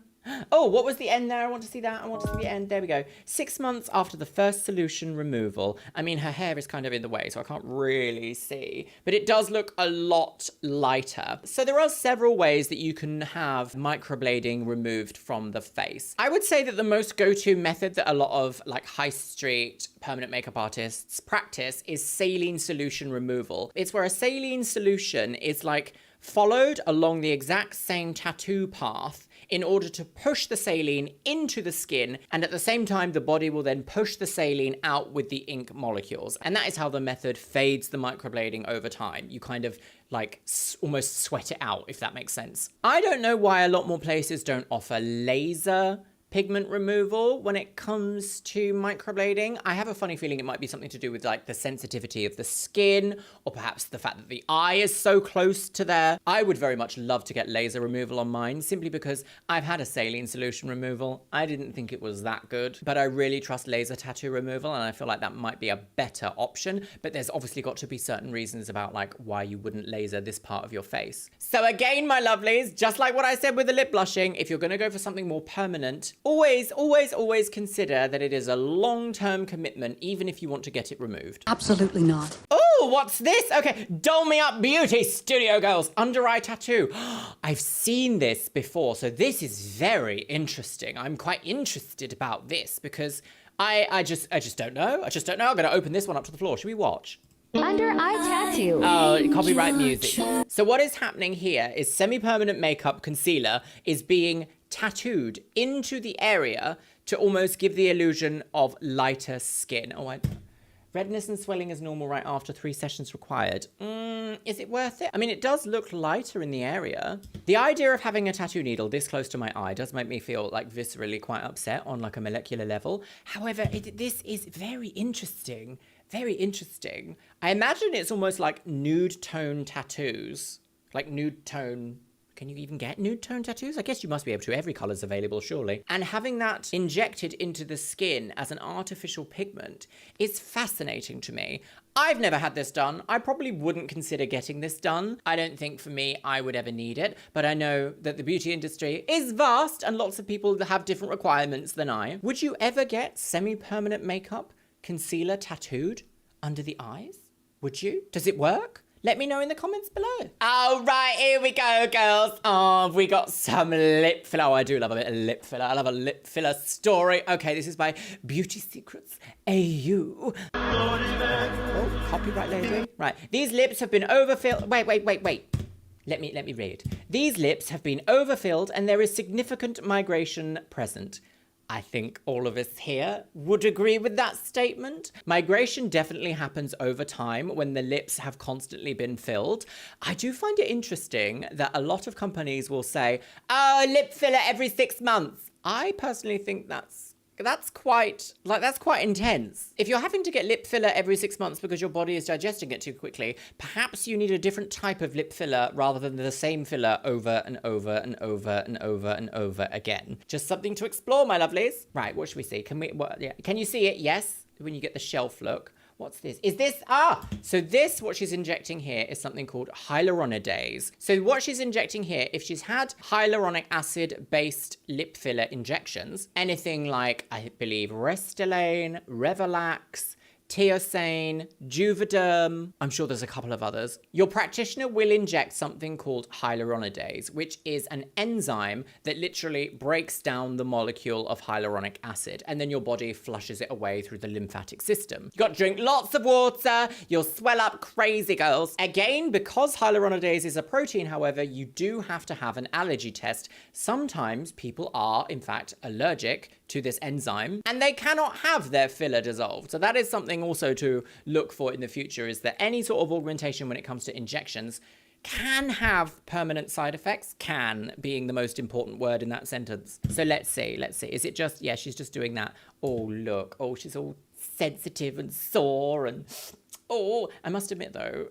Oh, what was the end there? I want to see that. I want to see the end. There we go. 6 months after the first solution removal. I mean, her hair is kind of in the way, so I can't really see. But it does look a lot lighter. So there are several ways that you can have microblading removed from the face. I would say that the most go-to method that a lot of like high street permanent makeup artists practice is saline solution removal. It's where a saline solution is like followed along the exact same tattoo path in order to push the saline into the skin, and at the same time the body will then push the saline out with the ink molecules. And that is how the method fades the microblading over time. You kind of like almost sweat it out, if that makes sense. I don't know why a lot more places don't offer laser pigment removal when it comes to microblading. I have a funny feeling it might be something to do with like the sensitivity of the skin, or perhaps the fact that the eye is so close to there. I would very much love to get laser removal on mine, simply because I've had a saline solution removal. I didn't think it was that good, but I really trust laser tattoo removal, and I feel like that might be a better option. But there's obviously got to be certain reasons about like why you wouldn't laser this part of your face. So again, my lovelies, just like what I said with the lip blushing, if you're gonna go for something more permanent, always consider that it is a long-term commitment, even if you want to get it removed. Absolutely not. Oh, what's this? Okay, Doll Me Up Beauty Studio Girls under eye tattoo. I've seen this before, so this is very interesting. I'm quite interested about this because I just don't know. I just don't know. I'm gonna open this one up to the floor. Should we watch? Under eye tattoo. Oh, copyright music. So what is happening here is semi-permanent makeup concealer is being tattooed into the area to almost give the illusion of lighter skin. Oh, redness and swelling is normal right after 3 sessions required. Is it worth it? I mean, it does look lighter in the area. The idea of having a tattoo needle this close to my eye does make me feel like viscerally quite upset on like a molecular level. However, this is very interesting. Very interesting. I imagine it's almost like nude tone tattoos. Like nude tone. Can you even get nude tone tattoos? I guess you must be able to. Every color's available, surely. And having that injected into the skin as an artificial pigment is fascinating to me. I've never had this done. I probably wouldn't consider getting this done. I don't think for me I would ever need it, but I know that the beauty industry is vast and lots of people have different requirements than I. Would you ever get semi-permanent makeup concealer tattooed under the eyes? Would you? Does it work? Let me know in the comments below. All right, here we go, girls. Oh, we got some lip filler. Oh, I do love a bit of lip filler. I love a lip filler story. Okay, this is by Beauty Secrets AU. Oh, copyright lady. Right, these lips have been overfilled. Wait. Let me read. These lips have been overfilled and there is significant migration present. I think all of us here would agree with that statement. Migration definitely happens over time when the lips have constantly been filled. I do find it interesting that a lot of companies will say, oh, lip filler every 6 months. I personally think that's quite intense. If you're having to get lip filler every 6 months because your body is digesting it too quickly, perhaps you need a different type of lip filler rather than the same filler over and over and over and over and over again. Just something to explore, my lovelies. Right, what should we see? Can you see it? Yes, when you get the shelf look. What's this? So this, what she's injecting here is something called hyaluronidase. So what she's injecting here, if she's had hyaluronic acid-based lip filler injections, anything like, I believe, Restylane, Revelax, Teosane, Juvederm, I'm sure there's a couple of others. Your practitioner will inject something called hyaluronidase, which is an enzyme that literally breaks down the molecule of hyaluronic acid, and then your body flushes it away through the lymphatic system. You got to drink lots of water, you'll swell up crazy, girls. Again, because hyaluronidase is a protein, however, you do have to have an allergy test. Sometimes people are, in fact, allergic to this enzyme, and they cannot have their filler dissolved. So that is something also to look for in the future, is that any sort of augmentation when it comes to injections can have permanent side effects, can being the most important word in that sentence. So let's see. Is it just, yeah, she's just doing that. Oh, look. Oh, she's all sensitive and sore and, oh, I must admit though,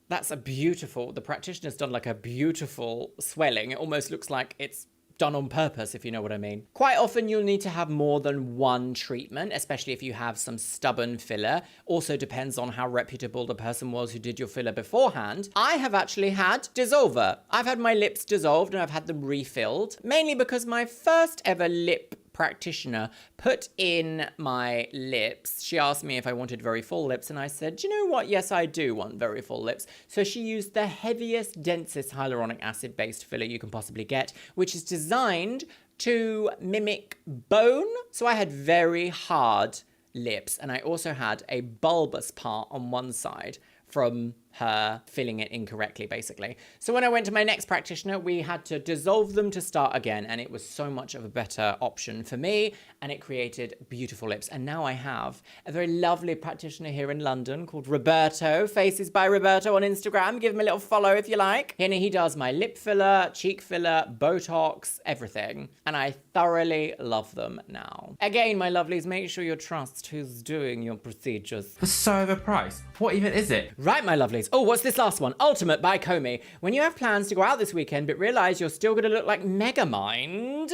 that's a beautiful, the practitioner's done like a beautiful swelling. It almost looks like it's done on purpose, if you know what I mean. Quite often you'll need to have more than one treatment, especially if you have some stubborn filler. Also depends on how reputable the person was who did your filler beforehand. I have actually had dissolver. I've had my lips dissolved and I've had them refilled, mainly because my first ever lip practitioner put in my lips. She asked me if I wanted very full lips, and I said, do you know what? Yes, I do want very full lips. So she used the heaviest, densest hyaluronic acid-based filler you can possibly get, which is designed to mimic bone. So I had very hard lips, and I also had a bulbous part on one side from her filling it incorrectly, basically. So when I went to my next practitioner, we had to dissolve them to start again, and it was so much of a better option for me, and it created beautiful lips. And now I have a very lovely practitioner here in London called Roberto, Faces by Roberto on Instagram. Give him a little follow if you like. And he does my lip filler, cheek filler, Botox, everything. And I thoroughly love them now. Again, my lovelies, make sure you trust who's doing your procedures. It's so overpriced. What even is it? Right, my lovelies. Oh, what's this last one? Ultimate by Comey. When you have plans to go out this weekend but realise you're still going to look like Megamind,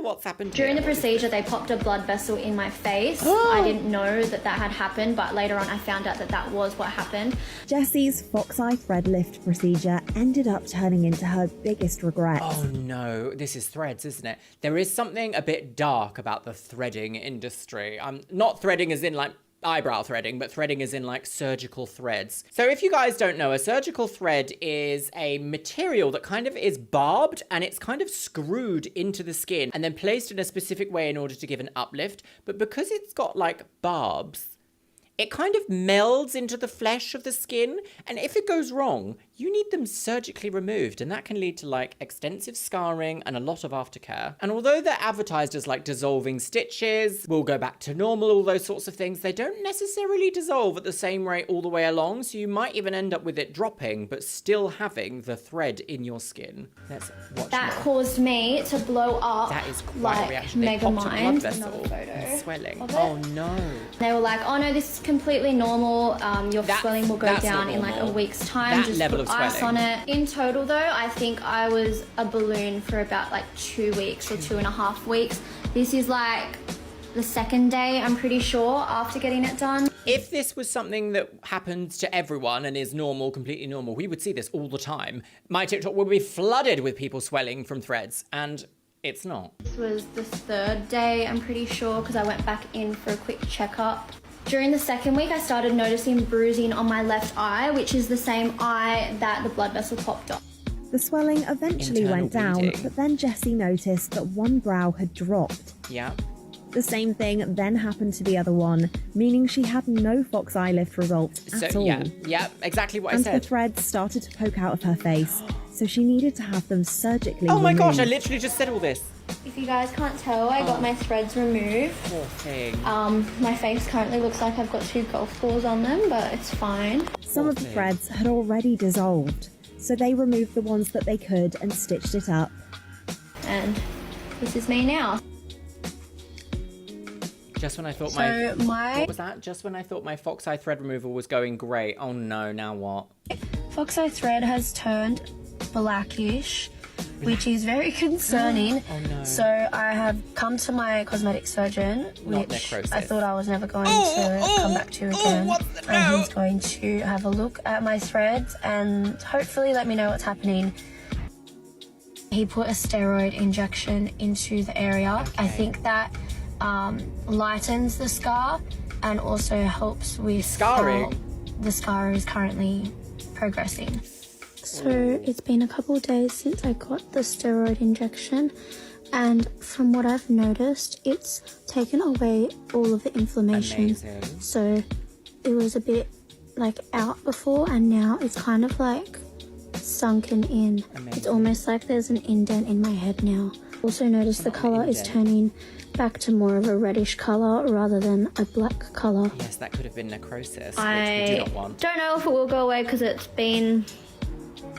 what's happened During here? the procedure, they popped a blood vessel in my face. I didn't know that had happened, but later on I found out that was what happened. Jessie's fox eye thread lift procedure ended up turning into her biggest regret. Oh no, this is threads, isn't it? There is something a bit dark about the threading industry. Not threading as in like eyebrow threading, but threading is in like surgical threads. So if you guys don't know, a surgical thread is a material that kind of is barbed and it's kind of screwed into the skin and then placed in a specific way in order to give an uplift. But because it's got like barbs, it kind of melds into the flesh of the skin. And if it goes wrong, you need them surgically removed. And that can lead to like extensive scarring and a lot of aftercare. And although they're advertised as like dissolving stitches, will go back to normal, all those sorts of things, they don't necessarily dissolve at the same rate all the way along. So you might even end up with it dropping, but still having the thread in your skin. Let's watch That more. caused me to blow up. That is quite like a reaction. They popped a blood Megamind. vessel Another photo and swelling. of it. Oh no. They were like, oh no, this is completely normal. Your swelling will go that's down not in like a normal. week's time. That Just level put of ice swelling. on it. In total though, I think I was a balloon for about like 2 weeks or 2.5 weeks. This is like the second day, I'm pretty sure, after getting it done. If this was something that happens to everyone and is normal, completely normal, we would see this all the time. My TikTok would be flooded with people swelling from threads, and it's not. This was the third day, I'm pretty sure, because I went back in for a quick checkup. During the second week, I started noticing bruising on my left eye, which is the same eye that the blood vessel popped off. The swelling eventually Internal went down, bleeding. but then Jessie noticed that one brow had dropped. Yeah. The same thing then happened to the other one, meaning she had no fox eye lift result at all. Yeah, exactly what I And said. the threads started to poke out of her face, so she needed to have them surgically Oh my gosh, I removed. literally just said all this. If you guys can't tell, I got my threads removed. Poor thing. My face currently looks like I've got 2 golf balls on them, but it's fine. Some of the threads had already dissolved, so they removed the ones that they could and stitched it up. And this is me now. Just when I thought So what was that? Just when I thought my fox eye thread removal was going great. Oh no, now what? Fox eye thread has turned blackish, which is very concerning. Oh no. So I have come to my cosmetic surgeon, Not which necrosis. I thought I was never going to come back to again. And he's going to have a look at my threads and hopefully let me know what's happening. He put a steroid injection into the area. I think that lightens the scar and also helps with scarring. The scar is currently progressing. So it's been a couple of days since I got the steroid injection, and from what I've noticed, it's taken away all of the inflammation. Amazing. So it was a bit like out before, and now it's kind of like sunken in. Amazing. It's almost like there's an indent in my head now. Also noticed the colour is turning back to more of a reddish colour rather than a black colour. Yes, that could have been necrosis, which we do I not want. don't know if it will go away because it's been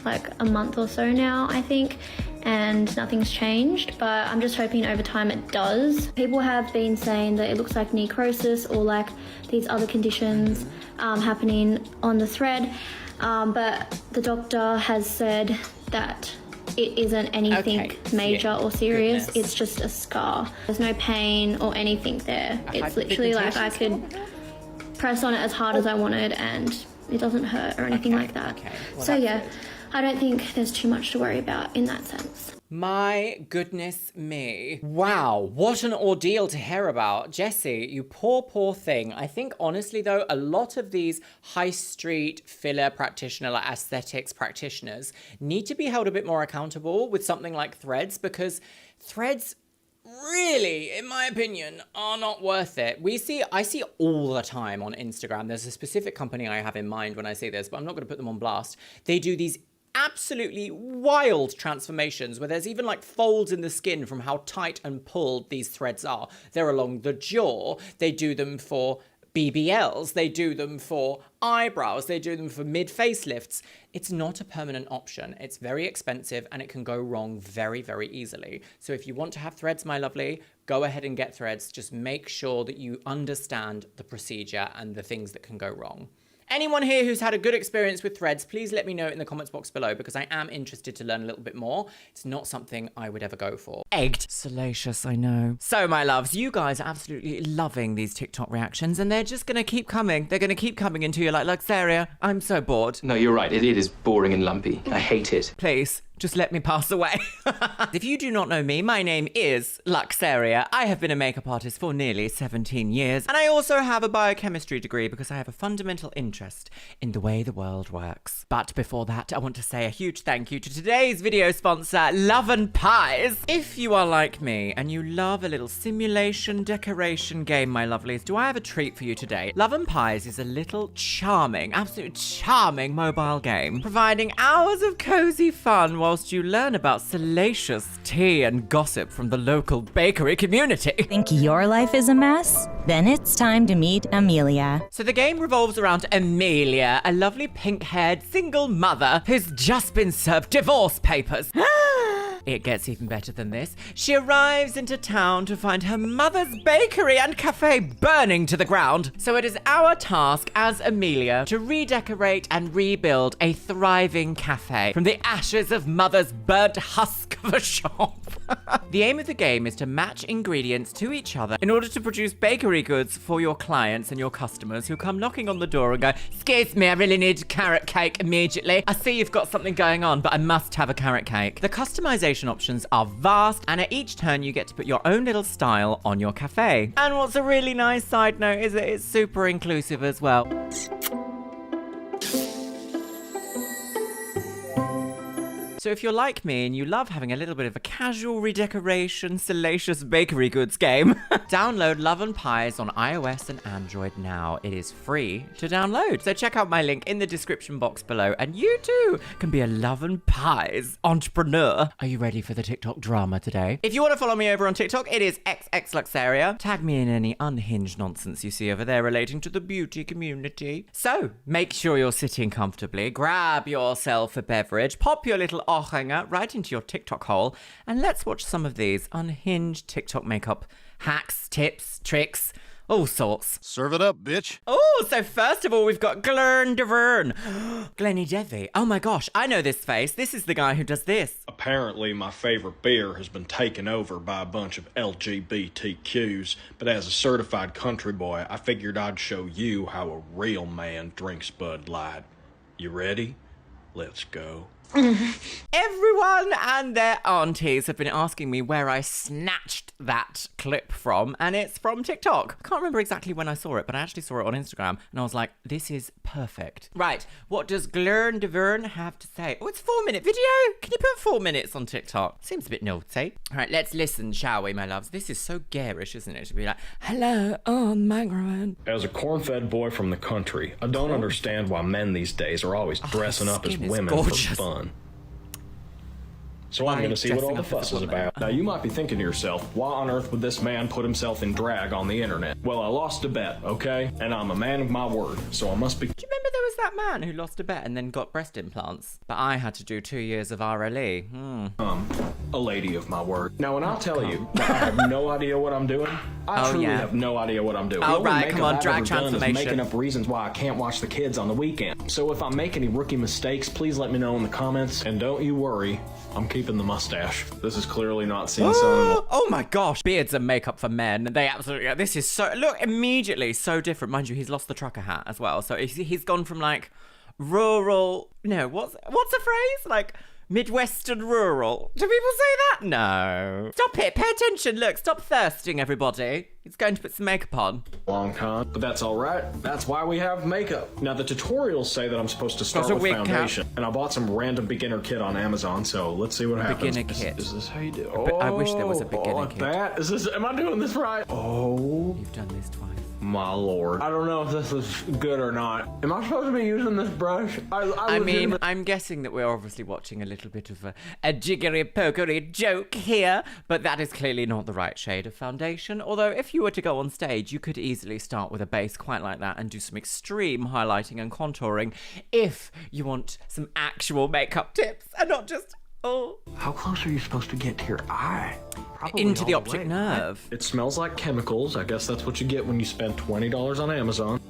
like a month or so now, I think, and nothing's changed, but I'm just hoping over time it does. People have been saying that it looks like necrosis or like these other conditions happening on the thread, but the doctor has said that it isn't anything major or serious. Goodness. It's just a scar. There's no pain or anything there. It's literally like I could press on it as hard as I wanted and it doesn't hurt or anything like that. Well, so that's yeah, good. I don't think there's too much to worry about in that sense. My goodness me. Wow, what an ordeal to hear about. Jessie, you poor, poor thing. I think honestly though, a lot of these high street filler practitioner, like aesthetics practitioners, need to be held a bit more accountable with something like threads, because threads really, in my opinion, are not worth it. I see all the time on Instagram. There's a specific company I have in mind when I say this, but I'm not going to put them on blast. They do these absolutely wild transformations where there's even like folds in the skin from how tight and pulled these threads are. They're along the jaw. They do them for BBLs. They do them for eyebrows. They do them for mid facelifts. It's not a permanent option. It's very expensive and it can go wrong very, very easily. So if you want to have threads, my lovely, go ahead and get threads. Just make sure that you understand the procedure and the things that can go wrong. Anyone here who's had a good experience with threads, please let me know in the comments box below, because I am interested to learn a little bit more. It's not something I would ever go for. Egged. Salacious, I know. So, my loves, you guys are absolutely loving these TikTok reactions, and they're just going to keep coming. They're going to keep coming into you like Luxeria. I'm so bored. No, you're right. It is boring and lumpy. I hate it. Please. Just let me pass away. If you do not know me, my name is Luxeria. I have been a makeup artist for nearly 17 years. And I also have a biochemistry degree because I have a fundamental interest in the way the world works. But before that, I want to say a huge thank you to today's video sponsor, Love and Pies. If you are like me and you love a little simulation decoration game, my lovelies, do I have a treat for you today? Love and Pies is a little charming, absolutely charming mobile game, providing hours of cozy fun whilst you learn about salacious tea and gossip from the local bakery community. Think your life is a mess? Then it's time to meet Amelia. So the game revolves around Amelia, a lovely pink-haired single mother who's just been served divorce papers. It gets even better than this. She arrives into town to find her mother's bakery and cafe burning to the ground. So it is our task as Amelia to redecorate and rebuild a thriving cafe from the ashes of mother's burnt husk of a shop. The aim of the game is to match ingredients to each other in order to produce bakery goods for your clients and your customers who come knocking on the door and go, "Excuse me, I really need carrot cake immediately. I see you've got something going on, but I must have a carrot cake." The customization options are vast, and at each turn you get to put your own little style on your cafe. And what's a really nice side note is that it's super inclusive as well. So if you're like me and you love having a little bit of a casual redecoration, salacious bakery goods game, download Love and Pies on iOS and Android now. It is free to download. So check out my link in the description box below and you too can be a Love and Pies entrepreneur. Are you ready for the TikTok drama today? If you want to follow me over on TikTok, it is XXLuxeria. Tag me in any unhinged nonsense you see over there relating to the beauty community. So make sure you're sitting comfortably, grab yourself a beverage, pop your little ohrhanger right into your TikTok hole, and let's watch some of these unhinged TikTok makeup hacks, tips, tricks, all sorts. Serve it up, bitch. Oh, so first of all, we've got Glenn Deverne. Glenny Devi. Oh my gosh, I know this face. This is the guy who does this. Apparently, my favorite beer has been taken over by a bunch of LGBTQs, but as a certified country boy, I figured I'd show you how a real man drinks Bud Light. You ready? Let's go. Everyone and their aunties have been asking me where I snatched that clip from, and it's from TikTok. I can't remember exactly when I saw it, but I actually saw it on Instagram, and I was like, this is perfect. Right, what does Glenn Deverne have to say? Oh, it's a 4-minute video? Can you put 4 minutes on TikTok? Seems a bit naughty. All right, let's listen, shall we, my loves? This is so garish, isn't it? To be like, hello, on microphone. As a corn-fed boy from the country, I don't understand why men these days are always dressing up as women for fun. So I'm going to see what all the fuss is about. Now, you might be thinking to yourself, why on earth would this man put himself in drag on the internet? Well, I lost a bet, okay? And I'm a man of my word, so I must be... Do you remember there was that man who lost a bet and then got breast implants? But I had to do 2 years of RLE. A lady of my word. Now, when I tell you that I have no idea what I'm doing, I truly have no idea what I'm doing. Oh, right, come on, drag transformation. Is making up reasons why I can't watch the kids on the weekend. So if I make any rookie mistakes, please let me know in the comments. And don't you worry, I'm keeping the mustache. This is clearly not seen son. Oh my gosh, beards and makeup for men. They absolutely, this is so, look, immediately so different. Mind you, he's lost the trucker hat as well. So he's gone from like rural, no, what's a phrase? Like Midwestern rural. Do people say that? No. Stop it, pay attention. Look, stop thirsting, everybody. He's going to put some makeup on. Long time, but that's all right. That's why we have makeup. Now, the tutorials say that I'm supposed to start with foundation, and I bought some random beginner kit on Amazon, so let's see what happens. Beginner kit. Is this how you do? I wish there was a beginner kit. That? Is this, am I doing this right? Oh. You've done this twice. My lord. I don't know if this is good or not. Am I supposed to be using this brush? I mean, I'm guessing that we're obviously watching a little bit of a jiggery-pokery joke here, but that is clearly not the right shade of foundation. Although, if you were to go on stage, you could easily start with a base quite like that and do some extreme highlighting and contouring if you want some actual makeup tips and not just, oh. How close are you supposed to get to your eye? Probably into the optic nerve. It smells like chemicals. I guess that's what you get when you spend $20 on Amazon.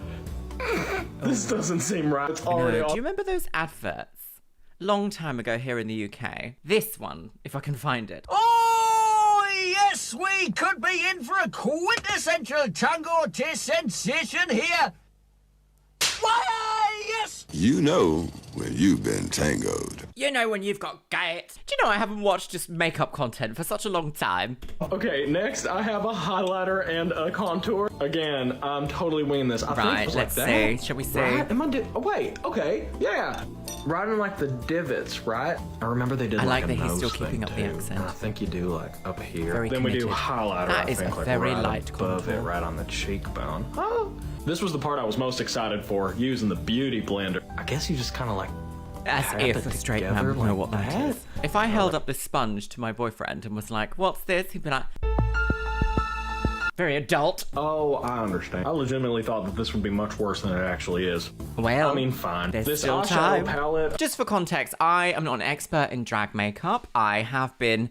This doesn't seem right. It's already Do you remember those adverts? Long time ago here in the UK. This one, if I can find it. Oh, yes, we could be in for a quintessential tango taste sensation here. Why, yes! You know when you've been tangoed. You know when you've got gates. Do you know I haven't watched just makeup content for such a long time? Okay, next I have a highlighter and a contour. Again, I'm totally winging this. I think it was let's like that. see. Shall we see? Right? Am I oh, wait, okay, yeah. Right in like the divots, right? I remember they did I like a that he's nose still thing, keeping up the too. accent. And I think you do like up here. Very then we do committed. highlighter, That I is think, a like very right light above contour. it, right on the cheekbone. Oh. This was the part I was most excited for, using the beauty blender. I guess you just kind of like as if a straight man would know what that is. If I held up this sponge to my boyfriend and was like, what's this? He'd be like, very adult. Oh, I understand. I legitimately thought that this would be much worse than it actually is. Well, I mean, fine. There's This still eyeshadow time. palette. Just for context, I am not an expert in drag makeup. I have been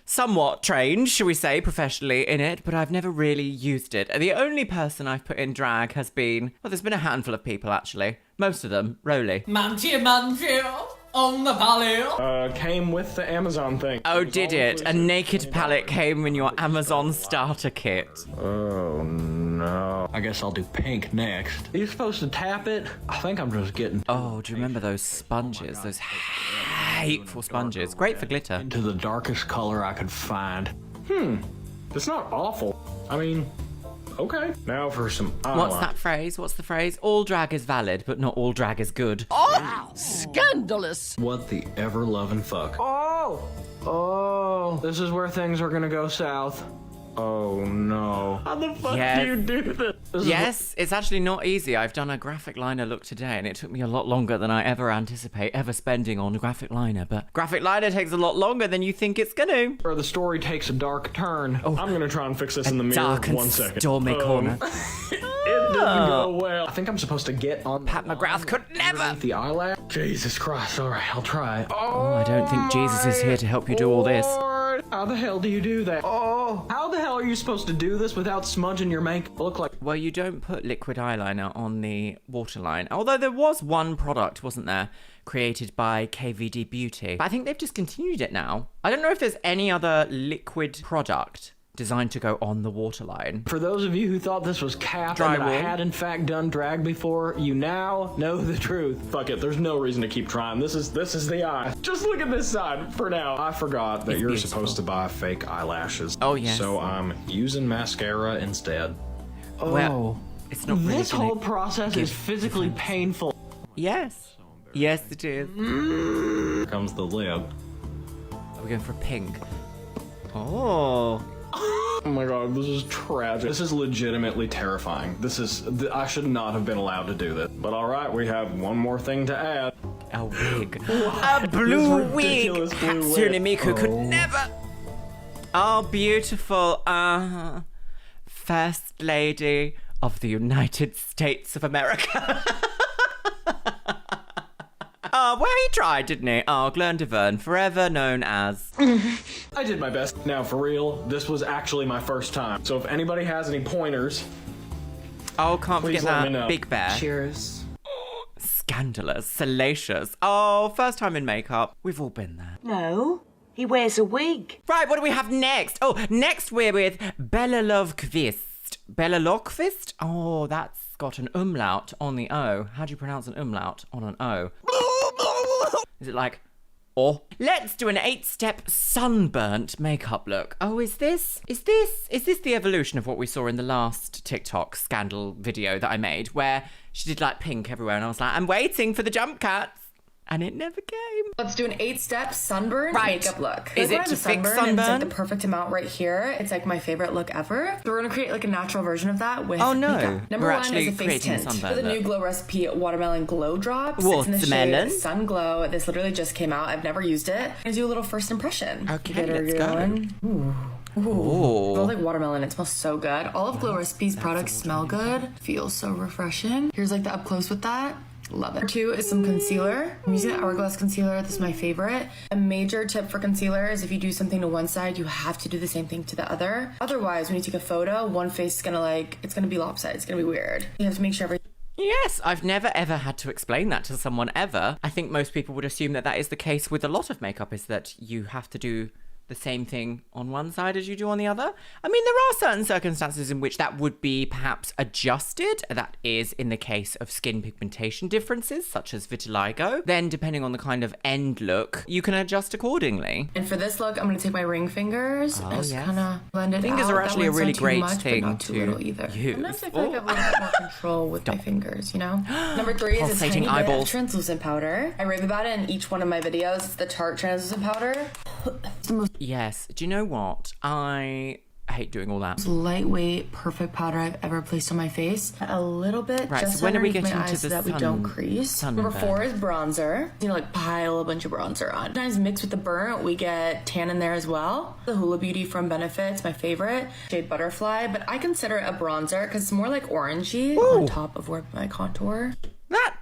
somewhat trained, shall we say, professionally in it, but I've never really used it. The only person I've put in drag has been, well, there's been a handful of people actually. Most of them, Roly. On the palette. Came with the Amazon thing. Oh, did it? A naked palette came in your Amazon starter kit. Oh, no. I guess I'll do pink next. Are you supposed to tap it? I think I'm just getting... Oh, do you remember those sponges? Those hateful sponges. Great for glitter. Into the darkest color I could find. It's not awful. I mean, Okay. Now for some eyeliner. What's that phrase? What's the phrase? All drag is valid, but not all drag is good. Oh, scandalous. What the ever-loving fuck? Oh, this is where things are gonna go south. Oh no. How the fuck do you do this? Yes, it's actually not easy. I've done a graphic liner look today, and it took me a lot longer than I ever anticipate ever spending on a graphic liner. But graphic liner takes a lot longer than you think it's gonna. Where the story takes a dark turn. Oh, I'm gonna try and fix this in the mirror. Dark and 1 second. stormy corner. It didn't go well. I think I'm supposed to get on. Pat McGrath could never. The eyelash. Jesus Christ! All right, I'll try. Oh, I don't think Jesus is here to help you do all this. Lord, how the hell do you do that? Oh, how the hell are you supposed to do this without smudging your makeup look like? Well, you don't put liquid eyeliner on the waterline. Although there was one product, wasn't there, created by KVD Beauty. But I think they've discontinued it now. I don't know if there's any other liquid product designed to go on the waterline. For those of you who thought this was cap and that I had in fact done drag before, you now know the truth. Fuck it, there's no reason to keep trying. This is the eye. Just look at this side for now. I forgot that you're supposed to buy fake eyelashes. Oh yes. So I'm using mascara instead. Oh, well, it's not really. This whole process is physically painful. Yes. Yes, it is. Here comes the lip. Are we going for a pink? Oh. Oh my god, this is tragic. This is legitimately terrifying. I should not have been allowed to do this. But alright, we have one more thing to add. A wig. A blue wig! Hatsune Miku could never... Oh, beautiful. First Lady of the United States of America. Oh, well, he tried, didn't he? Oh, Glenn Deverne, forever known as... I did my best. Now, for real, this was actually my first time. So if anybody has any pointers... Oh, can't forget let me that. know. Big Bear. Cheers. Scandalous. Salacious. Oh, first time in makeup. We've all been there. No, he wears a wig. Right, what do we have next? Oh, next we're with Bella Lovekvist. Bella Lovekvist? Oh, that's got an umlaut on the O. How do you pronounce an umlaut on an O? Is it like, oh? Let's do an 8-step sunburnt makeup look. Oh, is this the evolution of what we saw in the last TikTok scandal video that I made, where she did like pink everywhere, and I was like, I'm waiting for the jump cuts. And it never came. Let's do an 8-step sunburn makeup look. Is it to fix sunburn? It's like the perfect amount right here. It's like my favorite look ever. So we're gonna create like a natural version of that with makeup. Number one is a face tint with a new Glow Recipe Watermelon Glow Drop. It's in the shade Sun Glow. This literally just came out. I've never used it. I'm gonna do a little first impression. Okay, let's go. Ooh. It smells like watermelon. It smells so good. All of Glow Recipe's products smell good. Feels so refreshing. Here's like the up close with that. Love it. Number 2 is some concealer. I'm using the Hourglass concealer. This is my favorite. A major tip for concealer is if you do something to one side, you have to do the same thing to the other. Otherwise, when you take a photo, one face is gonna it's gonna be lopsided. It's gonna be weird. You have to make sure everything. Yes, I've never ever had to explain that to someone ever. I think most people would assume that is the case with a lot of makeup, is that you have to do the same thing on one side as you do on the other. I mean, there are certain circumstances in which that would be perhaps adjusted. That is in the case of skin pigmentation differences, such as vitiligo. Then, depending on the kind of end look, you can adjust accordingly. And for this look, I'm going to take my ring fingers and just kind of blend it out. Fingers are actually a really great thing to use. Sometimes I feel like I have a little bit more control with my fingers, you know? Number 3 is a tiny bit of translucent powder. I rave about it in each one of my videos. It's the Tarte translucent powder. Yes. Do you know what? I hate doing all that. It's lightweight, perfect powder I've ever placed on my face. A little bit, right, just so when are we getting my eyes to so the that we don't crease. Number 4 is bronzer. You know, like pile a bunch of bronzer on. Sometimes mixed with the burnt, we get tan in there as well. The Hula Beauty from Benefit, it's my favorite. Shade Butterfly, but I consider it a bronzer because it's more like orangey on top of where my contour. That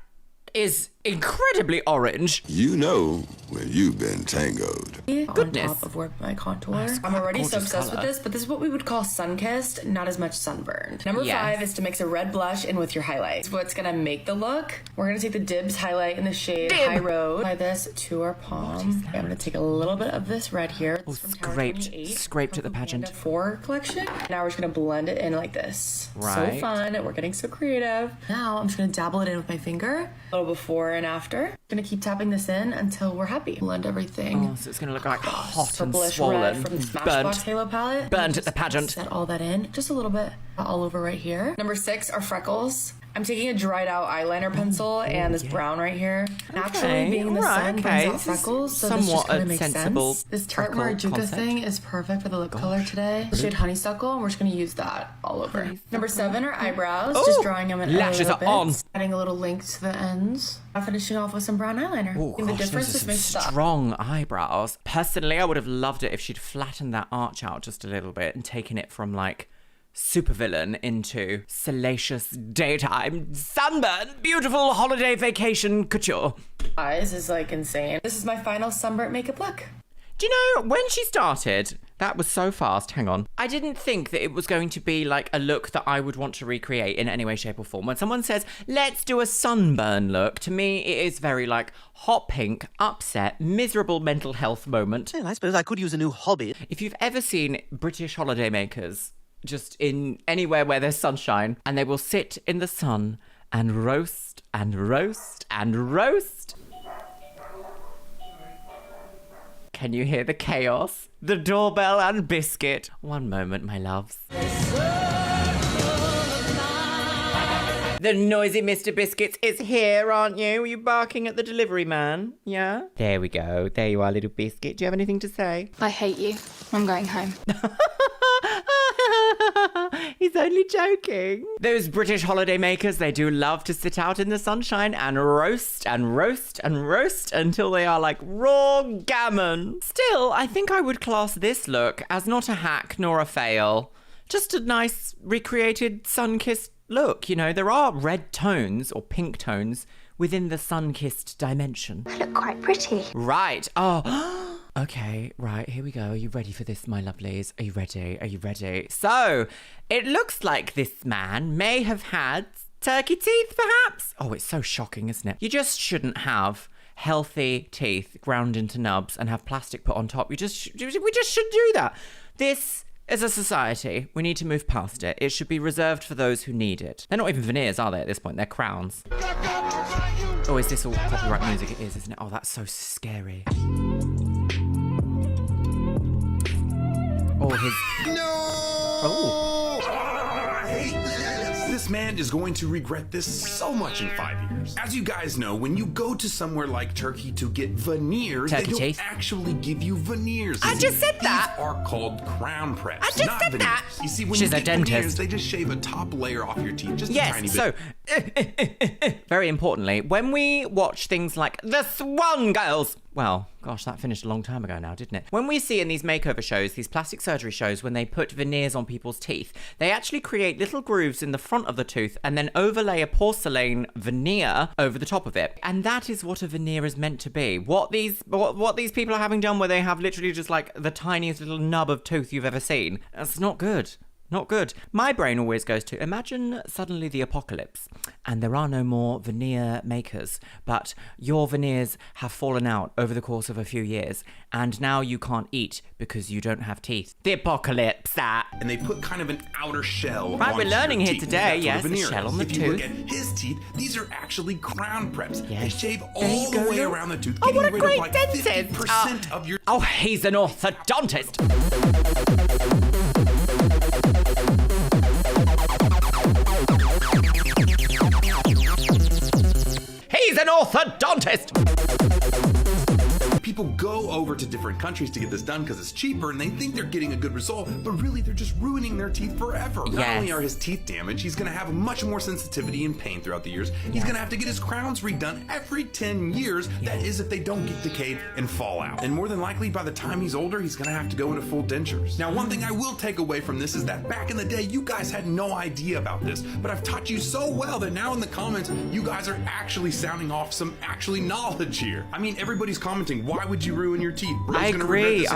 is incredibly orange. You know when you've been tangoed. Goodness. On top of where my contour. I'm already so obsessed with this, but this is what we would call sun-kissed, not as much sunburned. Number 5 is to mix a red blush in with your highlights. What's gonna make the look? We're gonna take the Dibs highlight in the shade High Road. Apply this to our palm. I'm gonna take a little bit of this red here. Oh, scraped at the pageant. 4 collection. Now we're just gonna blend it in like this. Right. So fun. We're getting so creative. Now I'm just gonna dabble it in with my finger. A little before before and after. Gonna keep tapping this in until we're happy. Blend everything. Oh, so it's gonna look like hot and Purplish swollen. red from the Smashbox Halo palette. Burnt at the pageant. Set all that in. Just a little bit all over right here. Number 6 are freckles. I'm taking a dried out eyeliner pencil and this brown right here. Naturally, being in the sun brings out freckles, so this just kind of makes sense. This Tarte Marajuka thing is perfect for the lip color today. Shade Honeysuckle, and we're just gonna use that all over. Number 7 are eyebrows. Just drawing them in lashes a little are bit. on. Adding a little link to the ends. Finishing off with some brown eyeliner. Oh, And the gosh, difference those is are mixed some up. strong eyebrows. Personally, I would have loved it if she'd flattened that arch out just a little bit and taken it from like supervillain into salacious daytime sunburn, beautiful holiday vacation couture. Eyes is like insane. This is my final sunburnt makeup look. Do you know, when she started, that was so fast, hang on. I didn't think that it was going to be like a look that I would want to recreate in any way, shape or form. When someone says, let's do a sunburn look, to me it is very like hot pink, upset, miserable mental health moment. Well, I suppose I could use a new hobby. If you've ever seen British holidaymakers just in anywhere where there's sunshine, and they will sit in the sun and roast and roast and roast. Can you hear the chaos? The doorbell and biscuit. One moment, my loves. The noisy Mr. Biscuits is here, aren't you? Are you barking at the delivery man? Yeah? There we go. There you are, little biscuit. Do you have anything to say? I hate you. I'm going home. He's only joking. Those British holidaymakers, they do love to sit out in the sunshine and roast and roast and roast until they are like raw gammon. Still, I think I would class this look as not a hack nor a fail. Just a nice recreated sun-kissed look. You know, there are red tones or pink tones within the sun-kissed dimension. I look quite pretty. Right. Oh, okay, right, here we go. Are you ready for this, my lovelies? Are you ready? Are you ready? So, it looks like this man may have had turkey teeth, perhaps? Oh, it's so shocking, isn't it? You just shouldn't have healthy teeth ground into nubs and have plastic put on top. We just should do that. This, as a society, we need to move past it. It should be reserved for those who need it. They're not even veneers, are they, at this point? They're crowns. Oh, is this all copyright music? It is, isn't it? Oh, that's so scary. Oh, his... No! Oh. I hate this. This man is going to regret this so much in 5 years. As you guys know, when you go to somewhere like Turkey to get veneers, they don't actually give you veneers. I just said that. These are called crown preps, I just not said veneers. that. You see, when She's you a get dentist. veneers, they just shave a top layer off your teeth, just a tiny bit. So, very importantly, when we watch things like The Swan Girls, well, gosh, that finished a long time ago now, didn't it? When we see in these makeover shows, these plastic surgery shows, when they put veneers on people's teeth, they actually create little grooves in the front of the tooth and then overlay a porcelain veneer over the top of it. And that is what a veneer is meant to be. What these people are having done, where they have literally just like the tiniest little nub of tooth you've ever seen, that's not good. Not good. My brain always goes to, imagine suddenly the apocalypse and there are no more veneer makers, but your veneers have fallen out over the course of a few years and now you can't eat because you don't have teeth. The apocalypse, that. And they put kind of an outer shell. Right, we're onto learning your here teeth. today, That's what yes, a the veneer shell is. on the if you look tooth. at his teeth, these are actually crown preps. Yes. They shave There you all the go. way around the tooth, Oh, getting what a rid great of like dentist. 50% of your... Oh, he's an orthodontist. He's an orthodontist! People go over to different countries to get this done because it's cheaper and they think they're getting a good result, but really they're just ruining their teeth forever. Not Yes. only are his teeth damaged, he's going to have much more sensitivity and pain throughout the years. He's going to have to get his crowns redone every 10 years. That is if they don't get decayed and fall out. And more than likely, by the time he's older, he's going to have to go into full dentures. Now, one thing I will take away from this is that back in the day, you guys had no idea about this, but I've taught you so well that now in the comments, you guys are actually sounding off some knowledge here. I mean, everybody's commenting, why would you ruin your teeth? teeth. I agree.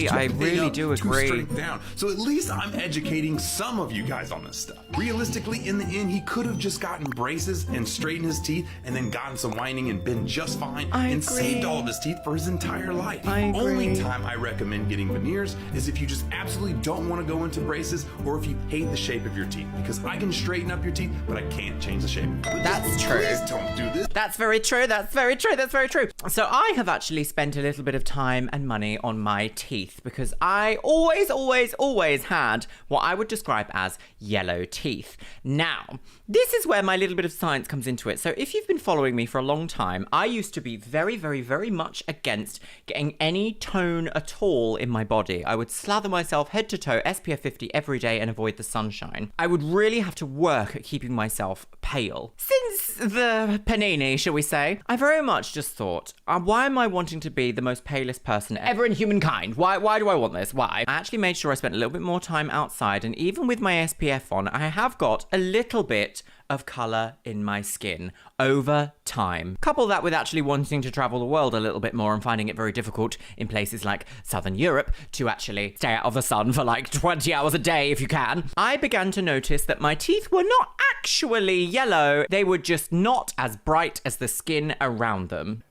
I really do agree. Straight down. So at least I'm educating some of you guys on this stuff. Realistically, in the end, he could have just gotten braces and straightened his teeth and then gotten some whitening and been just fine and saved all of his teeth for his entire life. The only time I recommend getting veneers is if you just absolutely don't want to go into braces or if you hate the shape of your teeth, because I can straighten up your teeth, but I can't change the shape. That's true. Please don't do this. That's very true. That's very true. That's very true. So I have actually spent a little bit of time and money on my teeth because I always had what I would describe as yellow teeth. Now, this is where my little bit of science comes into it. So if you've been following me for a long time, I used to be very much against getting any tone at all in my body. I would slather myself head to toe SPF 50 every day and avoid the sunshine. I would really have to work at keeping myself pale. Since the panini, shall we say, I very much just thought, why am I wanting to be the most palest person ever in humankind? Why do I want this? Why? I actually made sure I spent a little bit more time outside, and even with my SPF on, I have got a little bit of colour in my skin over time. Couple that with actually wanting to travel the world a little bit more and finding it very difficult in places like Southern Europe to actually stay out of the sun for like 20 hours a day if you can. I began to notice that my teeth were not actually yellow, they were just not as bright as the skin around them.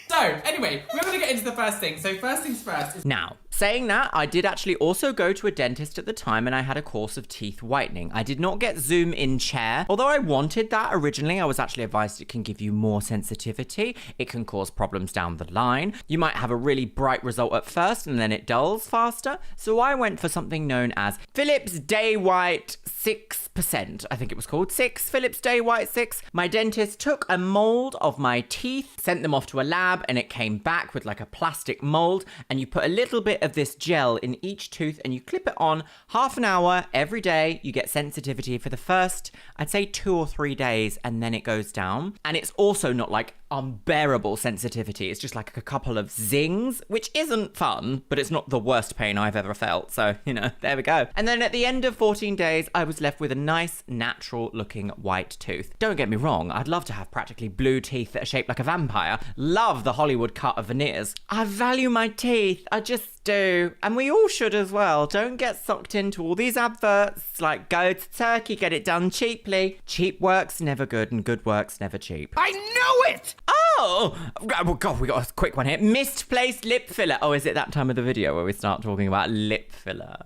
So, anyway, we're going to get into the first thing. So, first things first. Now, saying that, I did actually also go to a dentist at the time and I had a course of teeth whitening. I did not get zoom in chair. Although I wanted that originally, I was actually advised it can give you more sensitivity. It can cause problems down the line. You might have a really bright result at first and then it dulls faster. So I went for something known as Philips Day White 6%. I think it was called 6, Philips Day White 6. My dentist took a mold of my teeth, sent them off to a lab, and it came back with like a plastic mold, and you put a little bit of this gel in each tooth and you clip it on half an hour every day. You get sensitivity for the first, I'd say 2 or 3 days, and then it goes down. And it's also not like unbearable sensitivity. It's just like a couple of zings, which isn't fun, but it's not the worst pain I've ever felt. So, you know, there we go. And then at the end of 14 days, I was left with a nice, natural looking white tooth. Don't get me wrong, I'd love to have practically blue teeth that are shaped like a vampire. Love the Hollywood cut of veneers. I value my teeth. I just do. And we all should as well. Don't get sucked into all these adverts like go to Turkey, get it done cheaply. Cheap work's never good and good work's never cheap. I know it! Oh, God, we got a quick one here. Misplaced lip filler. Oh, is it that time of the video where we start talking about lip filler?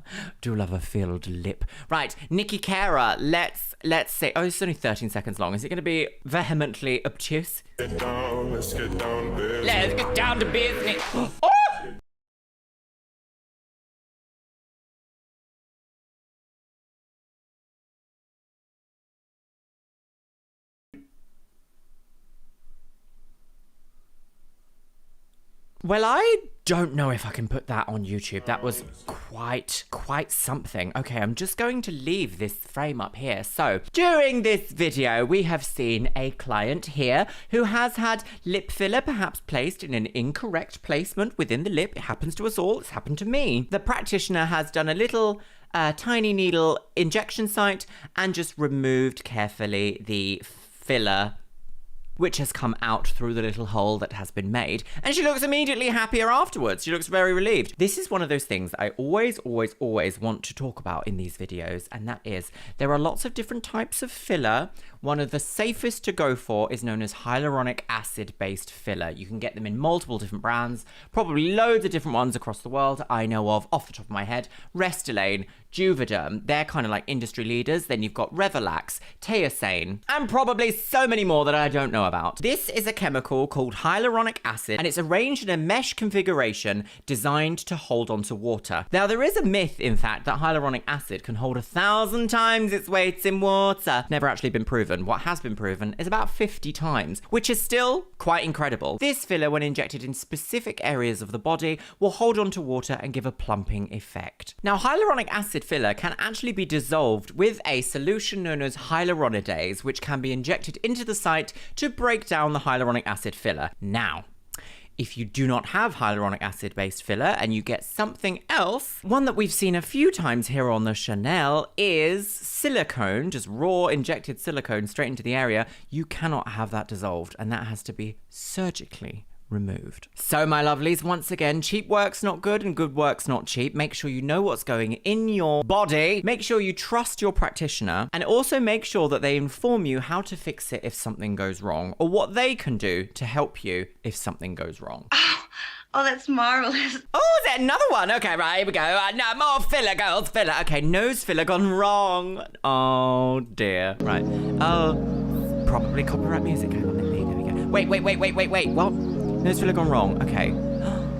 Do love a filled lip. Right, Nikki Kara, let's see. Oh, it's only 13 seconds long. Is it going to be vehemently obtuse? Let's get down to business. Let's get down to business. Oh! Well, I don't know if I can put that on YouTube. That was quite something. Okay, I'm just going to leave this frame up here. So, during this video, we have seen a client here who has had lip filler perhaps placed in an incorrect placement within the lip. It happens to us all. It's happened to me. The practitioner has done a little tiny needle injection site and just removed carefully the filler, which has come out through the little hole that has been made. And she looks immediately happier afterwards. She looks very relieved. This is one of those things that I always want to talk about in these videos, and that is there are lots of different types of filler. One of the safest to go for is known as hyaluronic acid-based filler. You can get them in multiple different brands, probably loads of different ones across the world. I know of, off the top of my head, Restylane, Juvederm. They're kind of like industry leaders. Then you've got Revelax, Teoxane, and probably so many more that I don't know about. This is a chemical called hyaluronic acid, and it's arranged in a mesh configuration designed to hold onto water. Now, there is a myth, in fact, that hyaluronic acid can hold 1,000 times its weight in water. Never actually been proven. What has been proven is about 50 times, which is still quite incredible. This filler, when injected in specific areas of the body, will hold onto water and give a plumping effect. Now, hyaluronic acid filler can actually be dissolved with a solution known as hyaluronidase, which can be injected into the site to break down the hyaluronic acid filler. Now, if you do not have hyaluronic acid-based filler and you get something else, one that we've seen a few times here on the Chanel is silicone, just raw injected silicone straight into the area. You cannot have that dissolved, and that has to be surgically removed. So my lovelies, once again, cheap work's not good and good work's not cheap. Make sure you know what's going in your body. Make sure you trust your practitioner, and also make sure that they inform you how to fix it if something goes wrong, or what they can do to help you if something goes wrong. Oh, that's marvelous. Oh, is that another one? Okay, right, here we go. No, more filler, girls, filler. Okay, nose filler gone wrong. Oh, dear. Right. Oh, probably copyright music. Hang on, there we go. Wait. What? Nose filler gone wrong. Okay.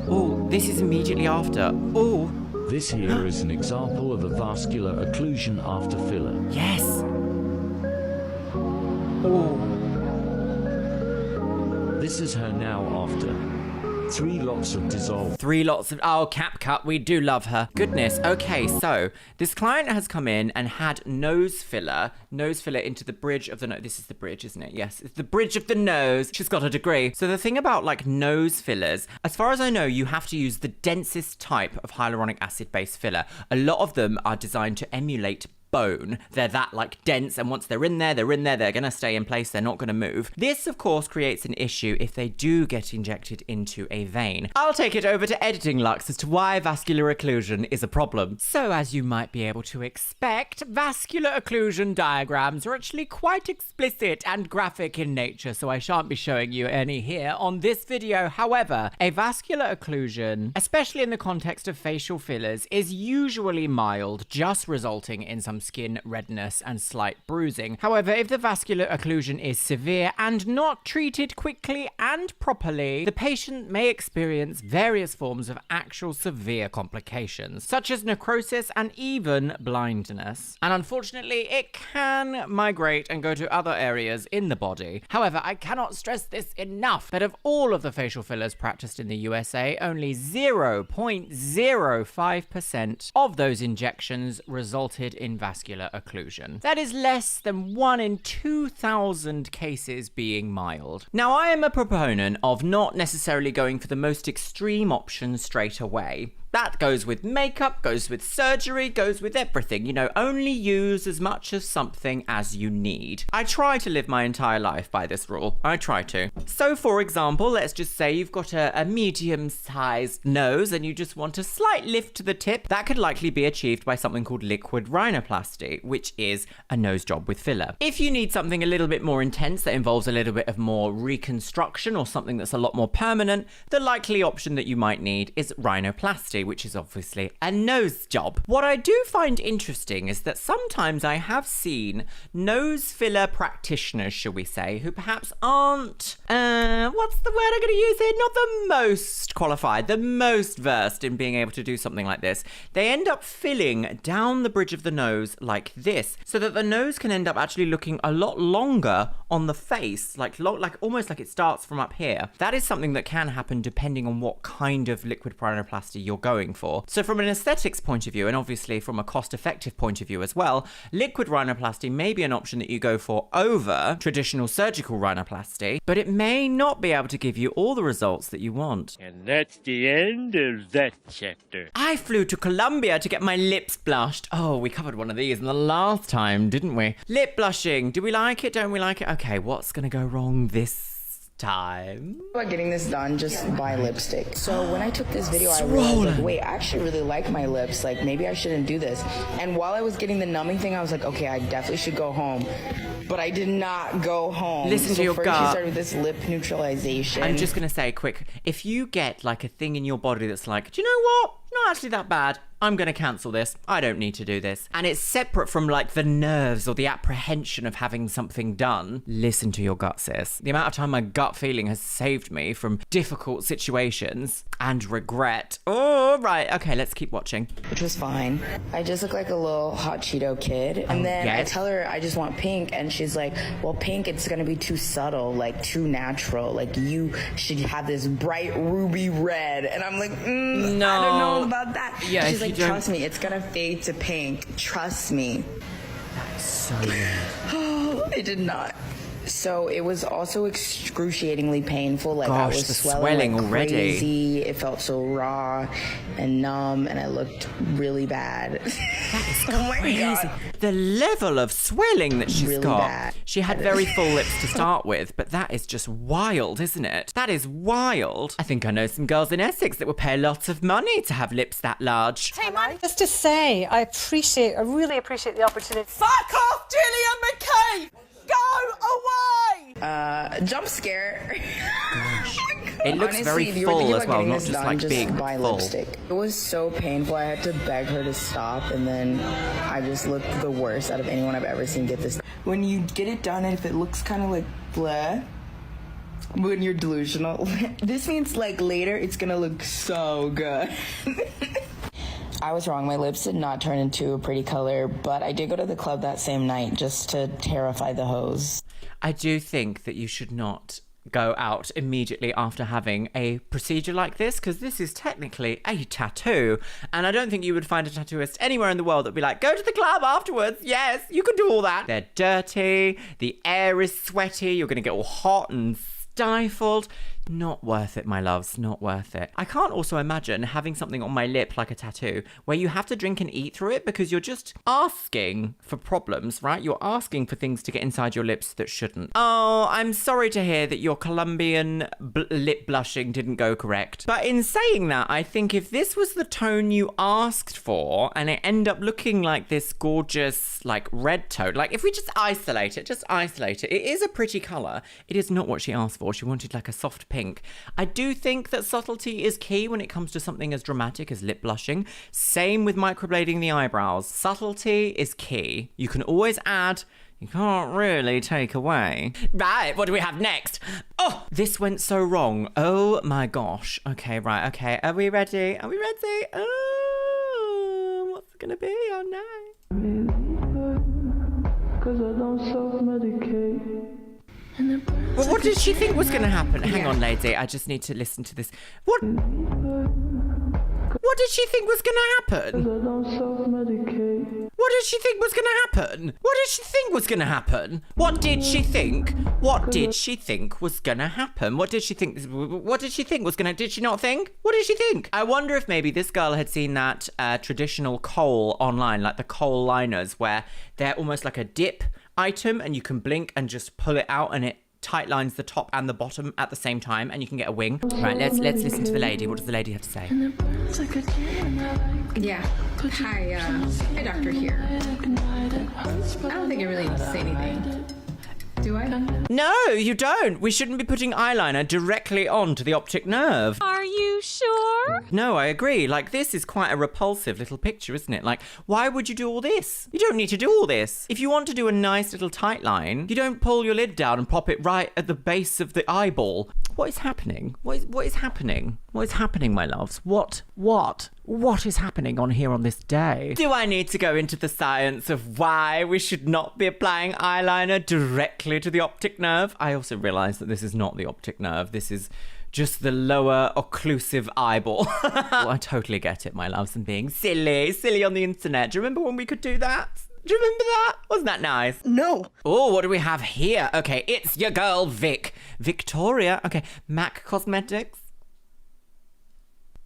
Oh, this is immediately after. Oh. This here is an example of a vascular occlusion after filler. Yes. Oh. This is her now after. 3 lots of dissolve. 3 lots of... Oh, cap cut. We do love her. Goodness. Okay, so this client has come in and had nose filler into the bridge of the nose. This is the bridge, isn't it? Yes, it's the bridge of the nose. She's got a degree. So the thing about like nose fillers, as far as I know, you have to use the densest type of hyaluronic acid-based filler. A lot of them are designed to emulate bone. They're that like dense, and once they're in there, they're gonna stay in place, they're not gonna move. This of course creates an issue if they do get injected into a vein. I'll take it over to editing, Lux, as to why vascular occlusion is a problem. So as you might be able to expect, vascular occlusion diagrams are actually quite explicit and graphic in nature, so I shan't be showing you any here on this video. However, a vascular occlusion, especially in the context of facial fillers, is usually mild, just resulting in some skin redness and slight bruising. However, if the vascular occlusion is severe and not treated quickly and properly, the patient may experience various forms of actual severe complications, such as necrosis and even blindness. And unfortunately, it can migrate and go to other areas in the body. However, I cannot stress this enough, that of all of the facial fillers practiced in the USA, only 0.05% of those injections resulted in vascular occlusion. That is less than 1 in 2,000 cases being mild. Now, I am a proponent of not necessarily going for the most extreme option straight away. That goes with makeup, goes with surgery, goes with everything. You know, only use as much of something as you need. I try to live my entire life by this rule. I try to. So, for example, let's just say you've got a medium-sized nose and you just want a slight lift to the tip. That could likely be achieved by something called liquid rhinoplasty, which is a nose job with filler. If you need something a little bit more intense that involves a little bit of more reconstruction or something that's a lot more permanent, the likely option that you might need is rhinoplasty, which is obviously a nose job. What I do find interesting is that sometimes I have seen nose filler practitioners, shall we say, who perhaps aren't, what's the word I'm going to use here? Not the most qualified, the most versed in being able to do something like this. They end up filling down the bridge of the nose like this, so that the nose can end up actually looking a lot longer on the face, like almost like it starts from up here. That is something that can happen depending on what kind of liquid rhinoplasty you're going for. So from an aesthetics point of view, and obviously from a cost-effective point of view as well, liquid rhinoplasty may be an option that you go for over traditional surgical rhinoplasty, but it may not be able to give you all the results that you want. And that's the end of that chapter. I flew to Colombia to get my lips blushed. Oh, we covered one of these in the last time, didn't we? Lip blushing. Do we like it? Don't we like it? Okay, what's gonna go wrong this time? About getting this done just by lipstick. So when I took this video, I realized, like, wait, I actually really like my lips. Like, maybe I shouldn't do this. And while I was getting the numbing thing, I was like, okay, I definitely should go home. But I did not go home. Listen to your gut. gut. She started with this lip neutralization. I'm just gonna say quick, if you get like a thing in your body that's like, do you know what? Not actually that bad. I'm gonna cancel this. I don't need to do this. And it's separate from like the nerves or the apprehension of having something done. Listen to your gut, sis. The amount of time my gut feeling has saved me from difficult situations and regret. Oh, right. Okay, let's keep watching. Which was fine. I just look like a little hot Cheeto kid. And then I tell her I just want pink, and she's like, well, pink, it's gonna be too subtle, like too natural. Like you should have this bright ruby red. And I'm like, no, I don't know about that. Yeah, she's like, trust me, it's gonna fade to pink. Trust me. That is so weird. It did not. So it was also excruciatingly painful. Like, I Gosh, was the swelling like already. crazy. It felt so raw and numb, and I looked really bad. That is crazy. The level of swelling that she's got. Bad. She had very full lips to start with, but that is just wild, isn't it? That is wild. I think I know some girls in Essex that would pay lots of money to have lips that large. Just to say, I really appreciate the opportunity. Fuck off, Gillian McKay! Go away! Jump scare. It looks Honestly, very full as well, not just done, like big, buy full. lipstick. It was so painful. I had to beg her to stop, and then I just looked the worst out of anyone I've ever seen get this. When you get it done, and if it looks kind of like bleh, when you're delusional, this means like later it's gonna look so good. I was wrong. My lips did not turn into a pretty color, but I did go to the club that same night just to terrify the hoes. I do think that you should not go out immediately after having a procedure like this, because this is technically a tattoo, and I don't think you would find a tattooist anywhere in the world that'd be like, go to the club afterwards. Yes, you can do all that. They're dirty, the air is sweaty, you're gonna get all hot and stifled. Not worth it, my loves, not worth it. I can't also imagine having something on my lip like a tattoo where you have to drink and eat through it, because you're just asking for problems, right? You're asking for things to get inside your lips that shouldn't. Oh, I'm sorry to hear that your Colombian lip blushing didn't go correct. But in saying that, I think if this was the tone you asked for and it ended up looking like this gorgeous, like red tone, like if we just isolate it, it is a pretty color. It is not what she asked for. She wanted like a soft pink. I do think that subtlety is key when it comes to something as dramatic as lip blushing. Same with microblading the eyebrows. Subtlety is key. You can always add, you can't really take away. Right, what do we have next? Oh, this went so wrong. Oh my gosh. Okay, right, okay. Are we ready? Are we ready? Oh, what's it gonna be? Oh no. 'Cause I don't self-medicate. Well, what did she think was going to happen? Hang on, lady. I just need to listen to this. What did she think was going to happen? What did she think was going to happen? What did she think was going to happen? What did she think? What did she think was going to happen? What did she think? What did she think was going to... Did she not think? What did she think? I wonder if maybe this girl had seen that traditional kohl online, like the kohl liners, where they're almost like a dip item and you can blink and just pull it out and it tight lines the top and the bottom at the same time and you can get a wing. Right, let's listen to the lady. What does the lady have to say? Yeah. Hi, doctor here. I don't think I really need to say anything. Do I? No, you don't. We shouldn't be putting eyeliner directly onto the optic nerve. Are you sure? No, I agree. Like, this is quite a repulsive little picture, isn't it? Like, why would you do all this? You don't need to do all this. If you want to do a nice little tight line, you don't pull your lid down and pop it right at the base of the eyeball. What is happening? What is happening? What is happening, my loves? What is happening on here on this day? Do I need to go into the science of why we should not be applying eyeliner directly to the optic nerve? I also realise that this is not the optic nerve. This is just the lower occlusive eyeball. Well, I totally get it, my loves, and being silly on the internet. Do you remember when we could do that? Do you remember that? Wasn't that nice? No. Oh, what do we have here? Okay, it's your girl, Victoria. Okay, MAC Cosmetics.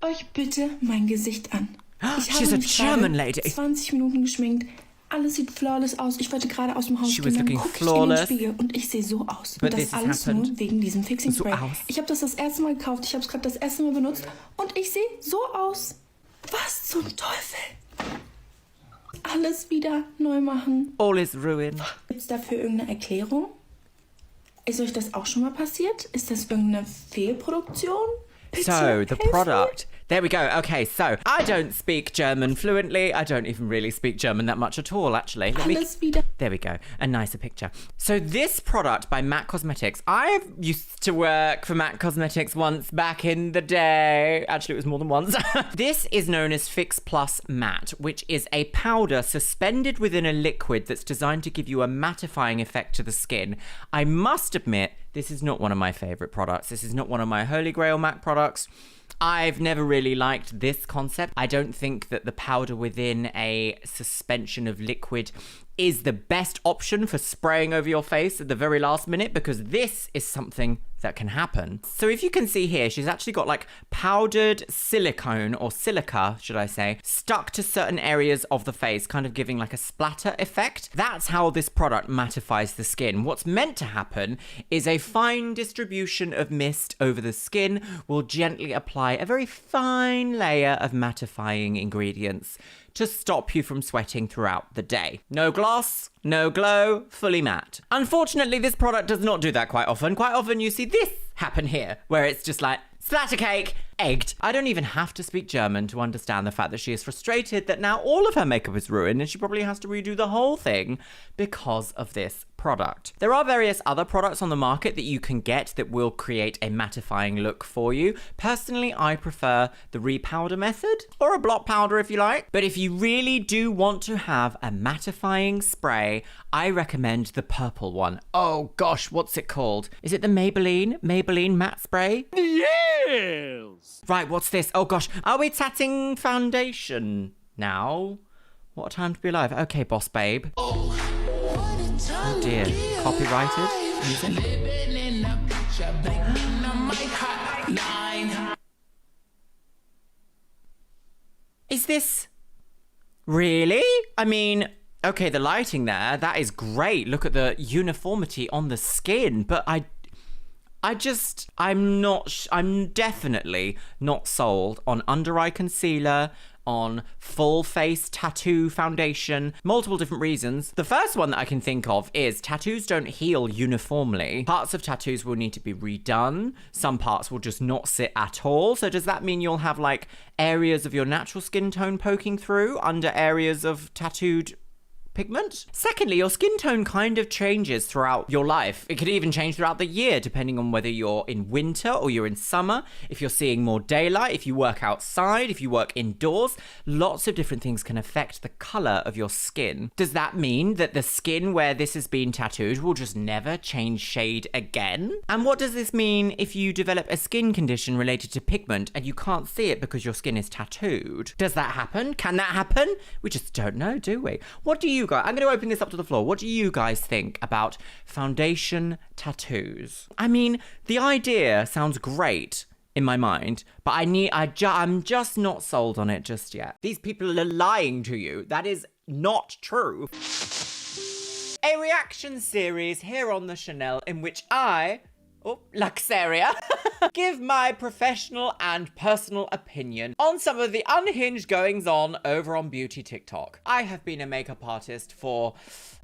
Euch bitte mein Gesicht an. She's a German lady. 20 Minuten geschminkt. Alles sieht flawless aus. Ich wollte gerade aus dem Haus gehen. Dann gucke ich in den Spiegel und ich sehe so aus. Und das alles nur wegen diesem Fixing Spray. Ich habe das erste Mal gekauft. Ich habe es gerade das erste Mal benutzt. Und ich sehe so aus. Was zum Teufel? Alles wieder neu machen. All is ruined. Gibt es dafür irgendeine Erklärung? Ist euch das auch schon mal passiert? Ist das irgendeine Fehlproduktion? So, the product. There we go. Okay, so I don't speak German fluently. I don't even really speak German that much at all, actually. There we go. A nicer picture. So this product by MAC Cosmetics, I used to work for MAC Cosmetics once back in the day. Actually, it was more than once. This is known as Fix Plus Matte, which is a powder suspended within a liquid that's designed to give you a mattifying effect to the skin. I must admit, this is not one of my favorite products. This is not one of my Holy Grail MAC products. I've never really liked this concept. I don't think that the powder within a suspension of liquid is the best option for spraying over your face at the very last minute, because this is something that can happen. So if you can see here, she's actually got like powdered silicone, or silica, should I say, stuck to certain areas of the face, kind of giving like a splatter effect. That's how this product mattifies the skin. What's meant to happen is a fine distribution of mist over the skin will gently apply a very fine layer of mattifying ingredients to stop you from sweating throughout the day. No gloss, no glow, fully matte. Unfortunately, this product does not do that quite often. Quite often you see this happen here, where it's just like, splatter cake, egged. I don't even have to speak German to understand the fact that she is frustrated that now all of her makeup is ruined and she probably has to redo the whole thing because of this product. There are various other products on the market that you can get that will create a mattifying look for you. Personally, I prefer the repowder method, or a block powder if you like. But if you really do want to have a mattifying spray, I recommend the purple one. Oh gosh, what's it called? Is it the Maybelline matte spray? Yes! Right, what's this? Oh gosh, are we tatting foundation now? What a time to be alive. Okay, boss babe. Oh dear, copyrighted music. Is this really? I mean, okay, the lighting there, that is great. Look at the uniformity on the skin, but I'm definitely not sold on under eye concealer, on full face tattoo foundation. Multiple different reasons. The first one that I can think of is tattoos don't heal uniformly. Parts of tattoos will need to be redone. Some parts will just not sit at all. So does that mean you'll have like areas of your natural skin tone poking through under areas of tattooed pigment? Secondly, your skin tone kind of changes throughout your life. It could even change throughout the year, depending on whether you're in winter or you're in summer, if you're seeing more daylight, if you work outside, if you work indoors. Lots of different things can affect the color of your skin. Does that mean that the skin where this has been tattooed will just never change shade again? And what does this mean if you develop a skin condition related to pigment and you can't see it because your skin is tattooed? Does that happen? Can that happen? We just don't know, do we? What do you guys, I'm going to open this up to the floor. What do you guys think about foundation tattoos? I mean, the idea sounds great in my mind, but I'm just not sold on it just yet. These people are lying to you. That is not true. A reaction series here on the Chanel in which Luxeria, give my professional and personal opinion on some of the unhinged goings-on over on beauty TikTok. I have been a makeup artist for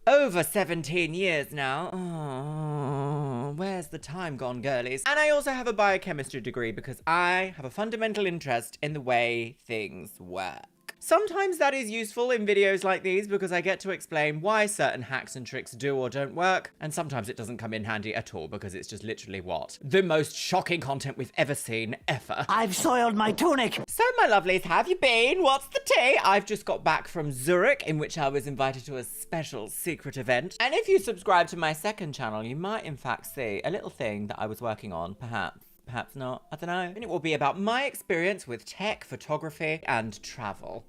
over 17 years now. Oh, where's the time gone, girlies? And I also have a biochemistry degree because I have a fundamental interest in the way things work. Sometimes that is useful in videos like these because I get to explain why certain hacks and tricks do or don't work, and sometimes it doesn't come in handy at all because it's just literally what? The most shocking content we've ever seen, ever. I've soiled my tunic. So, my lovelies, how have you been? What's the tea? I've just got back from Zurich, in which I was invited to a special secret event. And if you subscribe to my second channel, you might in fact see a little thing that I was working on, perhaps not, I don't know. And it will be about my experience with tech, photography, and travel.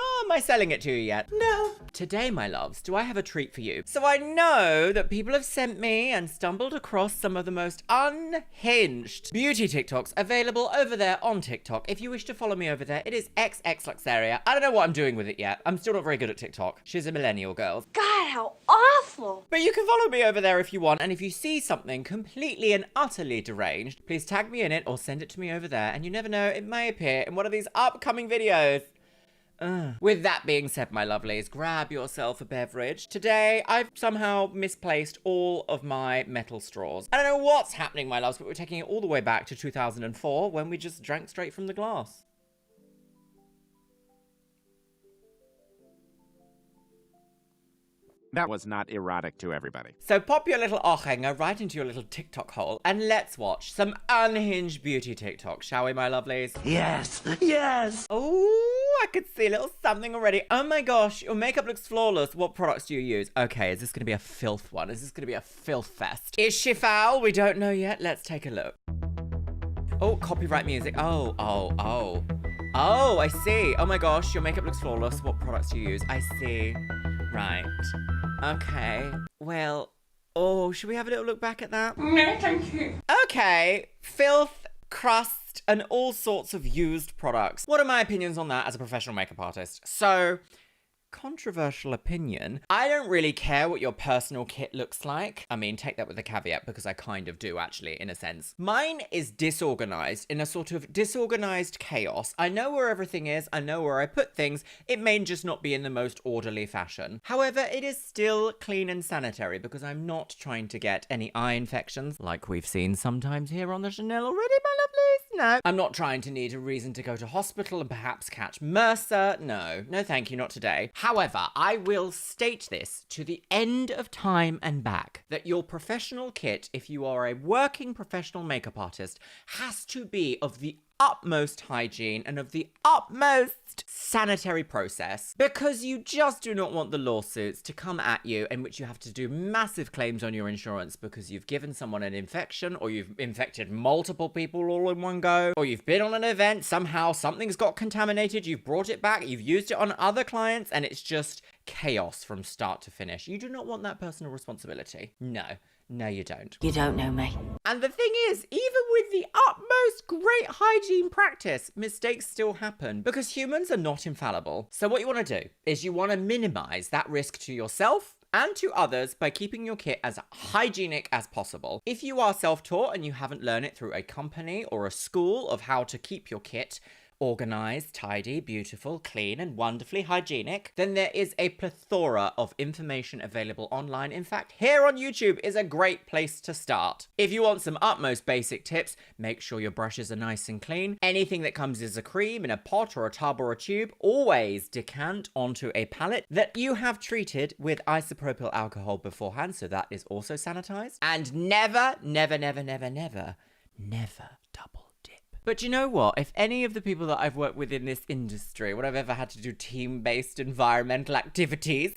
Oh, am I selling it to you yet? No. Today, my loves, do I have a treat for you? So I know that people have sent me and stumbled across some of the most unhinged beauty TikToks available over there on TikTok. If you wish to follow me over there, it is XXLuxeria. I don't know what I'm doing with it yet. I'm still not very good at TikTok. She's a millennial, girls. God, how awful. But you can follow me over there if you want, and if you see something completely and utterly deranged, please tag me in it or send it to me over there, and you never know, it may appear in one of these upcoming videos. With that being said, my lovelies, grab yourself a beverage. Today, I've somehow misplaced all of my metal straws. I don't know what's happening, my loves, but we're taking it all the way back to 2004 when we just drank straight from the glass. That was not erotic to everybody. So pop your little Ohrhanger right into your little TikTok hole and let's watch some unhinged beauty TikTok, shall we, my lovelies? Yes, yes. Oh, I could see a little something already. Oh my gosh, your makeup looks flawless. What products do you use? Okay, is this going to be a filth one? Is this going to be a filth fest? Is she foul? We don't know yet. Let's take a look. Oh, copyright music. Oh, I see. Oh my gosh, your makeup looks flawless. What products do you use? I see. Right. Okay. Well, Oh, should we have a little look back at that? No, thank you. Okay, filth, crust, and all sorts of used products. What are my opinions on that as a professional makeup artist? So, controversial opinion. I don't really care what your personal kit looks like. I mean, take that with a caveat because I kind of do actually, in a sense. Mine is disorganized in a sort of disorganized chaos. I know where everything is. I know where I put things. It may just not be in the most orderly fashion. However, it is still clean and sanitary because I'm not trying to get any eye infections like we've seen sometimes here on the Chanel already, my lovelies. No. I'm not trying to need a reason to go to hospital and perhaps catch MRSA. No. No, thank you, not today. However, I will state this to the end of time and back, that your professional kit, if you are a working professional makeup artist, has to be of the utmost hygiene and of the utmost sanitary process, because you just do not want the lawsuits to come at you in which you have to do massive claims on your insurance because you've given someone an infection, or you've infected multiple people all in one go, or you've been on an event, somehow something's got contaminated, you've brought it back, you've used it on other clients, and it's just chaos from start to finish. You do not want that personal responsibility. No. No, you don't. You don't know me. And the thing is, even with the utmost great hygiene practice, mistakes still happen because humans are not infallible. So what you want to do is you want to minimize that risk to yourself and to others by keeping your kit as hygienic as possible. If you are self-taught and you haven't learned it through a company or a school of how to keep your kit organized, tidy, beautiful, clean, and wonderfully hygienic, then there is a plethora of information available online. In fact, here on YouTube is a great place to start. If you want some utmost basic tips, make sure your brushes are nice and clean. Anything that comes as a cream in a pot or a tub or a tube, always decant onto a palette that you have treated with isopropyl alcohol beforehand, so that is also sanitized. And never, never, never, never, never, never double. But you know what? If any of the people that I've worked with in this industry, when I've ever had to do team-based environmental activities,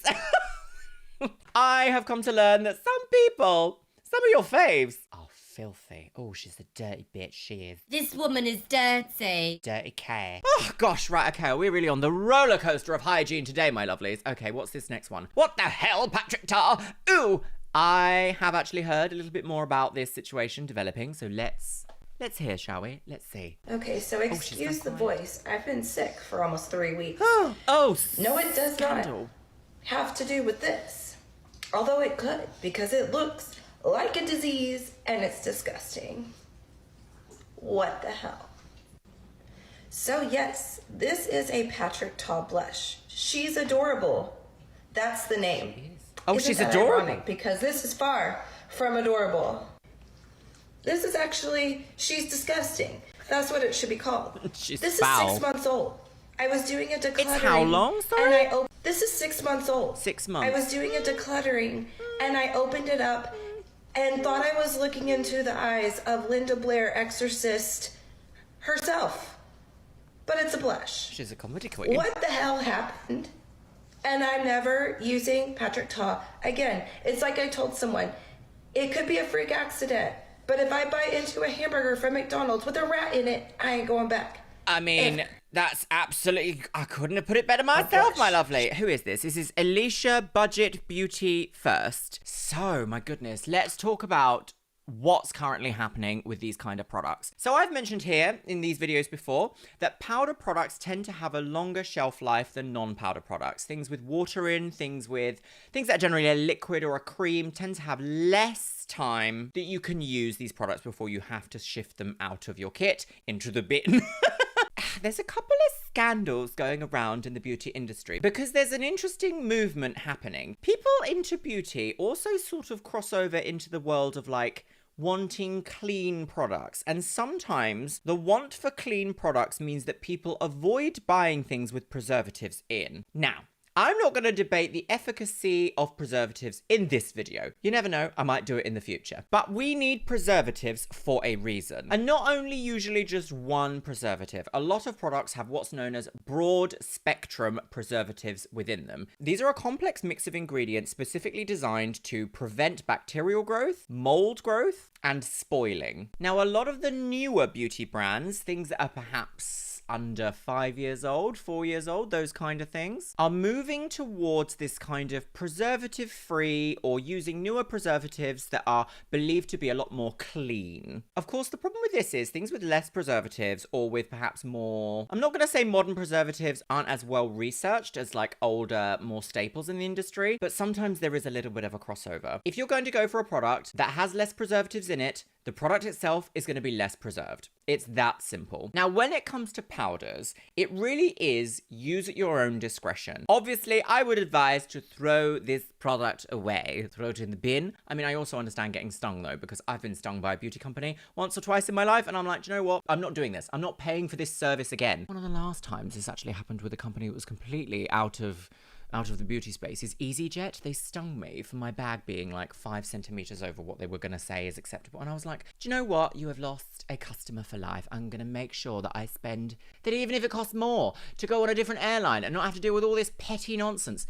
I have come to learn that some people, some of your faves, are filthy. Oh, she's a dirty bitch, she is. This woman is dirty. Dirty K. Oh, gosh, right, okay, we're really on the roller coaster of hygiene today, my lovelies. Okay, what's this next one? What the hell, Patrick Tar? Ooh, I have actually heard a little bit more about this situation developing, so let's hear, shall we? Let's see. Okay, so excuse the voice. I've been sick for almost 3 weeks. Oh, no, it does not have to do with this. Although it could, because it looks like a disease and it's disgusting. What the hell? So yes, this is a Patrick Ta blush. She's adorable. That's the name. Oh, Isn't she's that adorable. ironic? Because this is far from adorable. This is actually, she's disgusting. That's what it should be called. She's this foul. is 6 months old. I was doing a decluttering. It's how long, sorry? And this is 6 months old. 6 months. I was doing a decluttering and I opened it up and thought I was looking into the eyes of Linda Blair, exorcist herself. But it's a blush. She's a comedy queen. What the hell happened? And I'm never using Patrick Ta again. It's like I told someone, it could be a freak accident. But if I bite into a hamburger from McDonald's with a rat in it, I ain't going back. I mean, that's absolutely... I couldn't have put it better myself, my lovely. Who is this? This is Alicia Budget Beauty First. So, my goodness, let's talk about what's currently happening with these kind of products. So I've mentioned here in these videos before that powder products tend to have a longer shelf life than non-powder products. Things with water in, things that are generally a liquid or a cream tend to have less time that you can use these products before you have to shift them out of your kit into the bin. There's a couple of scandals going around in the beauty industry because there's an interesting movement happening. People into beauty also sort of cross over into the world of like wanting clean products. And sometimes the want for clean products means that people avoid buying things with preservatives in. Now, I'm not going to debate the efficacy of preservatives in this video. You never know, I might do it in the future. But we need preservatives for a reason. And not only usually just one preservative. A lot of products have what's known as broad spectrum preservatives within them. These are a complex mix of ingredients specifically designed to prevent bacterial growth, mold growth, and spoiling. Now, a lot of the newer beauty brands, things that are perhaps under 5 years old, 4 years old, those kind of things, are moving towards this kind of preservative-free or using newer preservatives that are believed to be a lot more clean. Of course, the problem with this is things with less preservatives or with perhaps more, I'm not going to say modern preservatives aren't as well researched as like older, more staples in the industry, but sometimes there is a little bit of a crossover. If you're going to go for a product that has less preservatives in it, the product itself is going to be less preserved. It's that simple. Now, when it comes to powders, it really is use at your own discretion. Obviously, I would advise to throw this product away, throw it in the bin. I mean, I also understand getting stung though, because I've been stung by a beauty company once or twice in my life, and I'm like, do you know what? I'm not doing this. I'm not paying for this service again. One of the last times this actually happened with a company that was completely out of the beauty space is EasyJet. They stung me for my bag being like 5 centimeters over what they were going to say is acceptable. And I was like, do you know what? You have lost a customer for life. I'm going to make sure that I spend that, even if it costs more to go on a different airline and not have to deal with all this petty nonsense.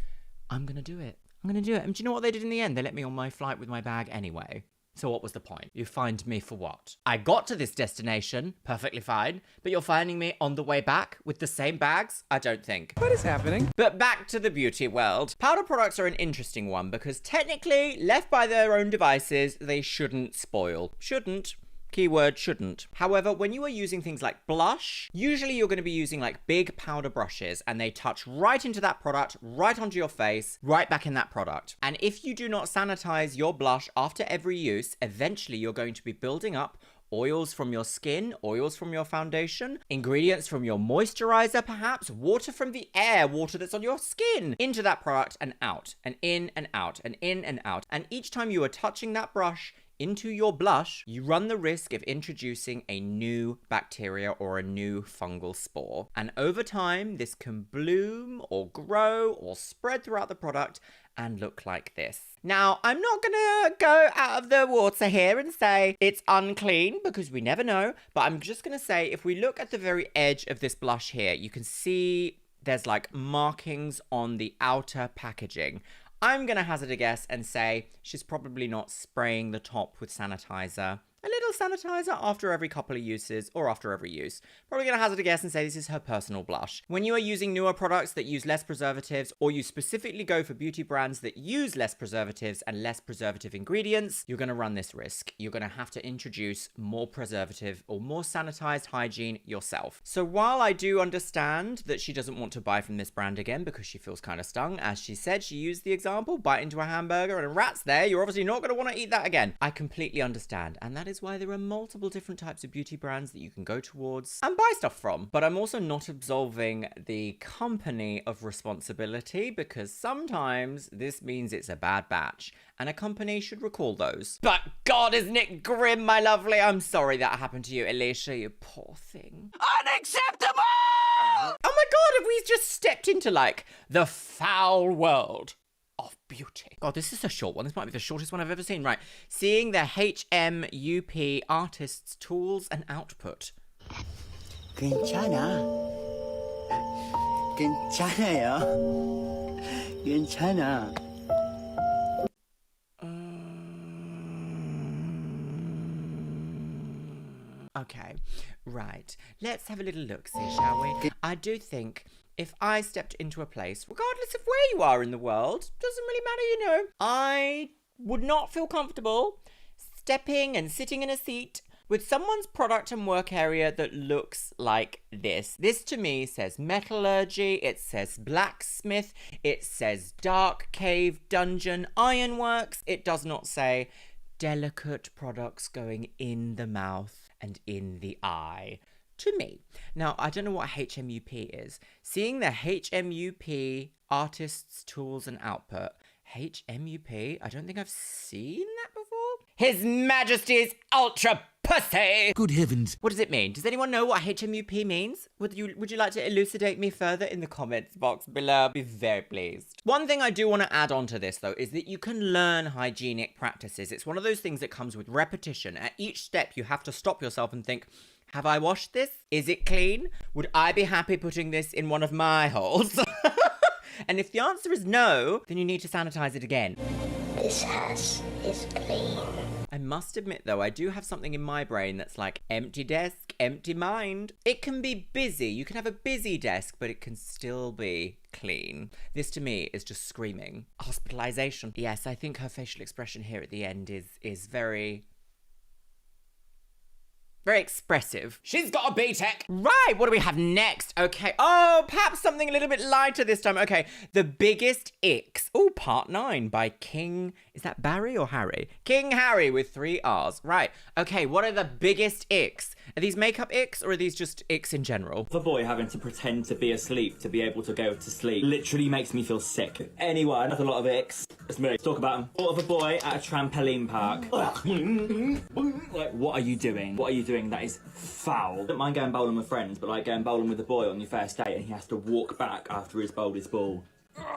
I'm going to do it. I'm going to do it. And do you know what they did in the end? They let me on my flight with my bag anyway. So what was the point? You find me for what? I got to this destination perfectly fine, but you're finding me on the way back with the same bags? I don't think. What is happening? But back to the beauty world. Powder products are an interesting one because technically, left by their own devices, they shouldn't spoil. Shouldn't. Keyword shouldn't. However, when you are using things like blush, usually you're going to be using like big powder brushes and they touch right into that product, right onto your face, right back in that product. And if you do not sanitize your blush after every use, eventually you're going to be building up oils from your skin, oils from your foundation, ingredients from your moisturizer perhaps, water from the air, water that's on your skin, into that product and out, and in and out, and in and out. And each time you are touching that brush into your blush, you run the risk of introducing a new bacteria or a new fungal spore. And over time, this can bloom or grow or spread throughout the product and look like this. Now, I'm not gonna go out of the water here and say it's unclean because we never know, but I'm just gonna say if we look at the very edge of this blush here, you can see there's like markings on the outer packaging. I'm going to hazard a guess and say she's probably not spraying the top with sanitizer. A little sanitizer after every couple of uses or after every use. Probably going to hazard a guess and say this is her personal blush. When you are using newer products that use less preservatives, or you specifically go for beauty brands that use less preservatives and less preservative ingredients, you're going to run this risk. You're going to have to introduce more preservative or more sanitized hygiene yourself. So while I do understand that she doesn't want to buy from this brand again because she feels kind of stung, as she said, she used the example, bite into a hamburger and a rat's there, you're obviously not going to want to eat that again. I completely understand, and that is why there are multiple different types of beauty brands that you can go towards and buy stuff from. But I'm also not absolving the company of responsibility because sometimes this means it's a bad batch and a company should recall those. But God, isn't it grim, my lovely? I'm sorry that happened to you, Alicia, you poor thing. Unacceptable! Oh my God, have we just stepped into like the foul world of beauty? God, this is a short one. This might be the shortest one I've ever seen. Right. Seeing the HMUP artist's tools and output. 괜찮아. 괜찮아요. 괜찮아. Okay, right. Let's have a little look-see, shall we? I do think if I stepped into a place, regardless of where you are in the world, doesn't really matter, you know, I would not feel comfortable stepping and sitting in a seat with someone's product and work area that looks like this. This to me says metallurgy, it says blacksmith, it says dark cave, dungeon, ironworks. It does not say delicate products going in the mouth and in the eye. To me. Now, I don't know what HMUP is. Seeing the HMUP artist's tools and output. HMUP? I don't think I've seen that before. His Majesty's Ultra Pussy! Good heavens. What does it mean? Does anyone know what HMUP means? Would you like to elucidate me further in the comments box below? I'd be very pleased. One thing I do want to add on to this, though, is that you can learn hygienic practices. It's one of those things that comes with repetition. At each step, you have to stop yourself and think, have I washed this? Is it clean? Would I be happy putting this in one of my holes? And if the answer is no, then you need to sanitize it again. This house is clean. I must admit though, I do have something in my brain that's like empty desk, empty mind. It can be busy. You can have a busy desk, but it can still be clean. This to me is just screaming hospitalization. Yes, I think her facial expression here at the end is very expressive. She's got a B-Tech. Right, what do we have next? Okay, oh, perhaps something a little bit lighter this time. Okay, The Biggest Icks. Oh, part 9 by King, is that Barry or Harry? King Harry with 3 R's. Right, okay, what are the biggest icks? Are these makeup icks or are these just icks in general? The boy having to pretend to be asleep to be able to go to sleep literally makes me feel sick. Anyone has a lot of icks. It's me. Let's talk about them. Thought of a boy at a trampoline park. Like, what are you doing? What are you doing? That is foul. I don't mind going bowling with friends, but like going bowling with a boy on your first date and he has to walk back after he's bowled his ball.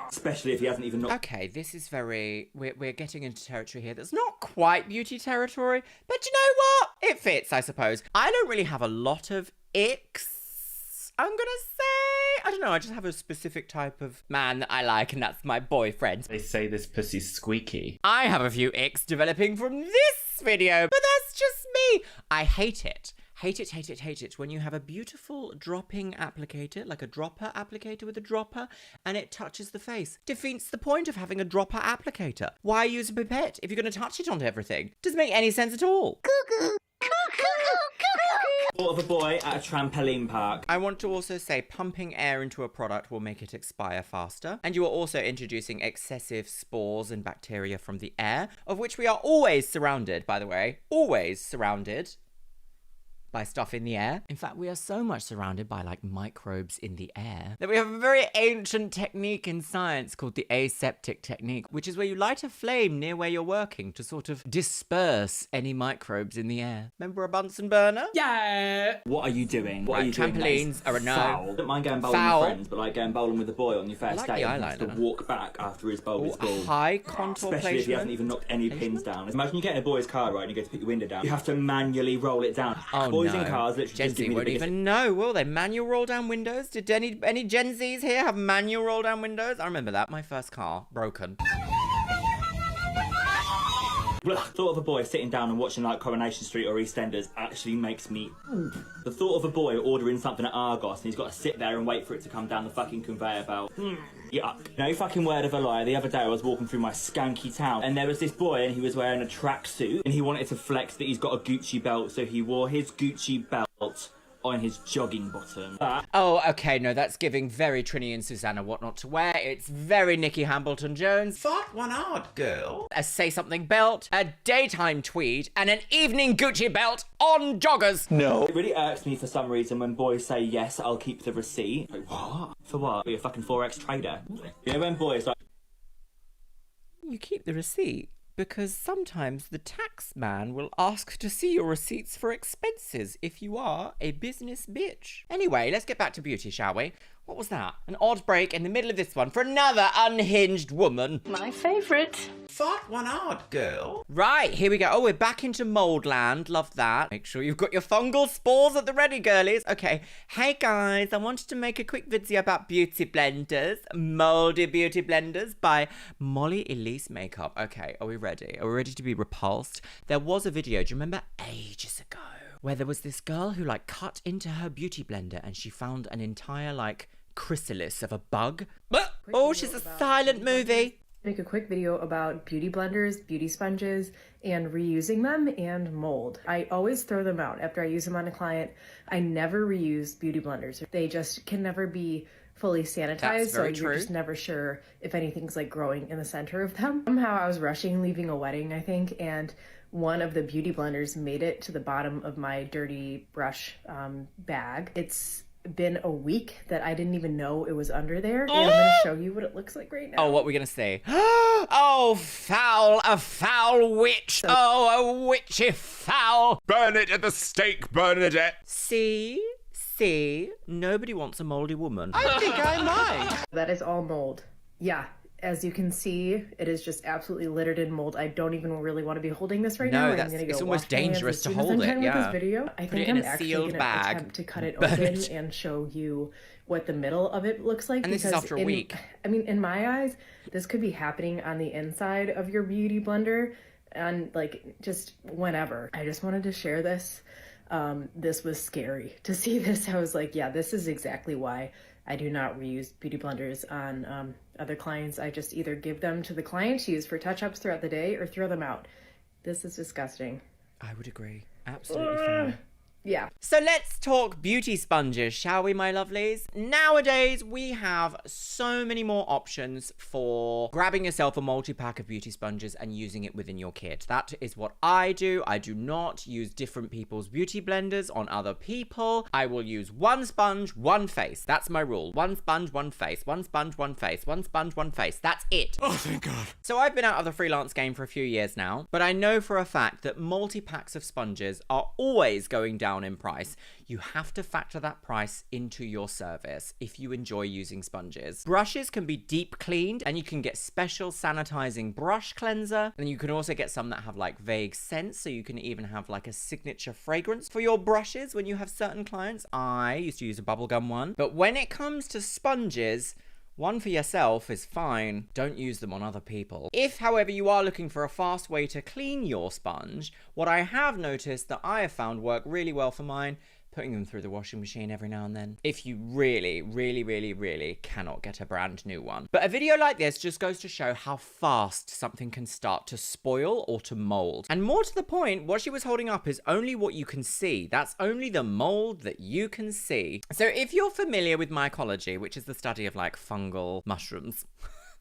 Especially if he hasn't even... Okay, this is very... We're getting into territory here that's not quite beauty territory, but you know what? It fits, I suppose. I don't really have a lot of icks, I'm gonna say. I don't know, I just have a specific type of man that I like, and that's my boyfriend. They say this pussy's squeaky. I have a few icks developing from this video, but that's just me. I hate it. Hate it, hate it, hate it when you have a beautiful dropping applicator, like a dropper applicator with a dropper, and it touches the face. Defeats the point of having a dropper applicator. Why use a pipette if you're going to touch it onto everything? Doesn't make any sense at all. Thought of a boy at a trampoline park. I want to also say pumping air into a product will make it expire faster. And you are also introducing excessive spores and bacteria from the air, of which we are always surrounded, by the way. Always surrounded by stuff in the air. In fact, we are so much surrounded by like microbes in the air that we have a very ancient technique in science called the aseptic technique, which is where you light a flame near where you're working to sort of disperse any microbes in the air. Remember a Bunsen burner? Yeah. What are you doing? What are you doing? Trampolines are a no. Foul. I don't mind going bowling with friends, but like going bowling with a boy on your first date and he has to walk back after his bowled his ball. High contour Especially if he hasn't even knocked any pins down. Imagine you get in a boy's car, right, and you go to put your window down. You have to manually roll it down. Oh, Boys no. in cars literally Gen just give Z me the won't biggest... even know, will they? Manual roll down windows? Did any Gen Zs here have manual roll down windows? I remember that. My first car, broken. Thought of a boy sitting down and watching like Coronation Street or EastEnders actually makes me... The thought of a boy ordering something at Argos and he's got to sit there and wait for it to come down the fucking conveyor belt. Yuck. No fucking word of a lie. The other day I was walking through my skanky town and there was this boy and he was wearing a tracksuit and he wanted to flex that he's got a Gucci belt, so he wore his Gucci belt on his jogging bottom. Oh, okay, no, that's giving very Trini and Susanna what not to wear. It's very Nikki Hambleton-Jones. Thought one odd, girl. A say-something belt, a daytime tweed, and an evening Gucci belt on joggers. No. It really irks me for some reason when boys say, yes, I'll keep the receipt. Like, what? For what? You're a fucking Forex trader. You know when boys like... You keep the receipt? Because sometimes the tax man will ask to see your receipts for expenses if you are a business bitch. Anyway, let's get back to beauty, shall we? What was that? An odd break in the middle of this one for another unhinged woman. My favourite. Thought one odd, girl. Right, here we go. Oh, we're back into mold land. Love that. Make sure you've got your fungal spores at the ready, girlies. Okay. Hey, guys. I wanted to make a quick video about beauty blenders. Moldy beauty blenders by Molly Elise Makeup. Okay, are we ready? Are we ready to be repulsed? There was a video, do you remember, ages ago, where there was this girl who like cut into her beauty blender and she found an entire like chrysalis of a bug. Oh, she's a silent movie. Make a quick video about beauty blenders, beauty sponges, and reusing them and mold. I always throw them out after I use them on a client. I never reuse beauty blenders. They just can never be fully sanitized, so you're just never sure if anything's like growing in the center of them. Somehow I was rushing leaving a wedding, I think, and one of the beauty blenders made it to the bottom of my dirty brush bag. It's been a week that I didn't even know it was under there, and I'm gonna show you what it looks like right now. Oh, what are we gonna say? Oh, foul, a foul witch. Oh, a witchy foul. Burn it at the stake, Bernadette. See, nobody wants a moldy woman. I think I might. That is all mold. Yeah. As you can see, it is just absolutely littered in mold. I don't even really want to be holding this right now. No, it's almost dangerous to hold it, yeah. This video. I think I'm actually going to attempt to cut it open and show you what the middle of it looks like. And this is after a week. I mean, in my eyes, this could be happening on the inside of your beauty blender, and like just whenever. I just wanted to share this. This was scary to see this. I was like, yeah, this is exactly why I do not reuse beauty blenders on other clients. I just either give them to the client to use for touch-ups throughout the day or throw them out. This is disgusting. I would agree. Absolutely fine. Yeah. So let's talk beauty sponges, shall we, my lovelies? Nowadays, we have so many more options for grabbing yourself a multi-pack of beauty sponges and using it within your kit. That is what I do. I do not use different people's beauty blenders on other people. I will use one sponge, one face. That's my rule. One sponge, one face. One sponge, one face. One sponge, one face. That's it. Oh, thank God. So I've been out of the freelance game for a few years now, but I know for a fact that multi-packs of sponges are always going down in price. You have to factor that price into your service if you enjoy using sponges. Brushes can be deep cleaned, and you can get special sanitizing brush cleanser, and you can also get some that have like vague scents, so you can even have like a signature fragrance for your brushes when you have certain clients. I used to use a bubblegum one, but when it comes to sponges, one for yourself is fine. Don't use them on other people. If, however, you are looking for a fast way to clean your sponge, what I have noticed that I have found work really well for mine, putting them through the washing machine every now and then. If you really, really, really, really cannot get a brand new one. But a video like this just goes to show how fast something can start to spoil or to mold. And more to the point, what she was holding up is only what you can see. That's only the mold that you can see. So if you're familiar with mycology, which is the study of like fungal mushrooms,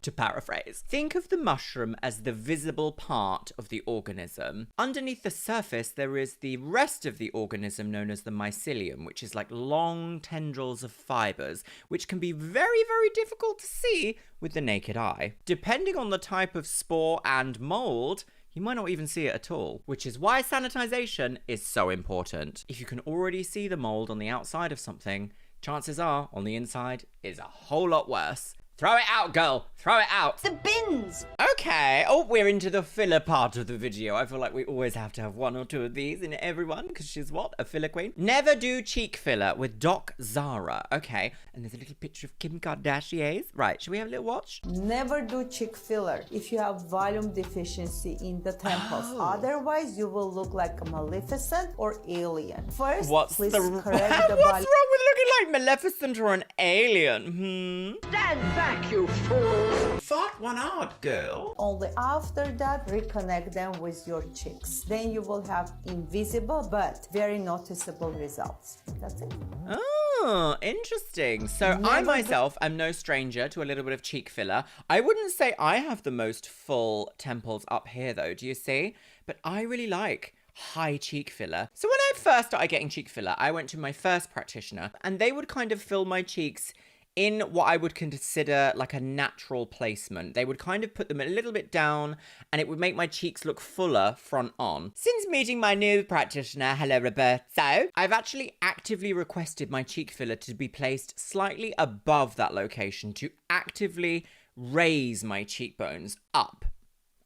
to paraphrase, think of the mushroom as the visible part of the organism. Underneath the surface, there is the rest of the organism known as the mycelium, which is like long tendrils of fibers, which can be very, very difficult to see with the naked eye. Depending on the type of spore and mold, you might not even see it at all, which is why sanitization is so important. If you can already see the mold on the outside of something, chances are on the inside is a whole lot worse. Throw it out, girl. Throw it out. The bins. Okay. Oh, we're into the filler part of the video. I feel like we always have to have one or two of these in everyone, because she's what? A filler queen? Never do cheek filler with Doc Zara. Okay. And there's a little picture of Kim Kardashian. Right. Should we have a little watch? Never do cheek filler if you have volume deficiency in the temples. Otherwise, you will look like a Maleficent or alien. First, please correct the volume. What's wrong with looking like Maleficent or an alien? Stand back, you fool. Thought one out, girl. Only after that, reconnect them with your cheeks. Then you will have invisible but very noticeable results. That's it. Oh, interesting. So I myself am no stranger to a little bit of cheek filler. I wouldn't say I have the most full temples up here though, do you see? But I really like high cheek filler. So when I first started getting cheek filler, I went to my first practitioner and they would kind of fill my cheeks in what I would consider like a natural placement. They would kind of put them a little bit down and it would make my cheeks look fuller front on. Since meeting my new practitioner, hello Roberto, I've actually actively requested my cheek filler to be placed slightly above that location to actively raise my cheekbones up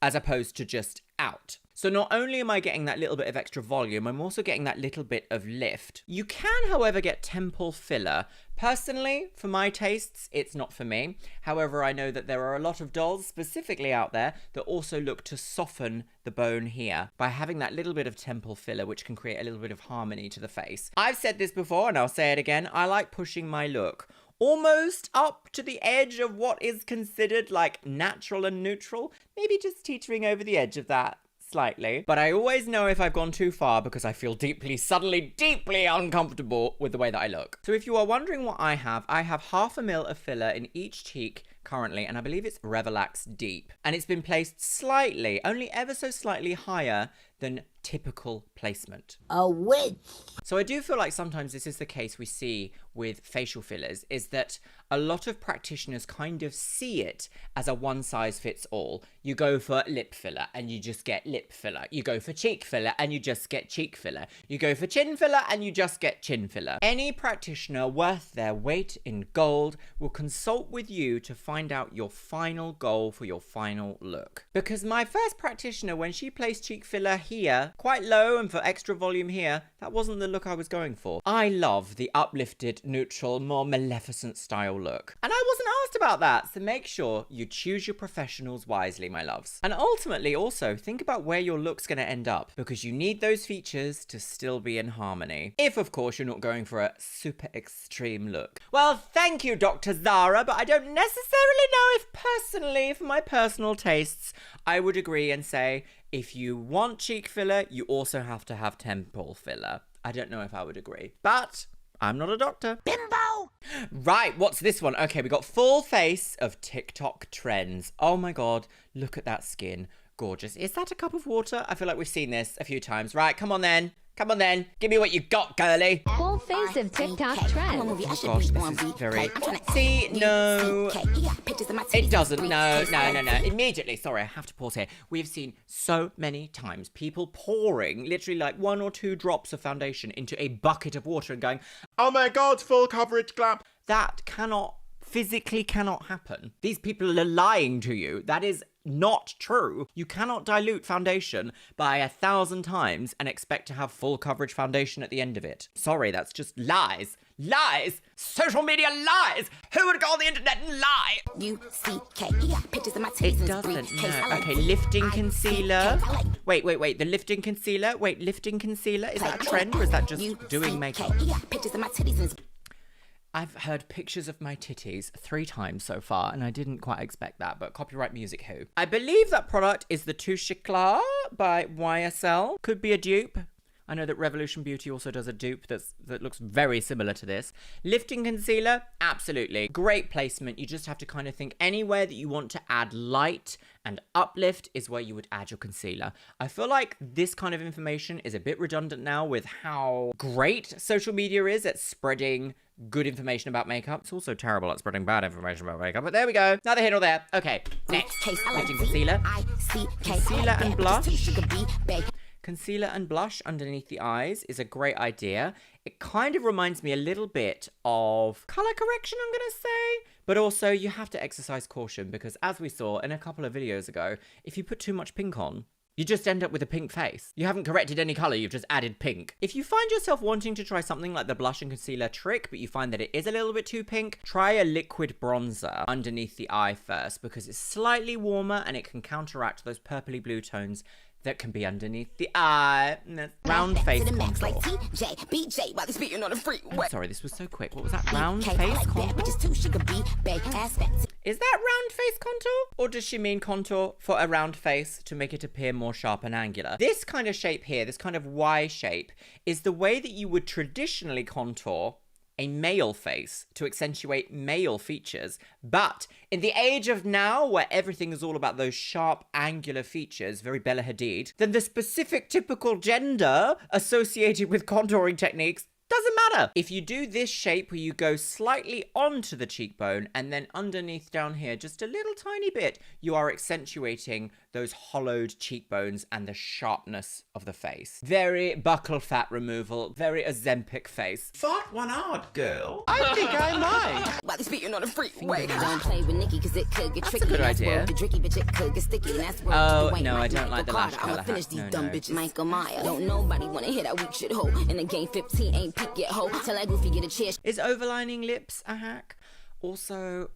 as opposed to just out. So not only am I getting that little bit of extra volume, I'm also getting that little bit of lift. You can, however, get temple filler. Personally, for my tastes, it's not for me. However, I know that there are a lot of dolls specifically out there that also look to soften the bone here by having that little bit of temple filler, which can create a little bit of harmony to the face. I've said this before and I'll say it again. I like pushing my look almost up to the edge of what is considered like natural and neutral. Maybe just teetering over the edge of that slightly. But I always know if I've gone too far because I feel suddenly deeply uncomfortable with the way that I look. So if you are wondering what I have 0.5 ml of filler in each cheek currently, and I believe it's Revelax Deep. And it's been placed slightly, only ever so slightly higher than typical placement. A witch. So I do feel like sometimes this is the case we see with facial fillers, is that a lot of practitioners kind of see it as a one size fits all. You go for lip filler and you just get lip filler. You go for cheek filler and you just get cheek filler. You go for chin filler and you just get chin filler. Any practitioner worth their weight in gold will consult with you to find out your final goal for your final look. Because my first practitioner, when she placed cheek filler here, quite low and for extra volume here, that wasn't the look I was going for. I love the uplifted, neutral, more Maleficent style look. And I wasn't asked about that. So make sure you choose your professionals wisely, my loves. And ultimately also think about where your look's going to end up, because you need those features to still be in harmony. If of course you're not going for a super extreme look. Well, thank you, Dr. Zara, but I don't necessarily know if personally, for my personal tastes, I would agree and say if you want cheek filler, you also have to have temple filler. I don't know if I would agree, but I'm not a doctor. Bimbo! Right, what's this one? Okay, we got full face of TikTok trends. Oh my God, look at that skin. Gorgeous. Is that a cup of water? I feel like we've seen this a few times. Right, come on then. Come on then. Give me what you got, girly. Full face of TikTok trend. Oh gosh, this is very... See, no. It doesn't. No. Immediately. Sorry, I have to pause here. We've seen so many times people pouring literally like 1 or 2 drops of foundation into a bucket of water and going, oh my God, full coverage glam. That physically cannot happen. These people are lying to you. That is not true. You cannot dilute foundation by 1,000 times and expect to have full coverage foundation at the end of it. Sorry, that's just lies. Lies! Social media lies! Who would go on the internet and lie? It doesn't, no. Okay, lifting concealer. Wait. The lifting concealer? Wait, lifting concealer? Is that a trend or is that just doing makeup? I've heard pictures of my titties 3 times so far, and I didn't quite expect that, but copyright music who? I believe that product is the Touche Éclat by YSL. Could be a dupe. I know that Revolution Beauty also does a dupe that looks very similar to this. Lifting concealer, absolutely. Great placement. You just have to kind of think anywhere that you want to add light and uplift is where you would add your concealer. I feel like this kind of information is a bit redundant now with how great social media is at spreading good information about makeup. It's also terrible at spreading bad information about makeup, but there we go. Neither here nor there. Okay, next. Lifting concealer. Concealer and blush. Concealer and blush underneath the eyes is a great idea. It kind of reminds me a little bit of color correction, I'm gonna say. But also, you have to exercise caution because as we saw in a couple of videos ago, if you put too much pink on, you just end up with a pink face. You haven't corrected any color, you've just added pink. If you find yourself wanting to try something like the blush and concealer trick, but you find that it is a little bit too pink, try a liquid bronzer underneath the eye first because it's slightly warmer and it can counteract those purpley blue tones that can be underneath the eye. Round face contour. I'm sorry, this was so quick. What was that? Round face contour? Is that round face contour? Or does she mean contour for a round face to make it appear more sharp and angular? This kind of shape here, this kind of Y shape, is the way that you would traditionally contour a male face to accentuate male features. But in the age of now, where everything is all about those sharp, angular features, very Bella Hadid, then the specific typical gender associated with contouring techniques doesn't matter. If you do this shape where you go slightly onto the cheekbone and then underneath down here just a little tiny bit, you are accentuating those hollowed cheekbones and the sharpness of the face. Very buccal fat removal, very Ozempic face. Thought one out, girl. I think I might. While speaking on a freeway. That's a good idea. Oh, no, I don't like the lash color. No. Don't nobody want to hear that weak shit hoe. In the game 15 ain't pick yet hoe. Tell that goofy get a chair. Is overlining lips a hack? Also,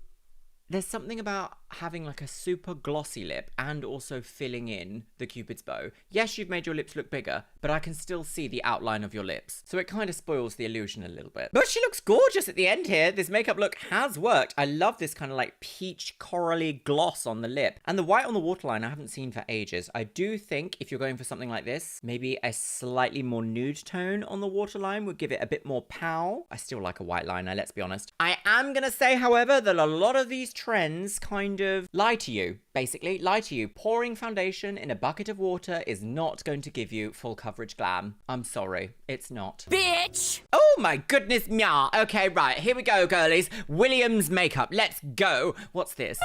there's something about having like a super glossy lip and also filling in the Cupid's bow. Yes, you've made your lips look bigger, but I can still see the outline of your lips. So it kind of spoils the illusion a little bit. But she looks gorgeous at the end here. This makeup look has worked. I love this kind of like peach corally gloss on the lip. And the white on the waterline I haven't seen for ages. I do think if you're going for something like this, maybe a slightly more nude tone on the waterline would give it a bit more pow. I still like a white liner, let's be honest. I am gonna say, however, that a lot of these trends kind of lie to you, basically lie to you. Pouring foundation in a bucket of water is not going to give you full coverage glam. I'm sorry, it's not. Bitch! Oh my goodness, meow. Okay, right, here we go, girlies. Williams makeup, let's go. What's this?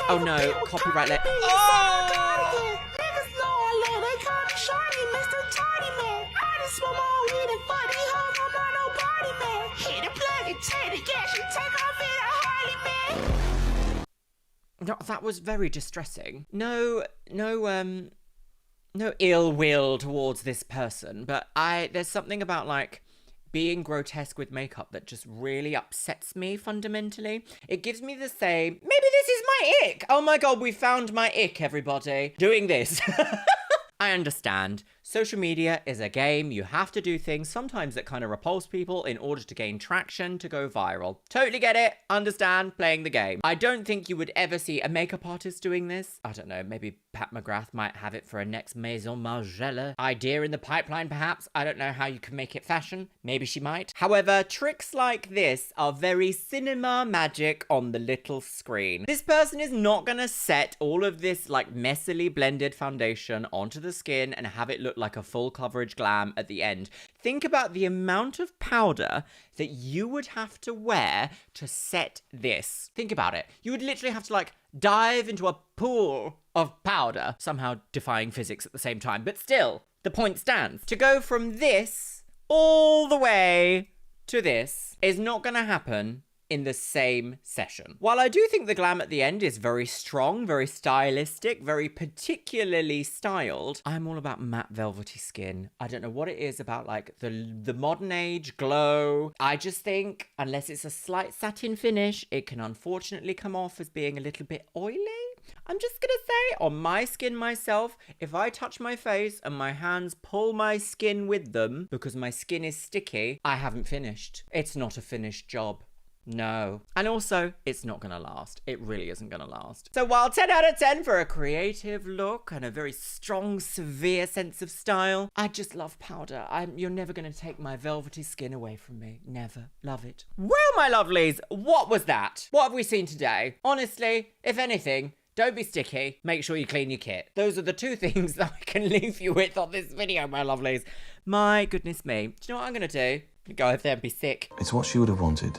Oh no, copyright let. Oh! No, that was very distressing. No ill will towards this person, but there's something about like being grotesque with makeup that just really upsets me fundamentally. It gives me the same, maybe this is my ick. Oh my God, we found my ick, everybody. Doing this. I understand. Social media is a game. You have to do things sometimes that kind of repulse people in order to gain traction to go viral. Totally get it. Understand playing the game. I don't think you would ever see a makeup artist doing this. I don't know. Maybe Pat McGrath might have it for a next Maison Margiela idea in the pipeline, perhaps. I don't know how you can make it fashion. Maybe she might. However, tricks like this are very cinema magic on the little screen. This person is not going to set all of this like messily blended foundation onto the skin and have it look like a full coverage glam at the end. Think about the amount of powder that you would have to wear to set this. Think about it. You would literally have to like dive into a pool of powder, somehow defying physics at the same time. But still, the point stands. To go from this all the way to this is not going to happen in the same session. While I do think the glam at the end is very strong, very stylistic, very particularly styled, I'm all about matte velvety skin. I don't know what it is about like the modern age glow. I just think unless it's a slight satin finish, it can unfortunately come off as being a little bit oily. I'm just gonna say, on my skin myself, if I touch my face and my hands pull my skin with them because my skin is sticky, I haven't finished. It's not a finished job. No. And also, it's not going to last. It really isn't going to last. So while 10 out of 10 for a creative look and a very strong, severe sense of style, I just love powder. You're never going to take my velvety skin away from me. Never. Love it. Well, my lovelies, what was that? What have we seen today? Honestly, if anything, don't be sticky. Make sure you clean your kit. Those are the two things that I can leave you with on this video, my lovelies. My goodness me. Do you know what I'm going to do? Go over there and be sick. It's what she would have wanted.